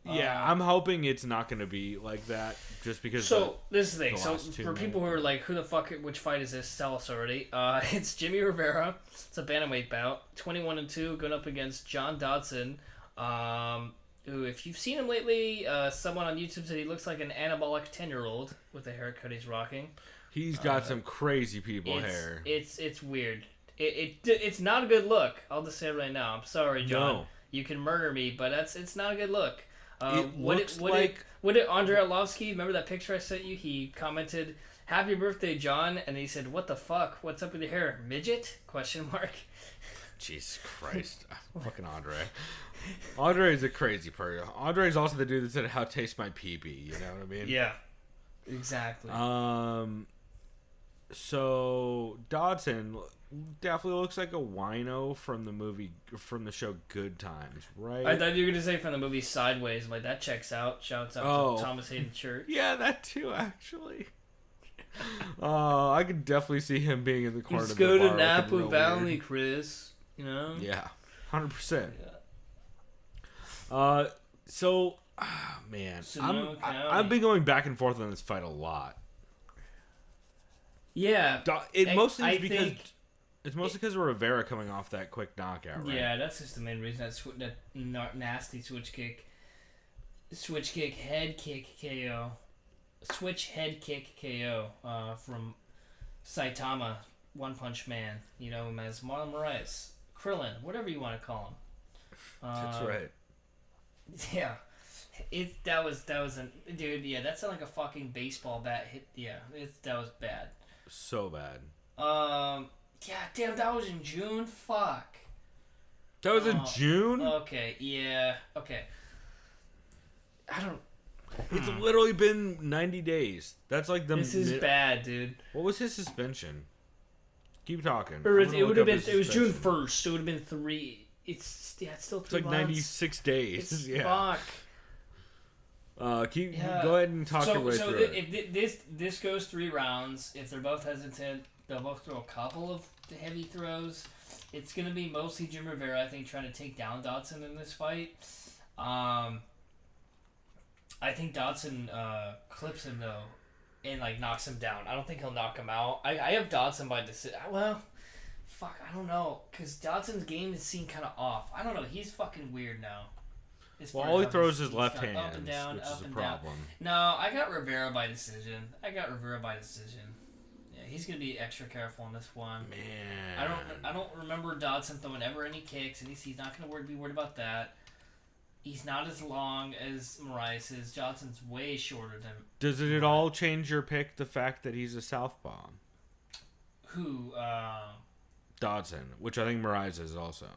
Yeah, I'm hoping it's not going to be like that just because... So, this is the thing. So, for people who are like, who the fuck, which fight is this? Tell us already. It's Jimmy Rivera. It's a bantamweight bout. 21-2, going up against John Dodson. Who, if you've seen him lately, someone on YouTube said he looks like an anabolic 10-year-old with the haircut he's rocking. He's got some crazy people hair. It's weird. It's not a good look. I'll just say it right now. I'm sorry, John. No. You can murder me, but it's not a good look. What did Andrei Arlovsky, remember that picture I sent you? He commented, "Happy birthday, John," and he said, "What the fuck? What's up with your hair? Midget?" Question mark. Jesus Christ. Fucking Andre. Andre is a crazy person. Andre is also the dude that said, "How tastes my pee-pee?" You know what I mean? Yeah. Exactly. So Dodson definitely looks like a wino from the show Good Times, right? I thought you were gonna say from the movie Sideways. I'm like, that checks out. Shouts out to Thomas Hayden Church. Yeah, that too, actually. I could definitely see him being in the corner. Let's of the go bar to Napa looking real Valley, weird. Chris. You know? Yeah, 100%. Yeah. So, man, I've been going back and forth on this fight a lot. Yeah. It's mostly because of Rivera coming off that quick knockout, right? Yeah, that's just the main reason. That nasty switch kick head kick KO. Switch head kick KO from Saitama, One Punch Man. You know him as Marlon Moraes, Krillin, whatever you want to call him. That's right. Yeah. That was dude. Yeah, that sounded like a fucking baseball bat hit. Yeah, that was bad. So bad. Yeah, damn, that was in June. Fuck. That was in June? Okay, yeah, okay. I don't. It's literally been 90 days. That's like the. This is bad, dude. What was his suspension? Keep talking. It would have been. It was June 1st. So it would have been 3. It's still 3 It's like months. 96 days. It's yeah. Fuck. Go ahead and talk your way through it. If this goes 3 rounds, if they're both hesitant, they'll both throw a couple of heavy throws. It's gonna be mostly Jim Rivera, I think, trying to take down Dodson in this fight. I think Dodson clips him though, and like knocks him down. I don't think he'll knock him out. I have Dodson by decision. Well, fuck, I don't know, because Dodson's game is seen kind of off. I don't know. He's fucking weird now. Well, all he throws is left hands, hands, up and down, which up is a and problem. Down. No, I got Rivera by decision. Yeah, he's gonna be extra careful in this one. Man, I don't remember Dodson throwing ever any kicks, and he's not gonna be worried about that. He's not as long as Moraes is. Johnson's way shorter than. Does it at all change your pick? The fact that he's a southpaw. Who? Dodson, which I think Moraes is also.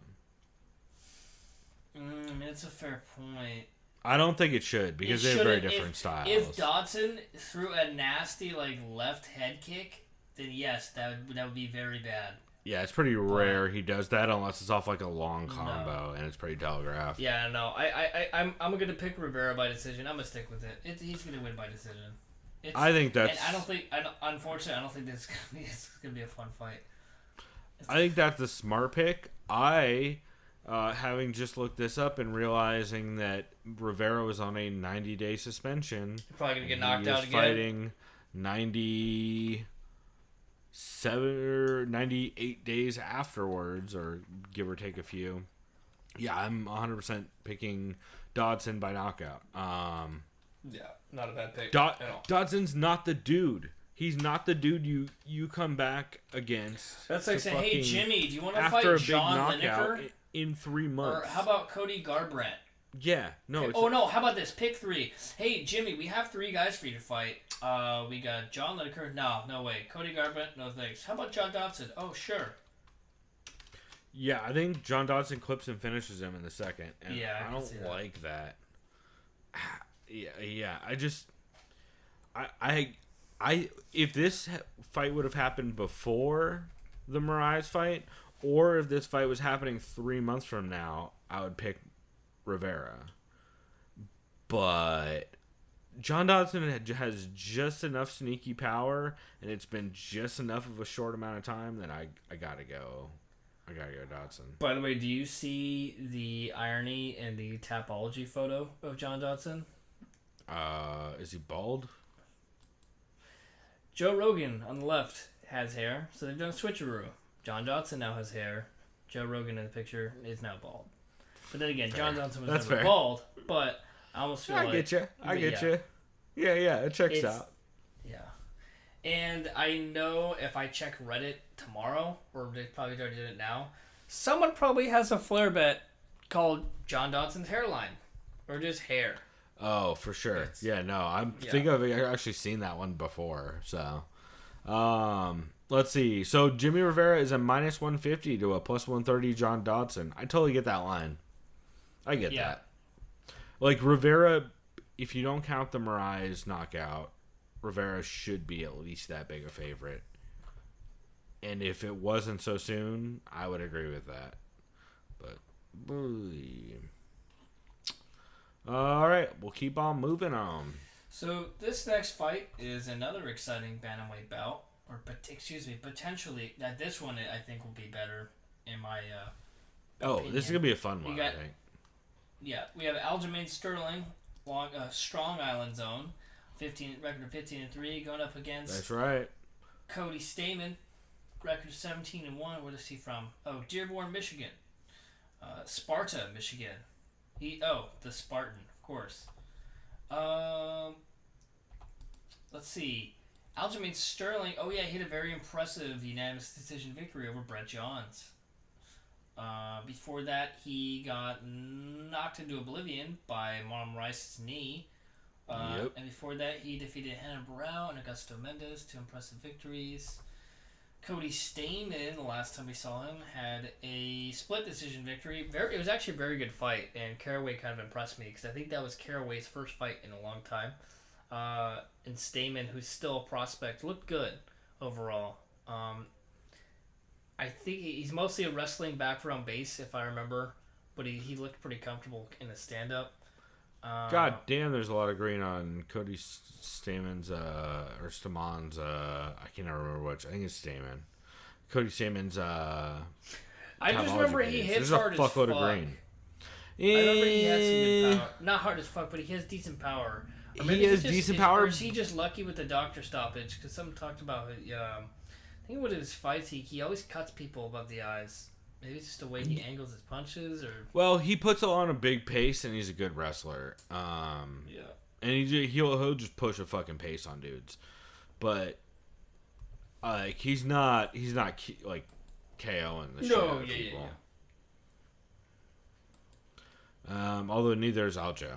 It's a fair point. I don't think it should because they have very different styles. If Dodson threw a nasty left head kick, then yes, that would be very bad. Yeah, it's pretty rare he does that unless it's off like a long combo and it's pretty telegraphed. Yeah, no, I'm gonna pick Rivera by decision. I'm gonna stick with it. He's gonna win by decision. I think that's. And unfortunately, I don't think this is gonna be a fun fight. I think that's the smart pick. Having just looked this up and realizing that Rivera was on a 90-day suspension. Probably gonna get knocked out again. Fighting 98 days afterwards, or give or take a few. Yeah, I'm 100% picking Dodson by knockout. Yeah, not a bad pick. Dodson's not the dude He's not the dude you come back against. That's like saying, hey, Jimmy, do you want to after fight a big John knockout Lineker? in 3 months. Or how about Cody Garbrandt? Yeah, no. Oh, no, how about this? Pick 3. Hey, Jimmy, we have 3 guys for you to fight. We got John Lineker. No way. Cody Garbrandt, no thanks. How about John Dodson? Oh, sure. Yeah, I think John Dodson clips and finishes him in the second. And Yeah, I don't like that. Yeah. I if this fight would have happened before the Moraes fight, or if this fight was happening 3 months from now, I would pick Rivera. But John Dodson has just enough sneaky power, and it's been just enough of a short amount of time that I gotta go. I gotta go Dodson. By the way, do you see the irony in the Tapology photo of John Dodson? Is he bald? Joe Rogan on the left has hair, so they've done a switcheroo. John Dodson now has hair. Joe Rogan in the picture is now bald. But then again, John Dodson was never bald, but I almost feel like... I get you. Yeah, it checks out. Yeah. And I know if I check Reddit tomorrow, or they probably already did it now, someone probably has a flare bet called John Dodson's hairline. Or just hair. Oh, for sure. Think I've actually seen that one before. So, let's see. So Jimmy Rivera is a minus 150 to a plus 130 John Dodson. I totally get that line. I get that. Like Rivera, if you don't count the Moraes knockout, Rivera should be at least that big a favorite. And if it wasn't so soon, I would agree with that. But, all right, we'll keep on moving on. So this next fight is another exciting bantamweight bout, or potentially. That this one I think will be better in my. Opinion. This is gonna be a fun one. I think. Yeah, we have Aljamain Sterling, Strong Island Zone, record of 15-3, going up against. That's right. Cody Stamann, record of 17-1. Where is he from? Oh, Dearborn, Michigan. Sparta, Michigan. The Spartan, of course. Let's see. Aljamain Sterling. Oh yeah, he had a very impressive unanimous decision victory over Brett Johns. Before that, he got knocked into oblivion by Marlon Rice's knee. And before that, he defeated Hannah Barrow and Augusto Mendes, 2 impressive victories. Cody Stamann, the last time we saw him, had a split decision victory. It was actually a very good fight, and Caraway kind of impressed me because I think that was Caraway's first fight in a long time. And Stamann, who's still a prospect, looked good overall. I think he's mostly a wrestling background base, if I remember, but he looked pretty comfortable in the stand-up. God damn, there's a lot of green on Cody Stamann's, or Stamann's, I can't remember which. I think it's Stamann. Cody Stamann's, I just remember he hits hard as fuck. There's a fuckload of green. I remember he has some good power. Not hard as fuck, but he has decent power. He has decent power. Or is he just lucky with the doctor stoppage? Because someone talked about it. I think with his fights, he always cuts people above the eyes. Maybe it's just the way he angles his punches, or... Well, he puts it on a big pace, and he's a good wrestler. And he'll just push a fucking pace on dudes. But, he's not like, KOing the shit out of people. Although neither is Aljo,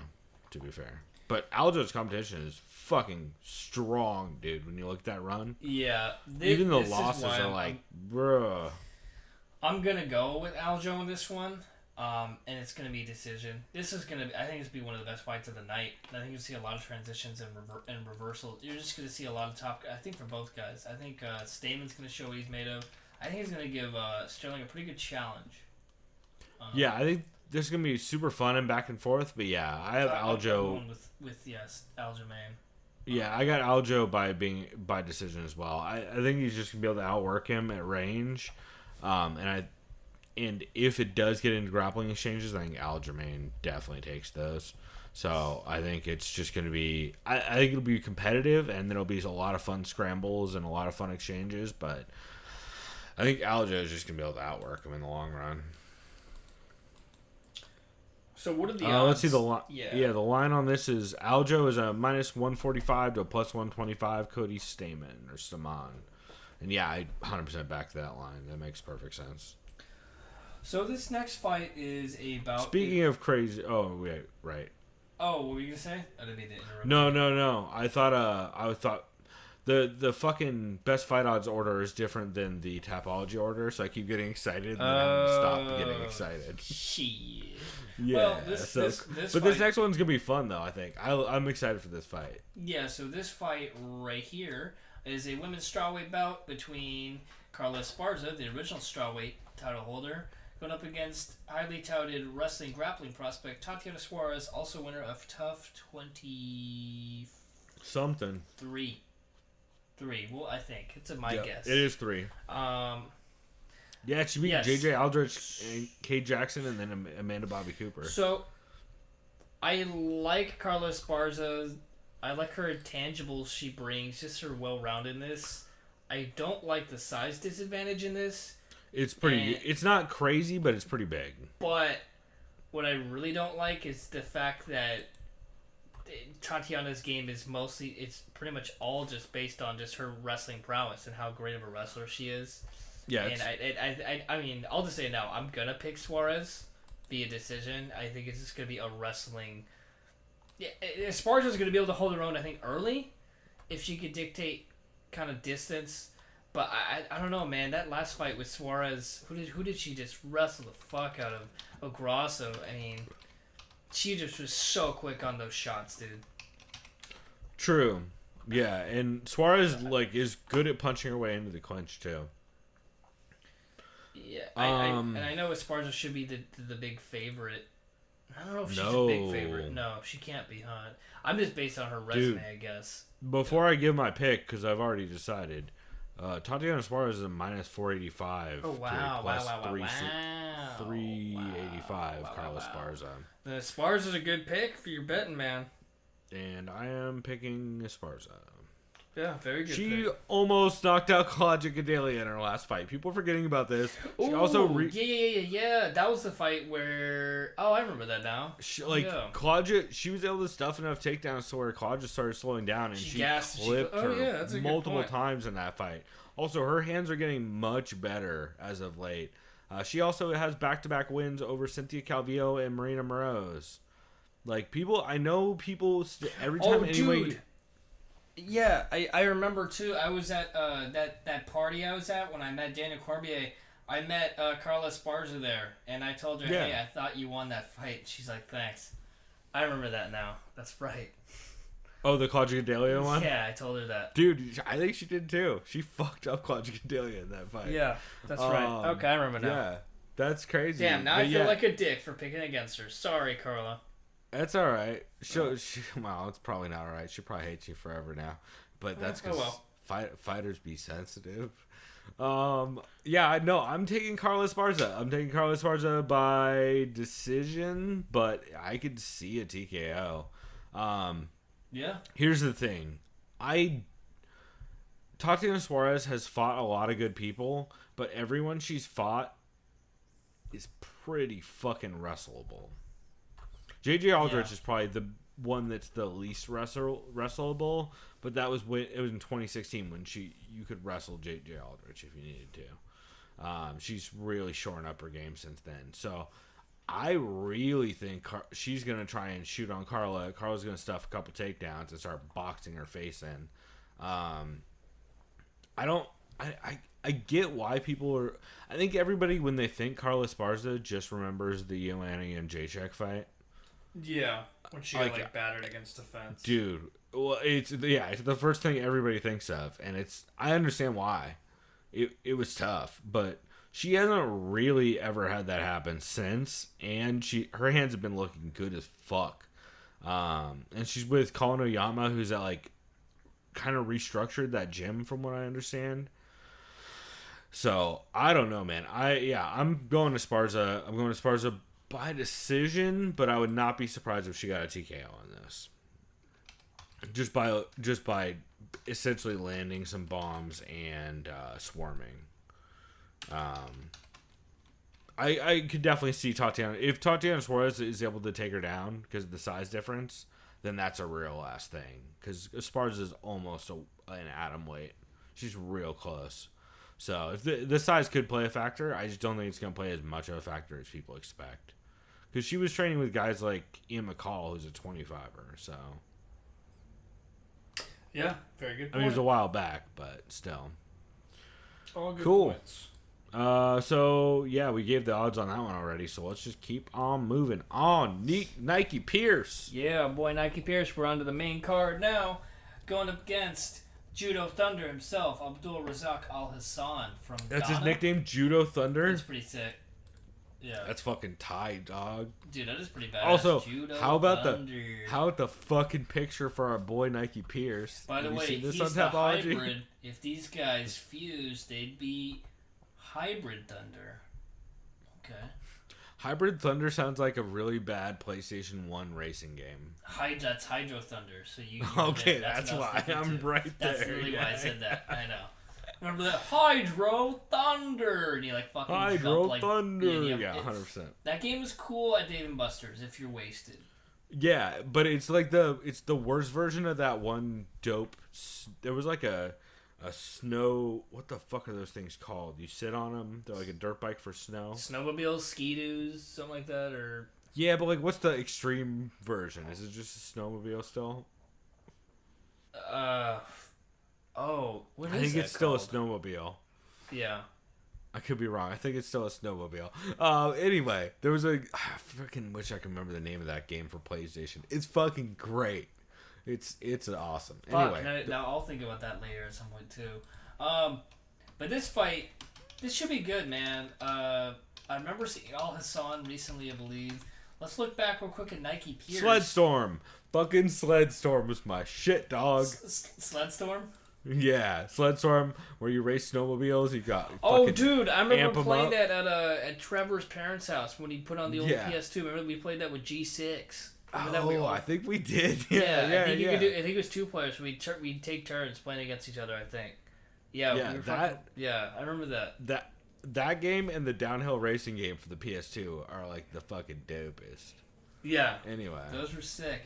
to be fair. But Aljo's competition is fucking strong, dude, when you look at that run. Yeah. Even the losses are like, bruh... I'm going to go with Aljo in this one, and it's going to be a decision. This is going to, I think, it's going to be one of the best fights of the night. I think you'll see a lot of transitions and reversals. You're just going to see a lot of top, I think, for both guys. I think Stamann's going to show what he's made of. I think he's going to give Sterling a pretty good challenge. I think this is going to be super fun and back and forth, but yeah, I have Aljo. With Aljamain. Yeah, I got Aljo by decision as well. I think he's just going to be able to outwork him at range. And if it does get into grappling exchanges, I think Aljamain definitely takes those. So I think it's just going to be, I think it'll be competitive, and there'll be a lot of fun scrambles and a lot of fun exchanges. But I think Aljo is just going to be able to outwork him in the long run. So what are the odds? Let's see the line. Yeah, the line on this is Aljo is a -145 to a +125. Cody Stamen or Staman. And yeah, I 100% back that line. That makes perfect sense. So this next fight is about... Speaking of crazy... Oh, wait, right. Oh, what were you going to say? I didn't mean to interrupt. No. I thought the fucking best fight odds order is different than the Tapology order, so I keep getting excited and then I stop getting excited. Shit. Yeah. Well, this next one's going to be fun, though, I think. I'm excited for this fight. Yeah, so this fight right here is a women's strawweight bout between Carla Esparza, the original strawweight title holder, going up against highly touted wrestling grappling prospect Tatiana Suarez, also winner of TUF 23. Something. 3. Well, I think it's my guess. It is 3. Yeah, she beat JJ Aldrich and Kate Jackson, and then Amanda Bobby Cooper. So, I like Carla Esparza. I like her intangibles she brings, just her well-roundedness. I don't like the size disadvantage in this. It's pretty. It's not crazy, but it's pretty big. But what I really don't like is the fact that Tatiana's game is it's pretty much all just based on just her wrestling prowess and how great of a wrestler she is. Yeah. And I mean, I'll just say no. I'm gonna pick Suarez via decision. I think it's just gonna be a wrestling. Yeah, Esparza's gonna be able to hold her own. I think early, if she could dictate kind of distance. But I don't know, man. That last fight with Suarez, who did she just wrestle the fuck out of Grasso? I mean, she just was so quick on those shots, dude. True. Yeah, and Suarez is good at punching her way into the clinch too. Yeah, and I know Esparza should be the big favorite. I don't know if she's a big favorite. No, she can't be, huh? I'm just based on her resume, Dude, I guess. Before I give my pick, because I've already decided, Tatiana Suarez is a -485. Oh, wow. Wow. 385, Carla Esparza. Esparza's a good pick for your betting, man. And I am picking Esparza. Yeah, very good. She almost knocked out Claudia Gadelha in her last fight. People are forgetting about this. She also yeah. That was the fight where... Oh, I remember that now. Claudia, she was able to stuff enough takedowns to where Claudia started slowing down, and she clipped her multiple times in that fight. Also, her hands are getting much better as of late. She also has back-to-back wins over Cynthia Calvillo and Marina Moroz. I know people every time Dude. Yeah, I remember too. I was at that party I was at when I met Daniel Cormier. I met Carla Esparza there, and I told her, "Hey, I thought you won that fight." She's like, "Thanks." I remember that now. That's right. Oh, the Claudia Gadelha one? Yeah, I told her that. Dude, I think she did too. She fucked up Claudia Gadelha in that fight. Yeah, that's right. Okay, I remember now. Yeah, that's crazy. Damn, now I feel like a dick for picking against her. Sorry, Carla. That's all right. Well, it's probably not all right. She probably hates you forever now. But that's because fighters be sensitive. I'm taking Carla Esparza. I'm taking Carla Esparza by decision, but I could see a TKO. Yeah. Here's the thing. Tatiana Suarez has fought a lot of good people, but everyone she's fought is pretty fucking wrestleable. JJ Aldrich is probably the one that's the least wrestleable, but it was in 2016 when you could wrestle JJ Aldrich if you needed to. She's really shoring up her game since then. So I really think she's going to try and shoot on Carla. Carla's going to stuff a couple takedowns and start boxing her face in. I get why people are... I think everybody, when they think Carla Esparza, just remembers the Joanna and Jacek fight. Yeah, when she got battered against the fence. Dude, well, it's the first thing everybody thinks of, and I understand why. It was tough, but she hasn't really ever had that happen since, and her hands have been looking good as fuck. And she's with Colin Oyama, who's kind of restructured that gym from what I understand. So I don't know, man. I'm going to Esparza. I'm going to Esparza by decision, but I would not be surprised if she got a TKO on this. Just by essentially landing some bombs and swarming. I could definitely see Tatiana. If Tatiana Suarez is able to take her down because of the size difference, then that's a real ass thing. Because Esparza is almost an atom weight. She's real close. So if the size could play a factor, I just don't think it's going to play as much of a factor as people expect. Because she was training with guys like Ian McCall, who's a 25er. So Yeah, very good point. I mean, it was a while back, but still. All good Cool. points. So yeah, we gave the odds on that one already. So let's just keep on moving on. Nike Pierce. Yeah, boy, Nike Pierce. We're on to the main card now. Going up against Judo Thunder himself, Abdul Razak Al Hassan from That's Ghana. his nickname, Judo Thunder. That's pretty sick. Yeah. That's fucking tight, dog. Dude, that is pretty badass. Also, Judo how about Thunder. the fucking picture for our boy Nike Pierce? By the Have you way, seen this he's on the Tapology? hybrid. If these guys fused, they'd be Hybrid Thunder. Okay. Hybrid Thunder sounds like a really bad PlayStation 1 racing game. That's Hydro Thunder. So you. Okay, that's that's what I was why thinking I'm too. right there. That's literally why I yeah. said that. I know. Remember that Hydro Thunder, and you like fucking Hydro jump, like, Thunder. Yeah, Yeah, 100%. That game is cool at Dave & Buster's if you're wasted. Yeah, but it's like it's the worst version of that one dope. There was like a snow. What the fuck are those things called? You sit on them. They're like a dirt bike for snow. Snowmobiles, ski-doos, something like that, or Yeah, but like, what's the extreme version? Is it just a snowmobile still? what I is think that it's still a called? snowmobile. Yeah. I could be wrong. I think it's still a snowmobile. Anyway, there was I freaking wish I could remember the name of that game for PlayStation. It's fucking great. It's awesome. Fuck, Anyway, now I'll think about that later at some point too. But this fight, this should be good, man. I remember seeing Al Hassan recently, I believe. Let's look back real quick at Nike Pierce. Sledstorm. Fucking Sledstorm was my shit, dog. Sledstorm? Yeah, Sledstorm, where you race snowmobiles. You got. Oh, fucking dude, I amp remember 'em playing up. that at Trevor's parents' house when he put on the old Yeah. PS2. Remember we played that with G6. Remember that we Oh, all- I think we did. I Yeah, think yeah. you could do. I think it was 2 players. We'd take turns playing against each other. I think. Yeah. Yeah, we were that- yeah, I remember that. That game and the downhill racing game for the PS2 are like the fucking dopest. Yeah. Anyway, Those were sick.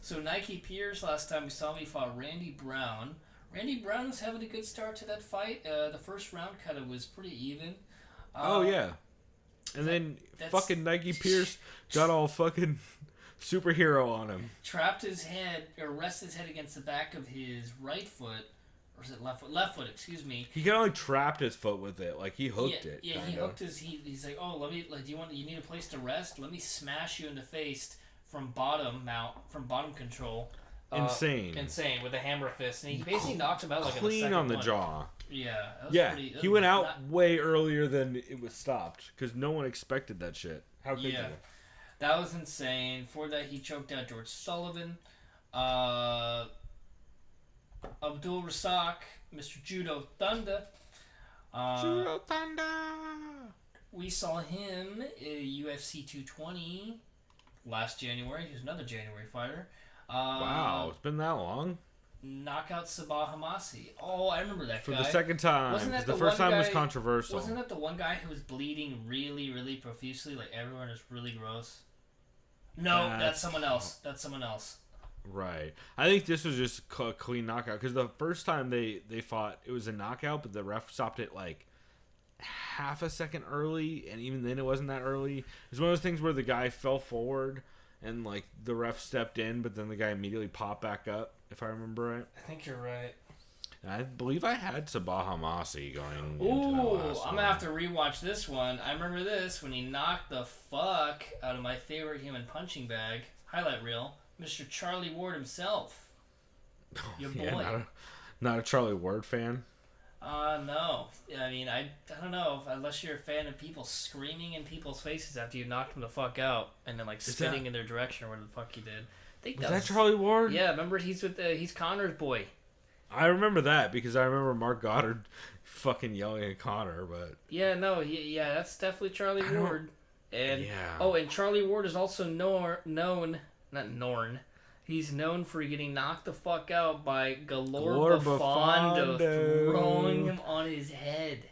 So Nike Pierce, last time we saw him, he fought Randy Brown. Randy Brown was having a good start to that fight. The first round kind of was pretty even. oh yeah, and then that's- fucking Nike Pierce got all fucking superhero on him. Trapped his head, or rested his head against the back of his right foot, or is it left foot? Left foot, excuse me. He kind of like trapped his foot with it, like he hooked it. Yeah, he hooked his. He's like, oh, let me. Like, you need a place to rest? Let me smash you in the face from bottom control. Insane with a hammer fist, and he basically knocked him out like clean on the jaw. Yeah. That was Yeah, pretty, that he was went out not- way earlier than it was stopped because no one expected that shit. How could Yeah. you? That was insane. For that, he choked out George Sullivan. Abdul Razak, Mr. Judo Thunder. Judo Thunder. We saw him at UFC 220 last January. He was another January fighter. Wow, it's been that long. Knockout Sabah Hamasi. Oh, I remember that For guy. the second time. Wasn't that 'Cause the the first one time was guy- controversial. Wasn't that the one guy who was bleeding really, really profusely? Like, everyone is really gross. No, that's someone else. That's someone else. Right. I think this was just a clean knockout because the first time they fought, it was a knockout, but the ref stopped it like half a second early, and even then it wasn't that early. It was one of those things where the guy fell forward and like the ref stepped in, but then the guy immediately popped back up, if I remember right. I think you're right. And I believe I had Sabah Hamasi going into that Ooh, last I'm one. gonna have to rewatch this one. I remember this when he knocked the fuck out of my favorite human punching bag highlight reel, Mr. Charlie Ward himself. Your boy. Yeah, not a Charlie Ward fan. No. I mean, I don't know. Unless you're a fan of people screaming in people's faces after you knocked them the fuck out and then like spitting in their direction or whatever the fuck you did. I think Was that Charlie Ward? Yeah, remember he's Connor's boy. I remember that because I remember Mark Goddard fucking yelling at Connor, but Yeah, no, that's definitely Charlie Ward. And yeah. oh, and Charlie Ward is also he's known for getting knocked the fuck out by Galore Bafando Bafando. throwing him on his head.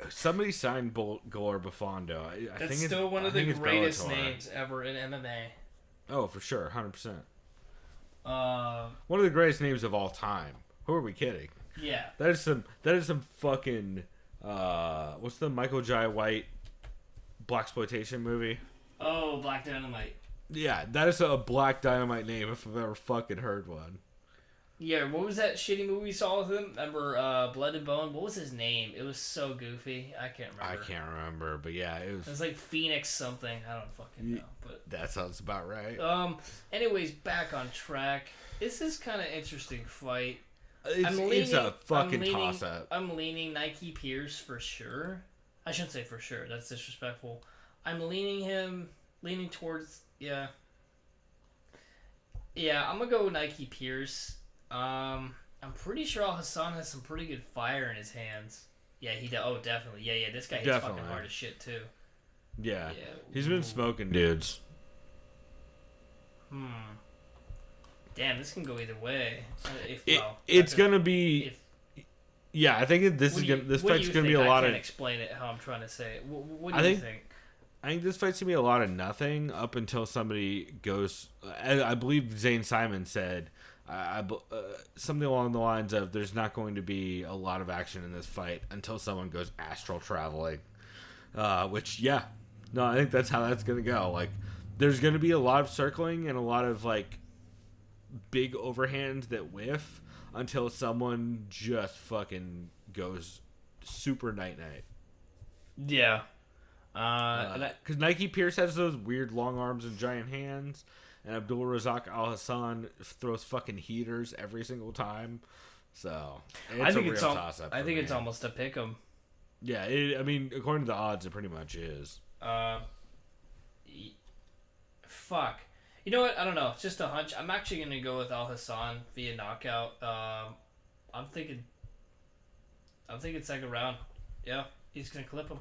Somebody signed Galore Buffando. I That's think still one of the it's greatest Bellator. names ever in MMA. Oh, for sure, 100%. Uh, One of the greatest names of all time. Who are we kidding? yeah. That is some fucking what's the Michael Jai White blaxploitation movie? Oh, Black Dynamite. Yeah, that is a Black Dynamite name if I've ever fucking heard one. Yeah, what was that shitty movie we saw with him? Remember Blood and Bone? What was his name? It was so goofy. I can't remember. I can't remember, but yeah, It was like Phoenix something. I don't fucking know. But that sounds about right. anyways, back on track. This is kind of interesting fight. It's a fucking toss-up. I'm leaning Nike Pierce for sure. I shouldn't say for sure. That's disrespectful. I'm leaning towards, yeah. Yeah, I'm going to go Nike Pierce. I'm pretty sure Al-Hassan has some pretty good fire in his hands. Yeah, he does. Oh, definitely. Yeah, this guy hits Definitely. fucking hard as shit, too. Yeah. Yeah. He's been smoking dudes. Damn, this can go either way. It's gonna be. Yeah, I think this fight's gonna be a lot I of. can't explain it how I'm trying to say it. What do you think? I think this fight's gonna be a lot of nothing up until somebody goes. I believe Zane Simon said something along the lines of, "There's not going to be a lot of action in this fight until someone goes astral traveling." Which, yeah, no, I think that's how that's gonna go. Like, there's gonna be a lot of circling and a lot of like big overhands that whiff until someone just fucking goes super night. Yeah. Because Nike Pierce has those weird long arms and giant hands, and Abdul Razak Al Hassan throws fucking heaters every single time. So it's a real toss-up. I think it's almost a pick 'em. Yeah, I mean, according to the odds, it pretty much is. Fuck. You know what? I don't know. It's just a hunch. I'm actually gonna go with Al Hassan via knockout. I'm thinking second round. Yeah, he's gonna clip him.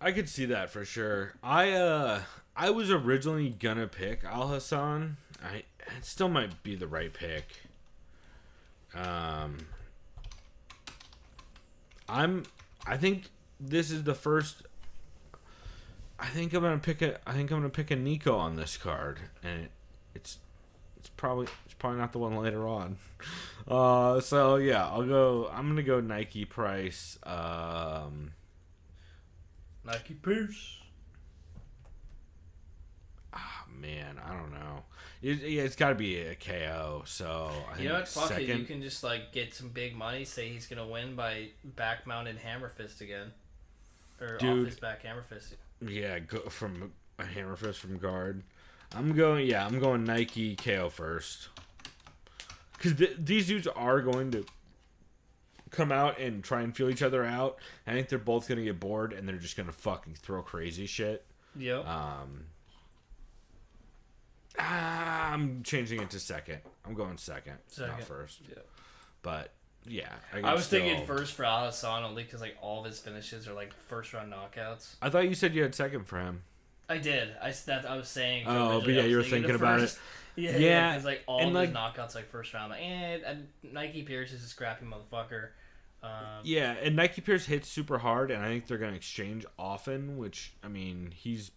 I could see that for sure. I was originally gonna pick Al Hassan. It still might be the right pick. I think this is the first. I think I'm gonna pick a Nico on this card, and it's probably not the one later on. So yeah, I'm gonna go Nike Price. Nike Pierce. Man, I don't know. It's got to be a KO. So I think You know what? Fuck second. it. You can just like get some big money. Say he's gonna win by back mounted hammer fist again, or off his back hammer fist. Yeah, go from a hammer fist from guard. I'm going Nike KO first. Because these dudes are going to come out and try and feel each other out. I think they're both going to get bored, and they're just going to fucking throw crazy shit. Yep. I'm changing it to second. I'm going second. Not first. Yeah. But, yeah. I was thinking first for Al Hassan only because like all of his finishes are like first round knockouts. I thought you said you had second for him. I did. I was saying. Oh, but yeah, you were thinking about it. Yeah, because like all of his knockouts like first round. Like, Nike Pierce is a scrappy motherfucker. Yeah, and Nike Pierce hits super hard, and I think they're gonna exchange often. Which I mean, he's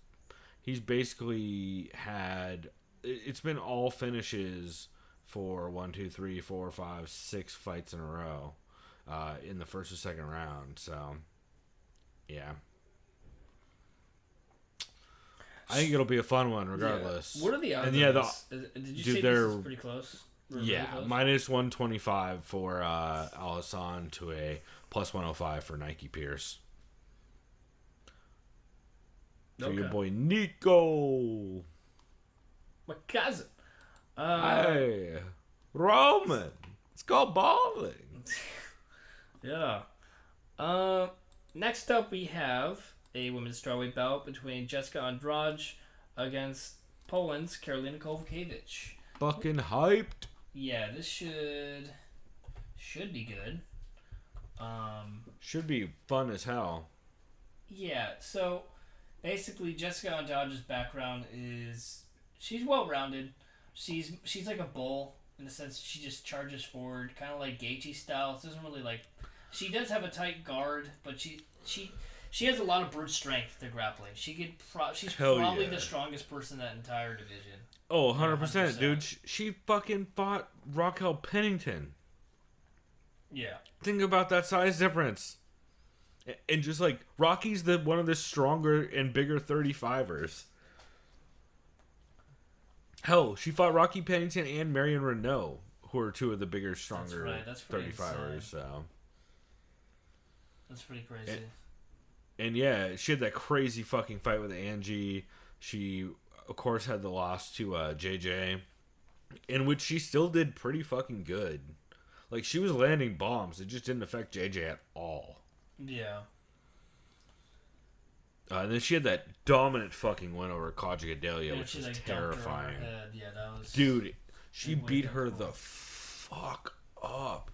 basically had. It's been all finishes for 1, 2, 3, 4, 5, 6 fights in a row, in the first or second round. So, yeah. I think it'll be a fun one, regardless. Yeah. What are the odds? And yeah, did you say this is pretty close? Yeah, really close? minus 125 for Al Hassan to a plus 105 for Nike Pierce. For your boy Nico. My cousin. Hey, Roman. Let's go bowling. Yeah. Next up we have a women's strawweight bout between Jessica Andrade against Poland's Karolina Kowalkiewicz. Fucking hyped. Yeah, this should be good. Should be fun as hell. Yeah, so basically Jessica Andrade's background is she's well rounded. She's like a bull in the sense she just charges forward, kind of like Gaethje style. It doesn't really like She does have a tight guard, but she has a lot of brute strength to grappling. She's probably the strongest person in that entire division. Oh, 100%, dude. She fucking fought Raquel Pennington. Yeah. Think about that size difference. And just like, Rocky's one of the stronger and bigger 35ers. Hell, she fought Rocky Pennington and Marion Renault, who are two of the bigger, stronger That's 35ers. So. That's pretty crazy. And yeah, she had that crazy fucking fight with Angie. She, of course, had the loss to JJ, in which she still did pretty fucking good. Like, she was landing bombs. It just didn't affect JJ at all. Yeah. And then she had that dominant fucking win over Claudia Gadelia, which was terrifying. Yeah, that was... Dude, she beat her the fuck up.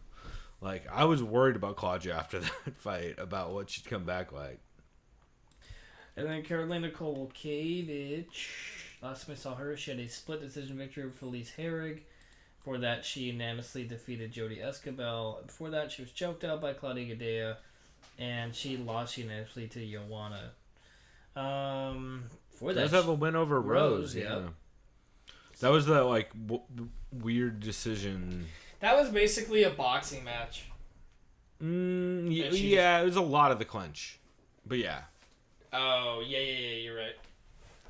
Like, I was worried about Claudia after that fight, about what she'd come back like. And then Karolina Kowalkiewicz, last time I saw her, she had a split decision victory over Felice Herrig. Before that, she unanimously defeated Jodie Escobar. Before that, she was choked out by Claudia Gadelha, and she lost unanimously to Joanna. Before that, does have a win over Rose. Yeah. That was the like weird decision. That was basically a boxing match. Yeah, it was a lot of the clinch, but yeah. Oh yeah, you're right.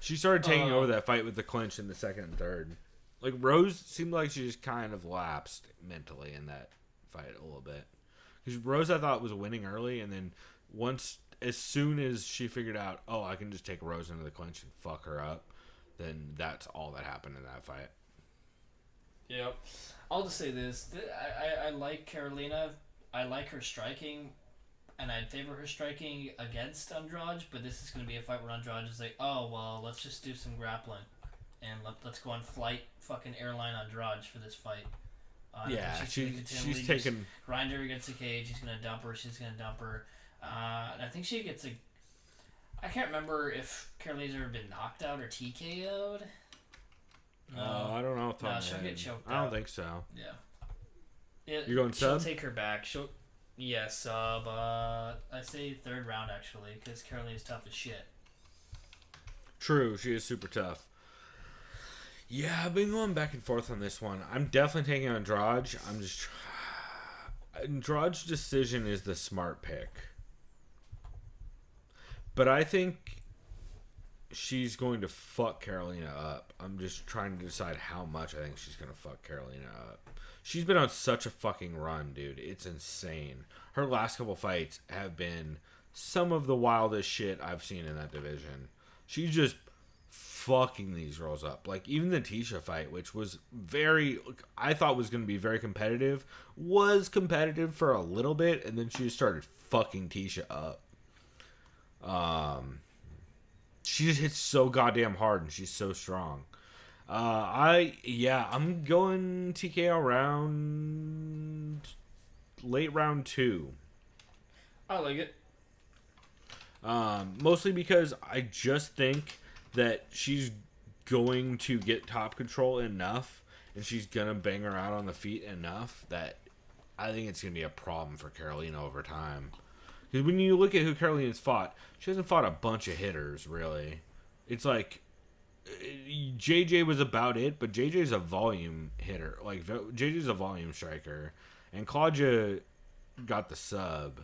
She started taking over that fight with the clinch in the second and third. Like, Rose seemed like she just kind of lapsed mentally in that fight a little bit. Because Rose, I thought, was winning early, and then as soon as she figured out, oh, I can just take Rose into the clinch and fuck her up, then that's all that happened in that fight. Yep. I'll just say this. I like Karolina. I like her striking, and I'd favor her striking against Andrade, but this is going to be a fight where Andrade is like, oh, well, let's just do some grappling. And let's go on flight fucking airline Andrade for this fight. Yeah, she's taking... Grind her against the cage. She's going to dump her. She's going to dump her. And I think she gets a... I can't remember if Karolina's ever been knocked out or TKO'd. No, I don't know. No, she'll get choked out. I don't think so. Yeah. You're going sub? She'll take her back. Sub. I say third round, actually, because Karolina's tough as shit. True, she is super tough. Yeah, I've been going back and forth on this one. I'm definitely taking Andrade. Andrade's decision is the smart pick. But I think she's going to fuck Karolina up. I'm just trying to decide how much I think she's going to fuck Karolina up. She's been on such a fucking run, dude. It's insane. Her last couple fights have been some of the wildest shit I've seen in that division. She's just fucking these girls up. Like, even the Tisha fight, which was I thought was going to be very competitive, was competitive for a little bit, and then she just started fucking Tisha up. She just hits so goddamn hard, and she's so strong. I'm going TKO late round 2. I like it. Mostly because I just think that she's going to get top control enough, and she's going to bang her out on the feet enough that I think it's going to be a problem for Karolina over time. Because when you look at who Karolina's fought, she hasn't fought a bunch of hitters, really. It's like, JJ was about it, but JJ's a volume hitter. Like, JJ's a volume striker. And Claudia got the sub.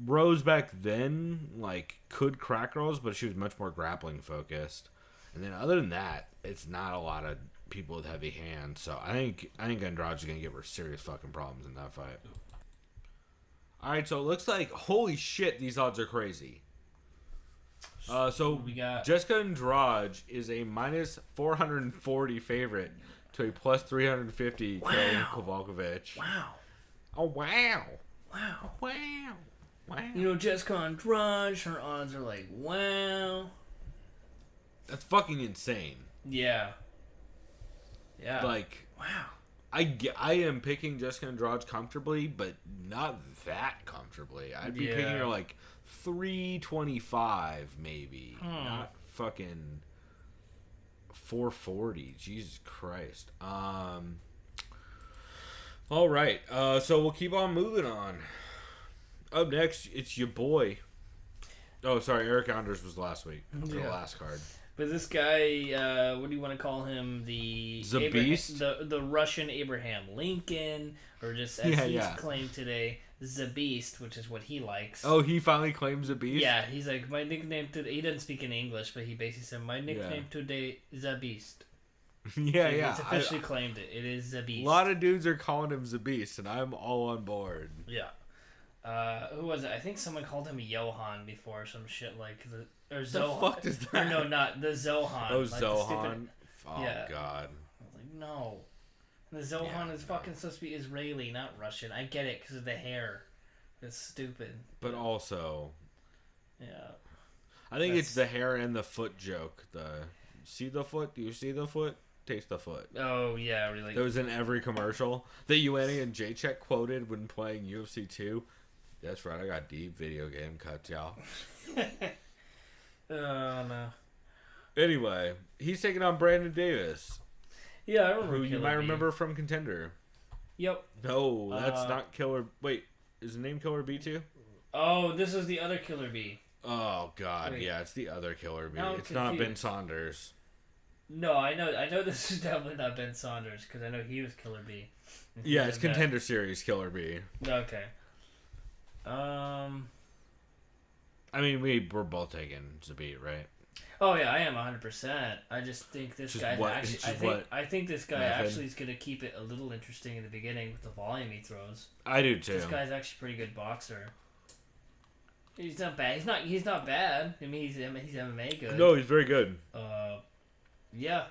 Rose back then, like, could crack girls, but she was much more grappling focused. And then other than that, it's not a lot of people with heavy hands. So I think Andrade's gonna give her serious fucking problems in that fight. All right, so it looks like, holy shit, these odds are crazy. So we got Jessica Andrade is a minus 440 favorite to a plus 350 Karolina Kowalkiewicz. Wow. Oh wow. Wow. Wow. Wow. You know, Jessica Andrade, her odds are like, wow. That's fucking insane. Yeah. Yeah. Like, wow. I am picking Jessica Andrade comfortably, but not that comfortably. I'd be picking her like 325 maybe. Not fucking 440. Jesus Christ. All right. So we'll keep on moving on. Up next, it's your boy. Oh, sorry, Eric Anders was last week for the last card. But this guy, what do you want to call him? The Beast? the Russian Abraham Lincoln, or just as he's claimed today, the Beast, which is what he likes. Oh, he finally claims the Beast? Yeah, he's like, my nickname today. He doesn't speak in English, but he basically said, my nickname today is the Beast. Yeah, so he's officially claimed it. It is the Beast. A lot of dudes are calling him the Beast, and I'm all on board. Yeah. Who was it? I think someone called him Johan before, some shit like or Zohan. The fuck does that? Or no, not the Zohan. Oh, like Zohan. Oh God. I was like, no. The Zohan is fucking supposed to be Israeli, not Russian. I get it because of the hair. It's stupid. But also, yeah. I think it's the hair and the foot joke. See the foot? Do you see the foot? Taste the foot. Oh yeah, really. That was in every commercial that Ueni and Jacek quoted when playing UFC 2. That's right, I got deep video game cuts, y'all. Oh, no. Anyway, he's taking on Brandon Davis. Yeah, I remember who you might remember from Contender. Yep. No, that's not Killer. Wait, is the name Killer B too? Oh, this is the other Killer B. Oh, God. Wait. Yeah, it's the other Killer B. Now I'm It's not Ben confused. Saunders. No, I know this is definitely not Ben Saunders, because I know he was Killer B. Yeah, it's Contender Series Killer B. Okay. I mean, we're both taking Zabit, right? Oh yeah, I am 100%. I just think this guy I think this guy actually is gonna keep it a little interesting in the beginning with the volume he throws. I do too. This guy's actually a pretty good boxer. He's not bad. He's not bad. I mean, he's MMA good. No, he's very good. Yeah,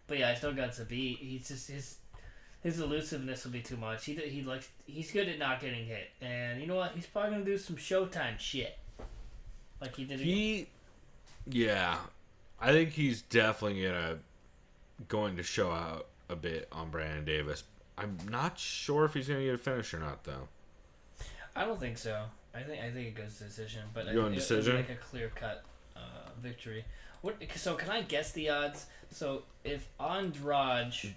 but yeah, I still got Zabit. He's just his elusiveness will be too much. He's good at not getting hit, and you know what? He's probably gonna do some Showtime shit, like he did. Yeah, I think he's definitely going to show out a bit on Brandon Davis. I'm not sure if he's gonna get a finish or not, though. I don't think so. I think it goes to decision, but You're on decision? like a clear cut victory. So can I guess the odds? So if Andrade,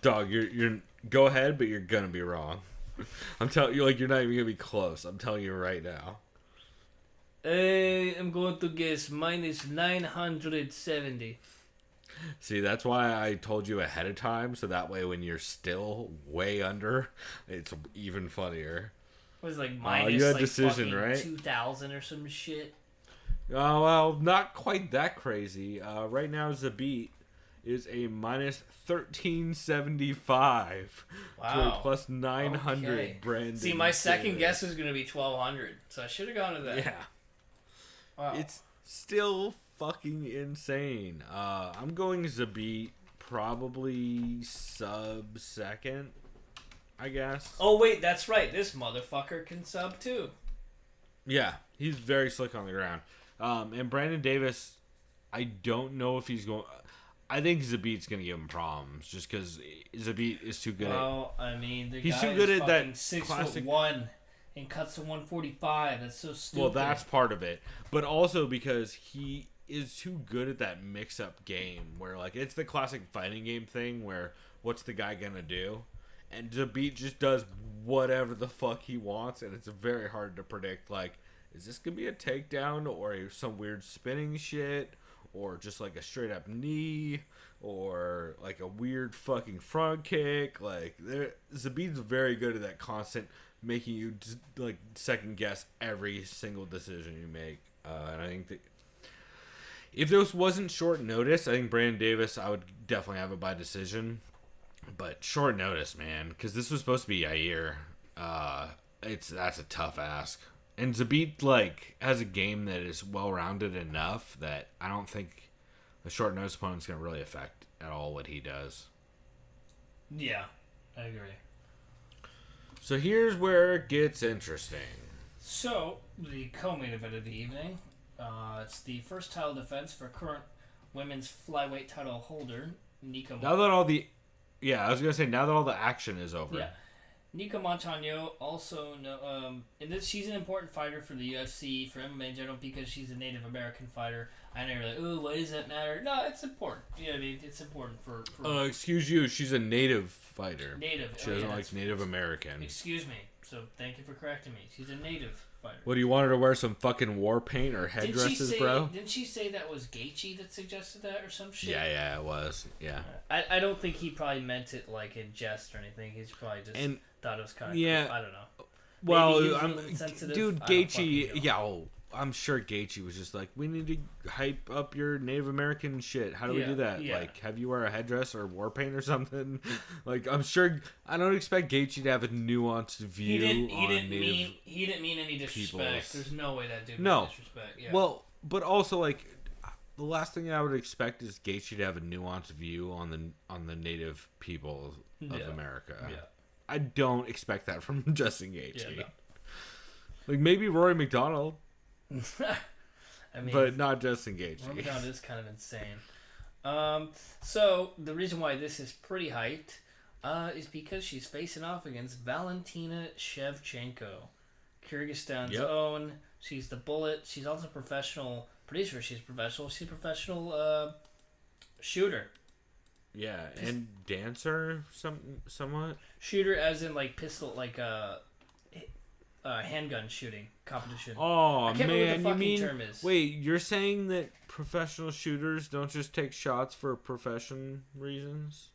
Dog, you're go ahead, but you're gonna be wrong. I'm telling you, like, you're not even gonna be close. I'm telling you right now. I am going to guess minus 970. See, that's why I told you ahead of time, so that way when you're still way under, it's even funnier. It was like minus you had like decision, fucking right? 2,000 or some shit. Oh, well, not quite that crazy. Right now, Zabit is a minus 1375 to a plus 900 Okay. Brandon. See, my second guess was going to be 1,200, so I should have gone to that. Yeah. Wow. It's still fucking insane. I'm going Zabit probably sub-second, I guess. Oh, wait, that's right. This motherfucker can sub, too. Yeah, he's very slick on the ground. And Brandon Davis, I don't know if he's going... I think Zabit's going to give him problems just because Zabit is too good I mean, he's guy too good is at that 6'1" and cuts to 145. That's so stupid. Well, that's part of it. But also because he is too good at that mix-up game where, like, it's the classic fighting game thing where what's the guy going to do? And Zabit just does whatever the fuck he wants, and it's very hard to predict, like, is this going to be a takedown or some weird spinning shit or just, like, a straight-up knee or, like, a weird fucking front kick? Like, Zabit's very good at that constant making you, like, second-guess every single decision you make. And I think that if this wasn't short notice, I think Brandon Davis, I would definitely have it by decision. But short notice, man, because this was supposed to be Youre. That's a tough ask. And Zabit, like, has a game that is well-rounded enough that I don't think the short notice opponent's going to really affect at all what he does. Yeah, I agree. So here's where it gets interesting. So, the co-main event of the evening, it's the first title defense for current women's flyweight title holder, Nika Now that all the... Yeah, I was going to say, now that all the action is over. Yeah. Nika Montano also, she's an important fighter for the UFC, for MMA in general, because she's a Native American fighter. I know you're like, ooh, why does that matter? No, it's important. Yeah, I mean, it's important for excuse you, she's a native fighter. Native. She doesn't like Native American. Excuse me. So thank you for correcting me. She's a native fighter. What, do you want her to wear some fucking war paint or headdresses, bro? Didn't she say that was Gaethje that suggested that or some shit? Yeah, it was. Yeah. I don't think he probably meant it like in jest or anything. He's probably just thought it was kind of cool. I don't know. Well, dude, Gaethje, I'm sure Gaethje was just like, we need to hype up your Native American shit. How do we do that? Yeah. Like, have you wear a headdress or war paint or something? Like, I'm sure, I don't expect Gaethje to have a nuanced view he didn't mean any disrespect. peoples. There's no way that dude meant disrespect. Yeah. Well, but also, like, the last thing I would expect is Gaethje to have a nuanced view on the native people of America. Yeah. I don't expect that from Justin Gaethje. Yeah, no. Like, maybe Rory McDonald. I mean, but not Justin Gaethje. Rogan is kind of insane. So the reason why this is pretty hyped is because she's facing off against Valentina Shevchenko, Kyrgyzstan's own. She's the Bullet. She's also professional. Pretty sure she's professional. She's a professional shooter. Yeah, and dancer, somewhat. Shooter, as in like pistol, like handgun shooting competition. Oh, I can't remember what the fucking term is. Wait, you're saying that professional shooters don't just take shots for profession reasons?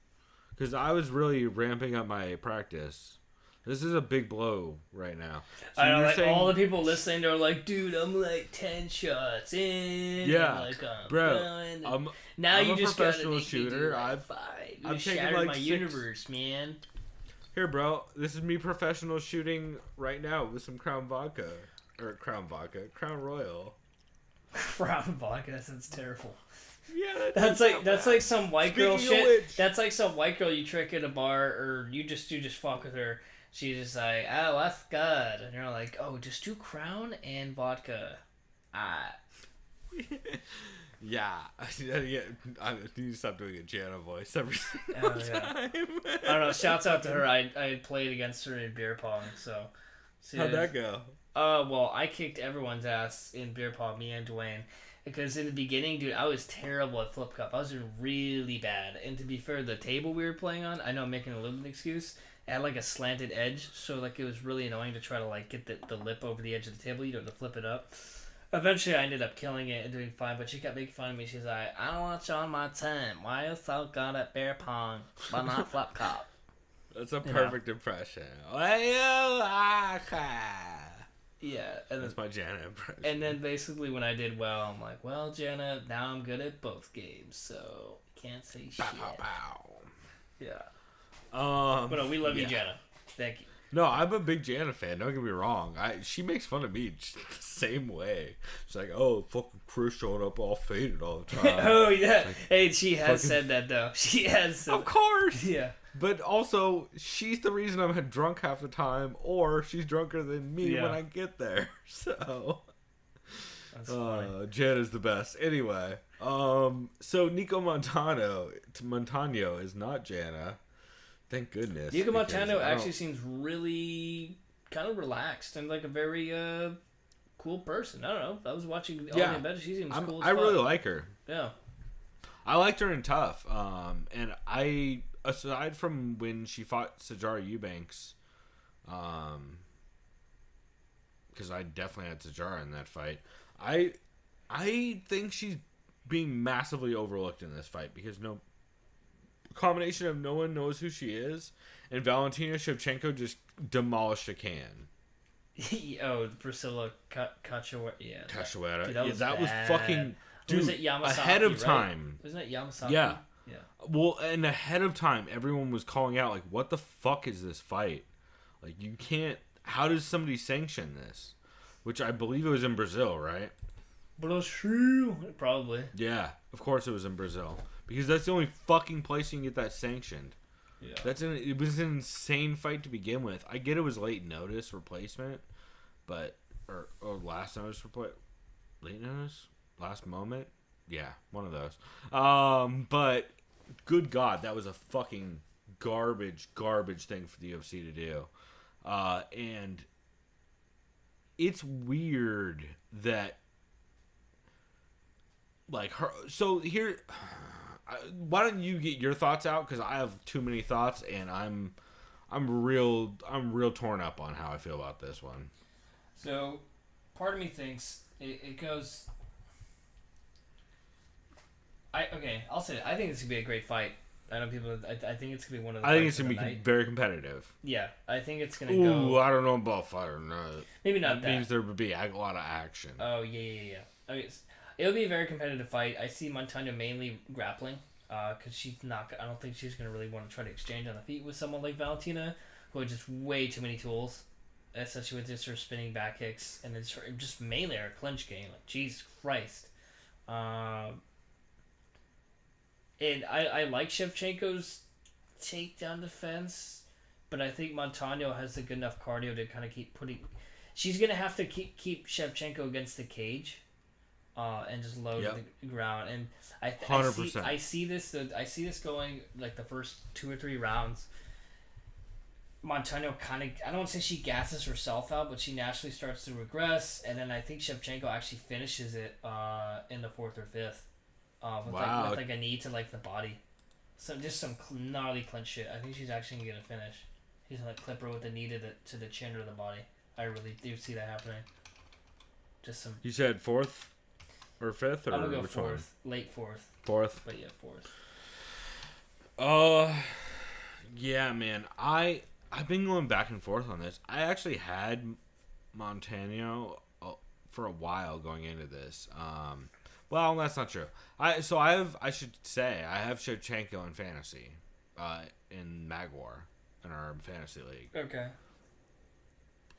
Because I was really ramping up my practice. This is a big blow right now. So I know, like, all the people listening are like, dude, I'm like 10 shots in. Yeah, like, bro. Now I'm you a just professional gotta shooter. I'm taking my like universe, man. Here, bro. This is me professional shooting right now with some Crown Vodka. Or Crown Royal. Crown Vodka, that sounds terrible. Yeah, that's like some white girl Speaking of shit. which- That's like some white girl you trick at a bar, or you just fuck with her. She's just like, oh, that's good, and you're like, oh, just do Crown and vodka. Yeah. I need to stop doing a Jana voice every single time. I don't know. Shouts out to her. I played against her in beer pong. So how'd that go? Well, I kicked everyone's ass in beer pong, me and Dwayne. Because in the beginning, dude, I was terrible at flip cup. I was doing really bad. And to be fair, the table we were playing on, I know I'm making a little bit of an excuse, it had like a slanted edge. So like it was really annoying to try to like get the lip over the edge of the table, you know, to flip it up. Eventually, I ended up killing it and doing fine, but she kept making fun of me. She's like, I don't want you on my team. Why are you so good at beer pong, but not flip cup? That's a perfect impression. Yeah, and that's my Jana impression. And then basically when I did well, I'm like, well, Jana, now I'm good at both games, so can't say shit. Pow, pow, pow. Yeah. But no, we love you, Jana. Thank you. No, I'm a big Jana fan. Don't get me wrong. She makes fun of me just the same way. She's like, "Oh, fucking Chris showing up all faded all the time." Oh yeah. Like, hey, she has said that though. She has. Of course. Yeah. But also, she's the reason I'm drunk half the time, or she's drunker than me when I get there. So. That's funny. Jana's the best. Anyway, so Nico Montano is not Jana. Thank goodness. Nico Montano actually seems really kind of relaxed and like a very cool person. I don't know. I was watching All in Bed. She seems cool as I fuck. really like her. Yeah. I liked her in Tough. And I, aside from when she fought Sijara Eubanks, because I definitely had Sijara in that fight, I think she's being massively overlooked in this fight because combination of no one knows who she is, and Valentina Shevchenko just demolished a can. Oh, Priscilla Cachoeira. Yeah. Cachoeira. Dude, that was fucking... Dude, was it Yamasaki, ahead of right? time. Wasn't it Yamasaki? Yeah. Yeah. Well, and ahead of time, everyone was calling out, like, what the fuck is this fight? Like, you can't... How does somebody sanction this? Which I believe it was in Brazil, right? Brazil. Probably. Yeah, of course it was in Brazil. Because that's the only fucking place you can get that sanctioned. Yeah. It was an insane fight to begin with. I get it was late notice replacement, but... Or last notice late notice? Last moment? Yeah, one of those. But good God, that was a fucking garbage thing for the UFC to do. And it's weird that, like, her... So here... Why don't you get your thoughts out? Because I have too many thoughts, and I'm I'm real torn up on how I feel about this one. So, part of me thinks it goes. I'll say it. I think it's gonna be a great fight. I know people. I think it's gonna be one of the. I think it's fights gonna of be the night. very competitive. Yeah, I think it's gonna Ooh, go. I don't know about fight or not. Maybe not That means there would be a lot of action. Oh yeah. Okay, it'll be a very competitive fight. I see Montano mainly grappling, because she's not. I don't think she's gonna really want to try to exchange on the feet with someone like Valentina, who has just way too many tools, especially with just her spinning back kicks and then just mainly her clinch game. Like Jesus Christ. And I like Shevchenko's takedown defense, but I think Montano has a good enough cardio to kind of keep putting. She's gonna have to keep Shevchenko against the cage, and just load the ground. And I 100%. I see this going like the first 2 or 3 rounds. Montano kind of, I don't want to say she gasses herself out, but she naturally starts to regress, and then I think Shevchenko actually finishes it in the 4th or 5th. With like a knee to like the body, just some gnarly clinch shit. I think she's actually gonna finish. He's gonna clip her with the knee to the chin or the body. I really do see that happening. Just some. You said 4th or 5th, or I'm gonna go which 4th, one? late 4th. 4th. But yeah, 4th. Yeah, man. I've been going back and forth on this. I actually had Montano for a while going into this. Well, that's not true. I should say I have Shevchenko in fantasy, in Magwar, in our fantasy league. Okay.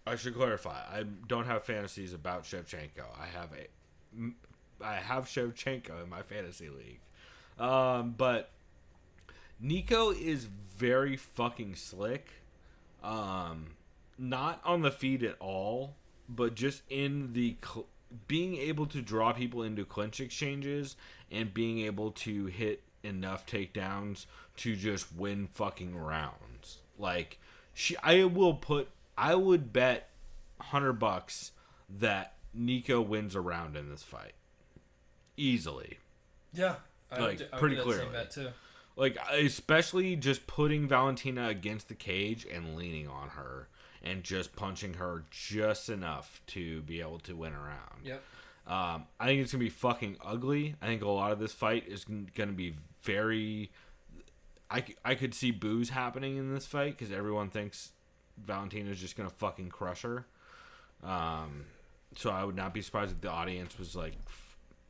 I should clarify. I don't have fantasies about Shevchenko. I have Shevchenko in my fantasy league. But Nico is very fucking slick. Not on the feet at all, but just in the being able to draw people into clinch exchanges and being able to hit enough takedowns to just win fucking rounds. Like, I would bet $100 that Nico wins a round in this fight. Easily. Yeah. Pretty clearly. Bet too. Like, especially just putting Valentina against the cage and leaning on her and just punching her just enough to be able to win a round. Yep. I think it's going to be fucking ugly. I think a lot of this fight is going to be very... I could see boos happening in this fight because everyone thinks Valentina's just going to fucking crush her. So I would not be surprised if the audience was like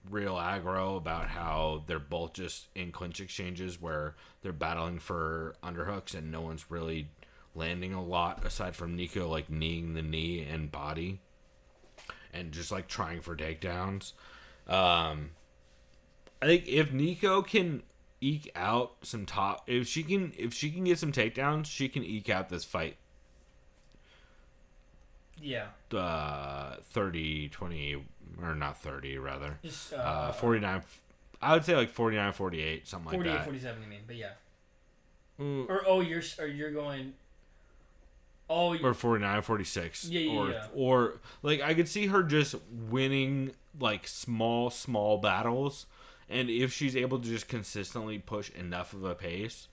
real aggro about how they're both just in clinch exchanges where they're battling for underhooks and no one's really landing a lot aside from Nico like kneeing the knee and body and just like trying for takedowns. I think if Nico can eke out some if she can get some takedowns, she can eke out this fight. Yeah. 30-20, or not 30 rather. Just 49. I would say like 49-48, something like that. 48-47, you mean? But yeah. You're going. Oh. Or 49-46. Yeah. Or like I could see her just winning like small battles, and if she's able to just consistently push enough of a pace,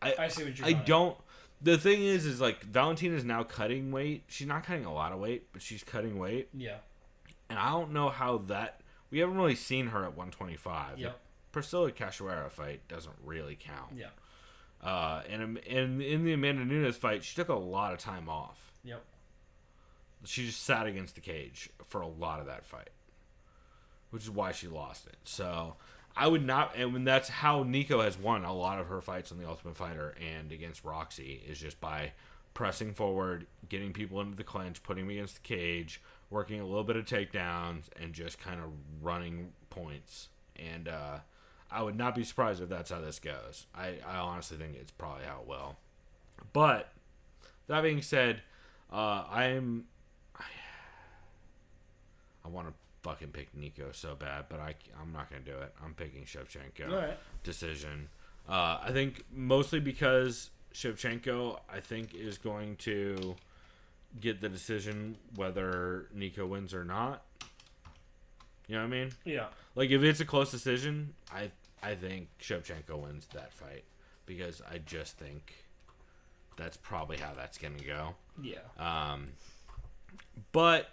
I see what you're. I don't. The thing is like Valentina's now cutting weight. She's not cutting a lot of weight, but she's cutting weight. Yeah. And I don't know how that. We haven't really seen her at 125. Yep. The Priscilla Cachoeira fight doesn't really count. Yeah. And in the Amanda Nunes fight, she took a lot of time off. Yep. She just sat against the cage for a lot of that fight, which is why she lost it. So I would not, and when that's how Nico has won a lot of her fights on The Ultimate Fighter and against Roxy, is just by pressing forward, getting people into the clinch, putting them against the cage, working a little bit of takedowns, and just kind of running points. And I would not be surprised if that's how this goes. I honestly think it's probably how it will. But that being said, I want to fucking pick Nico so bad, but I'm not gonna do it. I'm picking Shevchenko. All right. Decision. I think mostly because Shevchenko, I think, is going to get the decision whether Nico wins or not. You know what I mean? Yeah. Like if it's a close decision, I think Shevchenko wins that fight because I just think that's probably how that's gonna go. Yeah. But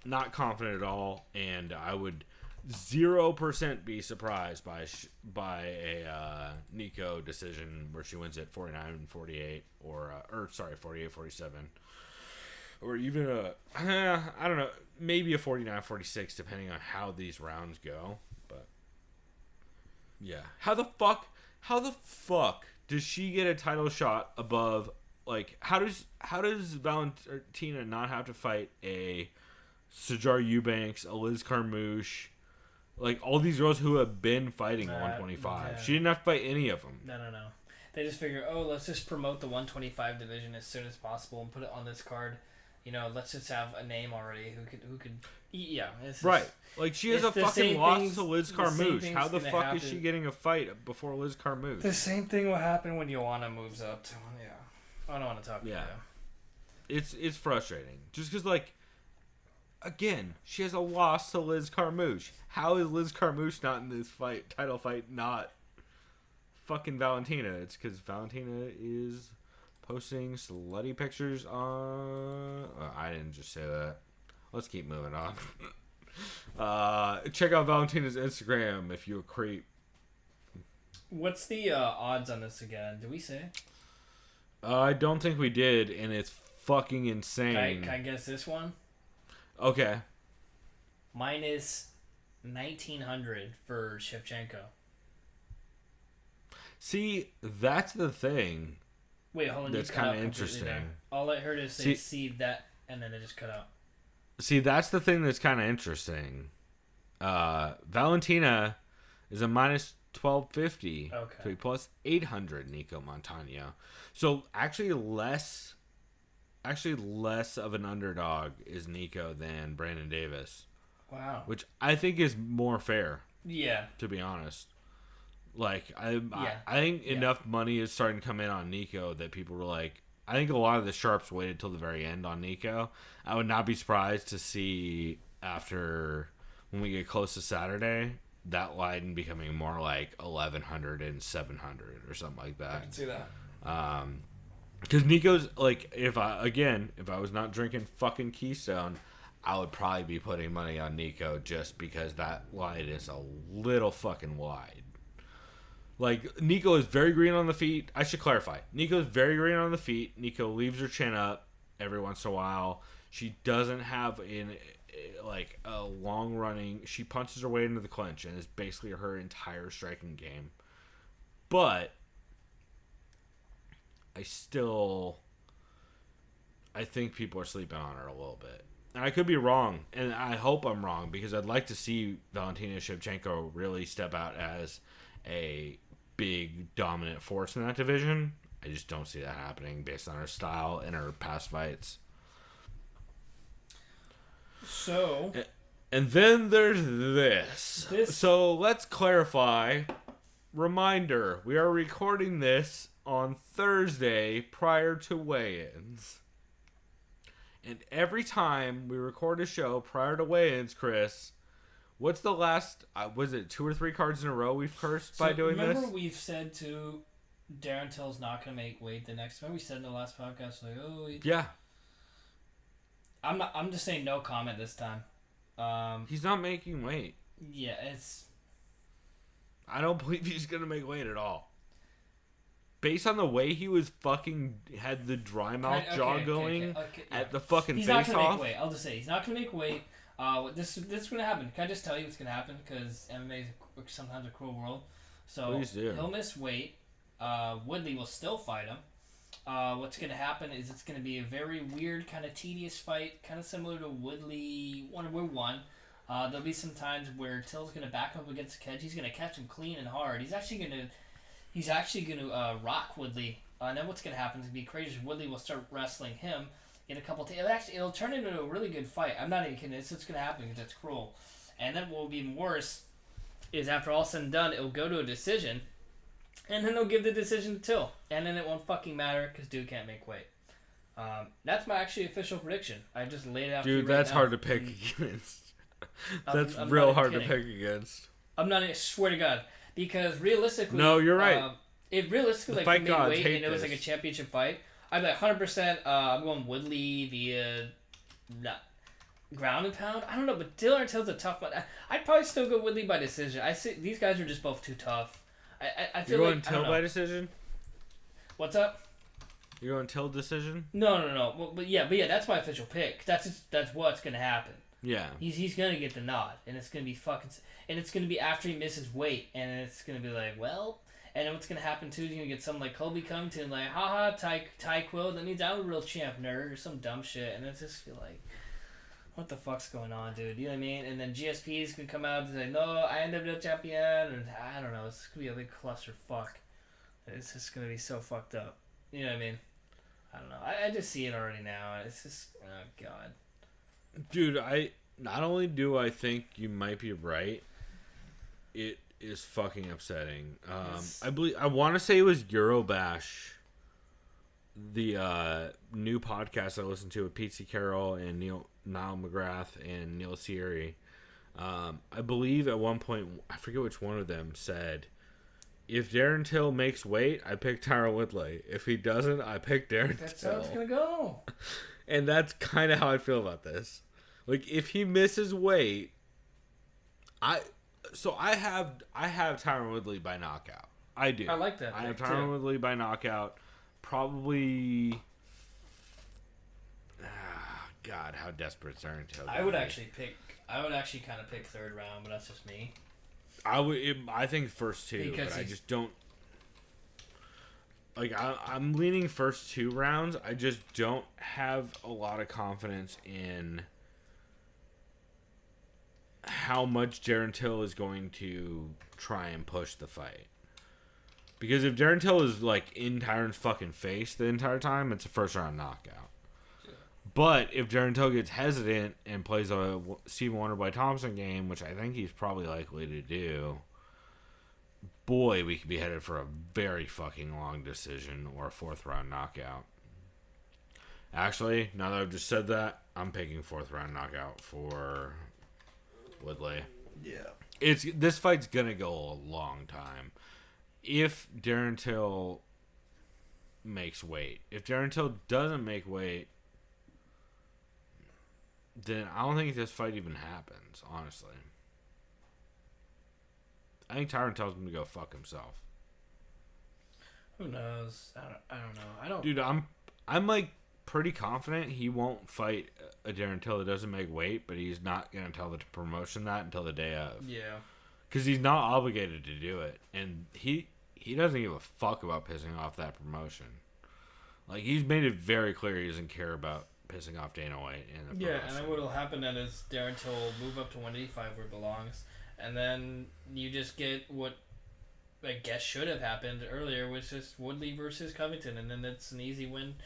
not confident at all, and I would 0% be surprised by a Nico decision where she wins at 49-48 or 48-47, or even I don't know, maybe a 49-46 depending on how these rounds go. But yeah, how the fuck does she get a title shot above? Like, how does Valentina not have to fight a Sijara Eubanks, a Liz Carmouche, like all these girls who have been fighting 125? Yeah. She didn't have to fight any of them. No. They just figure, let's just promote the 125 division as soon as possible and put it on this card. Let's just have a name already who could. Yeah, right. Like, she has a fucking loss to Liz Carmouche. How the fuck happen. is she getting a fight before Liz Carmouche? The same thing will happen when Joanna moves up to I don't want to talk about that. It's frustrating. Just because, like, again, she has a loss to Liz Carmouche. How is Liz Carmouche not in this title fight, not fucking Valentina? It's because Valentina is posting slutty pictures on... I didn't just say that. Let's keep moving on. Check out Valentina's Instagram if you're a creep. What's the odds on this again? Did we say? I don't think we did, and it's fucking insane. Can I guess this one? Okay. Minus 1,900 for Shevchenko. See, that's the thing. Wait, hold on. That's kind of interesting. I'll let her just say, see that, and then it just cut out. See, that's the thing that's kind of interesting. Valentina is a minus 1,250. Okay. Plus 800 Nico Montano. So actually less of an underdog is Nico than Brandon Davis. Wow. Which I think is more fair. Yeah. To be honest. Like, I think enough money is starting to come in on Nico that people were like, I think a lot of the sharps waited till the very end on Nico. I would not be surprised to see after, when we get close to Saturday, that line becoming more like 1,100 and 700 or something like that. I can see that. Because Nico's, like, if I was not drinking fucking Keystone, I would probably be putting money on Nico just because that line is a little fucking wide. Like, Nico is very green on the feet. I should clarify. Nico is very green on the feet. Nico leaves her chin up every once in a while. She doesn't have a long running. She punches her way into the clinch and is basically her entire striking game. But I think people are sleeping on her a little bit. And I could be wrong, and I hope I'm wrong, because I'd like to see Valentina Shevchenko really step out as a big dominant force in that division. I just don't see that happening based on her style and her past fights. So, and then there's this. So let's clarify. Reminder, we are recording this on Thursday prior to weigh-ins. And every time we record a show prior to weigh-ins, Chris, what's the last, was it 2 or 3 cards in a row we've cursed by doing this? Remember we've said to Darren Till's not going to make weight the next time. We said in the last podcast, like, yeah. I'm just saying no comment this time. He's not making weight. Yeah, it's... I don't believe he's going to make weight at all. Based on the way he was fucking had the dry mouth jaw going at the fucking face off. He's not going to make weight. I'll just say he's not going to make weight. This is going to happen. Can I just tell you what's going to happen? Because MMA is sometimes a cruel world. So please do. He'll miss weight. Woodley will still fight him. What's going to happen is it's going to be a very weird, kind of tedious fight, kind of similar to Woodley 1v1. There'll be some times where Till's going to back up against the catch. He's going to catch him clean and hard. He's actually going to rock Woodley. And then what's going to happen is going to be crazy. Woodley will start wrestling him in a couple. It'll turn into a really good fight. I'm not even kidding. It's going to happen because it's cruel. And then what will be even worse is after all said and done, it will go to a decision. And then they'll give the decision to Till. And then it won't fucking matter because dude can't make weight. That's my actually official prediction. I just laid it out. Dude, that's hard to pick against. That's real hard to pick against. I'm not. I swear to God, because realistically, no, you're right. It realistically, like, he made weight and it was like a championship fight. I'd be like 100%. I'm going Woodley via ground and pound. I don't know, but Till's a tough one. I'd probably still go Woodley by decision. I see these guys are just both too tough. I feel You're like going Till by decision? What's up? You're going Till decision? No. Well, but yeah, that's my official pick. That's what's gonna happen. Yeah. He's gonna get the nod, and it's gonna be and it's gonna be after he misses weight, and it's gonna be like, well, and then what's gonna happen too is you're gonna get something like Colby Covington, like, haha, Ty Quill, that means I'm a real champ nerd, or some dumb shit, and it's just feel like, what the fuck's going on, dude? You know what I mean? And then GSP's gonna come out and say, no, I ended up the champion, and I don't know, it's gonna be a big clusterfuck. It's just gonna be so fucked up. You know what I mean? I don't know. I just see it already now. It's just, oh god. Dude, not only do I think you might be right, it is fucking upsetting. I want to say it was Eurobash, the new podcast I listened to with Pete C. Carroll and Niall McGrath and Neil Siri. I believe at one point, I forget which one of them said, if Darren Till makes weight, I pick Tyron Woodley. If he doesn't, I pick Darren Till. That's how it's gonna go. And that's kind of how I feel about this. Like, if he misses weight, I have Tyron Woodley by knockout. I do. I like that. I have Tyron Woodley by knockout. Probably. God, how desperate is Darren Till? I would actually kind of pick third round, but that's just me. I think first two, Because but I just don't. Like, I'm leaning first 2 rounds. I just don't have a lot of confidence in how much Darren Till is going to try and push the fight. Because if Darren Till is, like, in Tyron's fucking face the entire time, it's a first round knockout. But if Darren Till gets hesitant and plays a Stephen Wonder by Thompson game, which I think he's probably likely to do, boy, we could be headed for a very fucking long decision or a 4th round knockout. Actually, now that I've just said that, I'm picking 4th round knockout for Woodley. Yeah. This fight's gonna go a long time. If Darren Till makes weight. If Darren Till doesn't make weight, then I don't think this fight even happens, honestly. I think Tyron tells him to go fuck himself. Who knows? I don't know. Dude, I'm like pretty confident he won't fight a Darren Till that doesn't make weight, but he's not gonna tell the promotion that until the day of. Yeah. Because he's not obligated to do it, and he doesn't give a fuck about pissing off that promotion. Like, he's made it very clear he doesn't care about pissing off Dana White and the promotion. And then what'll happen then is Darren Till will move up to 185 where it belongs, and then you just get what I guess should have happened earlier, was just Woodley versus Covington, and then it's an easy win.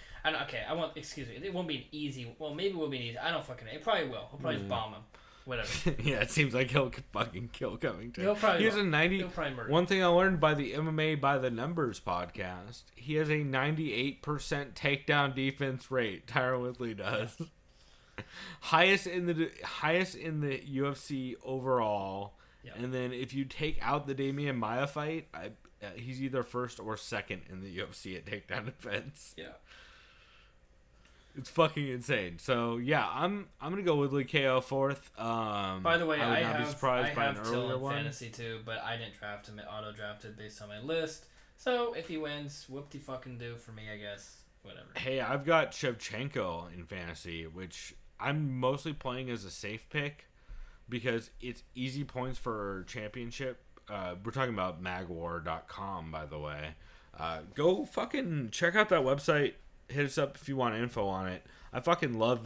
Excuse me, it won't be an easy. Well, maybe it will be an easy. I don't fucking. It probably will. He'll probably just bomb him. Whatever. Yeah, it seems like he'll fucking kill Covington. He'll probably. He has a 90. He'll probably murder. One thing I learned by the MMA by the Numbers podcast, he has a 98% takedown defense rate. Tyron Woodley does. highest in the UFC overall. Yep. And then if you take out the Damian Maia fight, he's either first or second in the UFC at takedown defense. Yeah. It's fucking insane. So yeah, I'm gonna go Woodley KO 4th. By the way, I would not be surprised by an Till earlier in one. Fantasy too, but I didn't draft him. It auto drafted based on my list. So if he wins, whoop de fucking do for me, I guess. Whatever. Hey, I've got Shevchenko in fantasy, which I'm mostly playing as a safe pick because it's easy points for championship. We're talking about magwar.com, by the way. Go fucking check out that website. Hit us up if you want info on it. I fucking love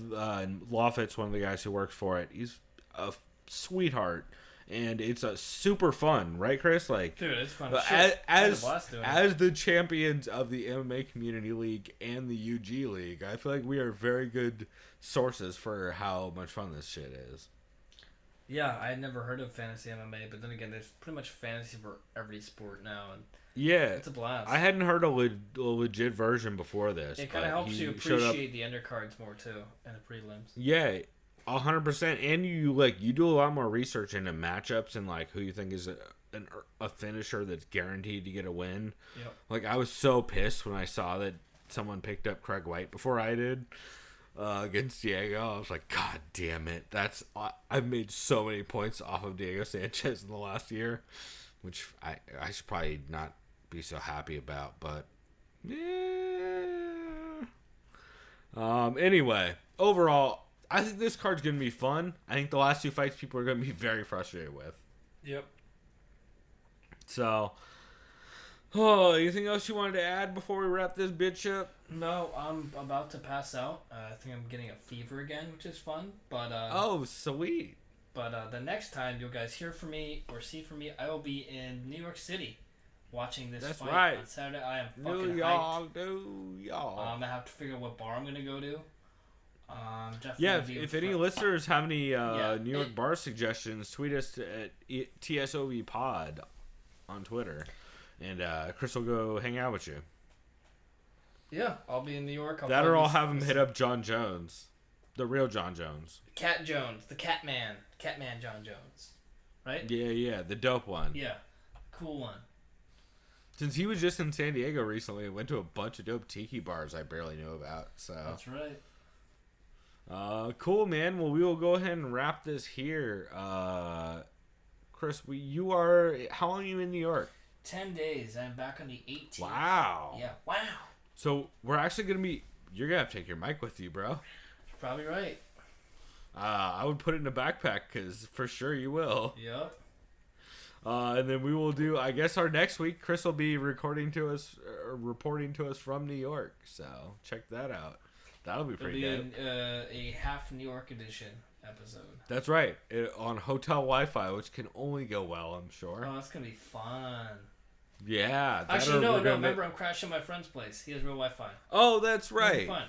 Lawfit's one of the guys who works for it. He's a sweetheart, and it's a super fun, right, Chris? Like, dude, it's fun. As the champions of the MMA Community League and the UG League, I feel like we are very good sources for how much fun this shit is. Yeah, I had never heard of fantasy MMA, but then again, there's pretty much fantasy for every sport now, and yeah, it's a blast. I hadn't heard a legit version before this. It kind of helps you appreciate the undercards more too, and the prelims. Yeah, 100%. And you do a lot more research into matchups and like who you think is a finisher that's guaranteed to get a win. Yep. Like, I was so pissed when I saw that someone picked up Craig White before I did against Diego. I was like, God damn it. I've made so many points off of Diego Sanchez in the last year, which I should probably not be so happy about, but yeah. Anyway, overall, I think this card's going to be fun. I think the last 2 fights people are going to be very frustrated with. Yep. So, anything else you wanted to add before we wrap this bitch up? No, I'm about to pass out. I think I'm getting a fever again, which is fun. But oh, sweet. But the next time you guys hear from me or see from me, I will be in New York City watching this fight right. on Saturday. I am fucking hyped. I'm gonna have to figure out what bar I'm gonna go to. If any listeners have any New York bar suggestions, tweet us at TSOV Pod on Twitter, and Chris will go hang out with you. Yeah, I'll be in New York. I'll have him hit up John Jones, the real John Jones. Cat Jones, the Catman John Jones, right? Yeah, the dope one. Yeah, cool one. Since he was just in San Diego recently and went to a bunch of dope tiki bars I barely knew about. So that's right. Cool, man. Well, we will go ahead and wrap this here. Chris, you are... How long are you in New York? 10 days. I'm back on the 18th. Wow. Yeah, wow. So, we're actually going to be... You're going to have to take your mic with you, bro. You're probably right. I would put it in a backpack, because for sure you will. Yep. And then we will do... I guess our next week, Chris will be reporting to us from New York. So, check that out. That'll be pretty good. A half New York edition episode. That's right. On hotel Wi-Fi, which can only go well, I'm sure. Oh, that's going to be fun. Yeah. Actually, no. Remember, I'm crashing my friend's place. He has real Wi-Fi. Oh, that's right. Fun.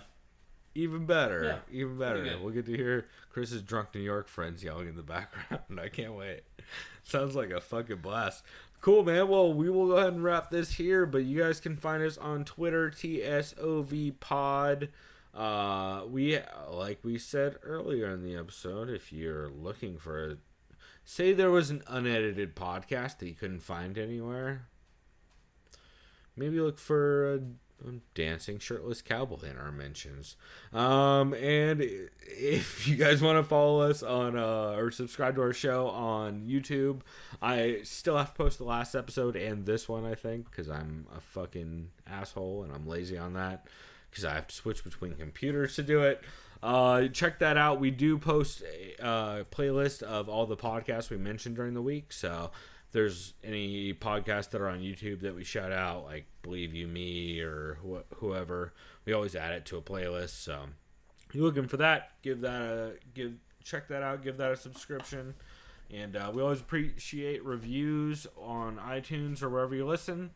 Even better. Yeah, Even better. We'll get to hear Chris's drunk New York friends yelling in the background. I can't wait. Sounds like a fucking blast. Cool, man. Well, we will go ahead and wrap this here, but you guys can find us on Twitter, TSOV Pod. Like we said earlier in the episode, if you're looking for say there was an unedited podcast that you couldn't find anywhere, maybe look for a dancing shirtless cowboy in our mentions. And if you guys want to follow us on or subscribe to our show on YouTube, I still have to post the last episode and this one, I think, because I'm a fucking asshole and I'm lazy on that, because I have to switch between computers to do it. Check that out. We do post a playlist of all the podcasts we mentioned during the week. So if there's any podcasts that are on YouTube that we shout out, like Believe You Me or whoever, we always add it to a playlist. So if you're looking for that, check that out. Give that a subscription. And we always appreciate reviews on iTunes or wherever you listen.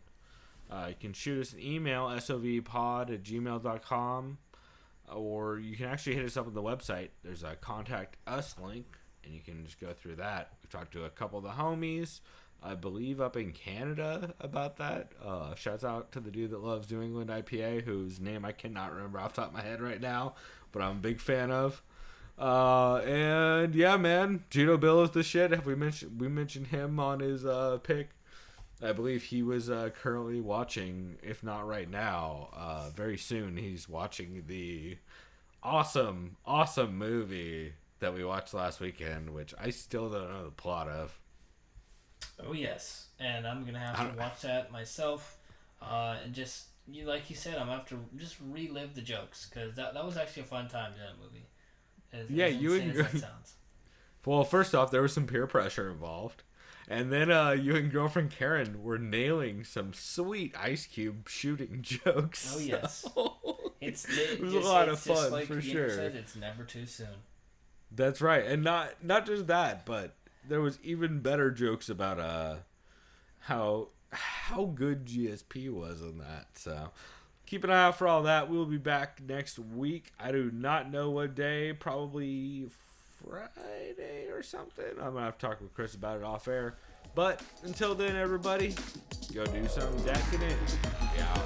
You can shoot us an email, sovpod@gmail.com, or you can actually hit us up on the website. There's a Contact Us link, and you can just go through that. We've talked to a couple of the homies, I believe, up in Canada about that. Shouts out to the dude that loves New England IPA, whose name I cannot remember off the top of my head right now, but I'm a big fan of. And yeah, man, Gino Bill is the shit. We mentioned him on his pick. I believe he was currently watching, if not right now, very soon he's watching the awesome movie that we watched last weekend, which I still don't know the plot of. Oh, yes. And I'm going to have to watch that myself. And just, like you said, I'm going to have to just relive the jokes, because that was actually a fun time in that movie. As you and that sounds. Well, first off, there was some peer pressure involved. And then you and girlfriend Karen were nailing some sweet Ice Cube shooting jokes. Oh, yes. It was a lot of fun, like for sure. Said, it's never too soon. That's right. And not just that, but there was even better jokes about how good GSP was in that. So keep an eye out for all that. We'll be back next week. I do not know what day. Probably Friday or something. I'm gonna have to talk with Chris about it off air. But until then, everybody, go do something decadent. Yeah.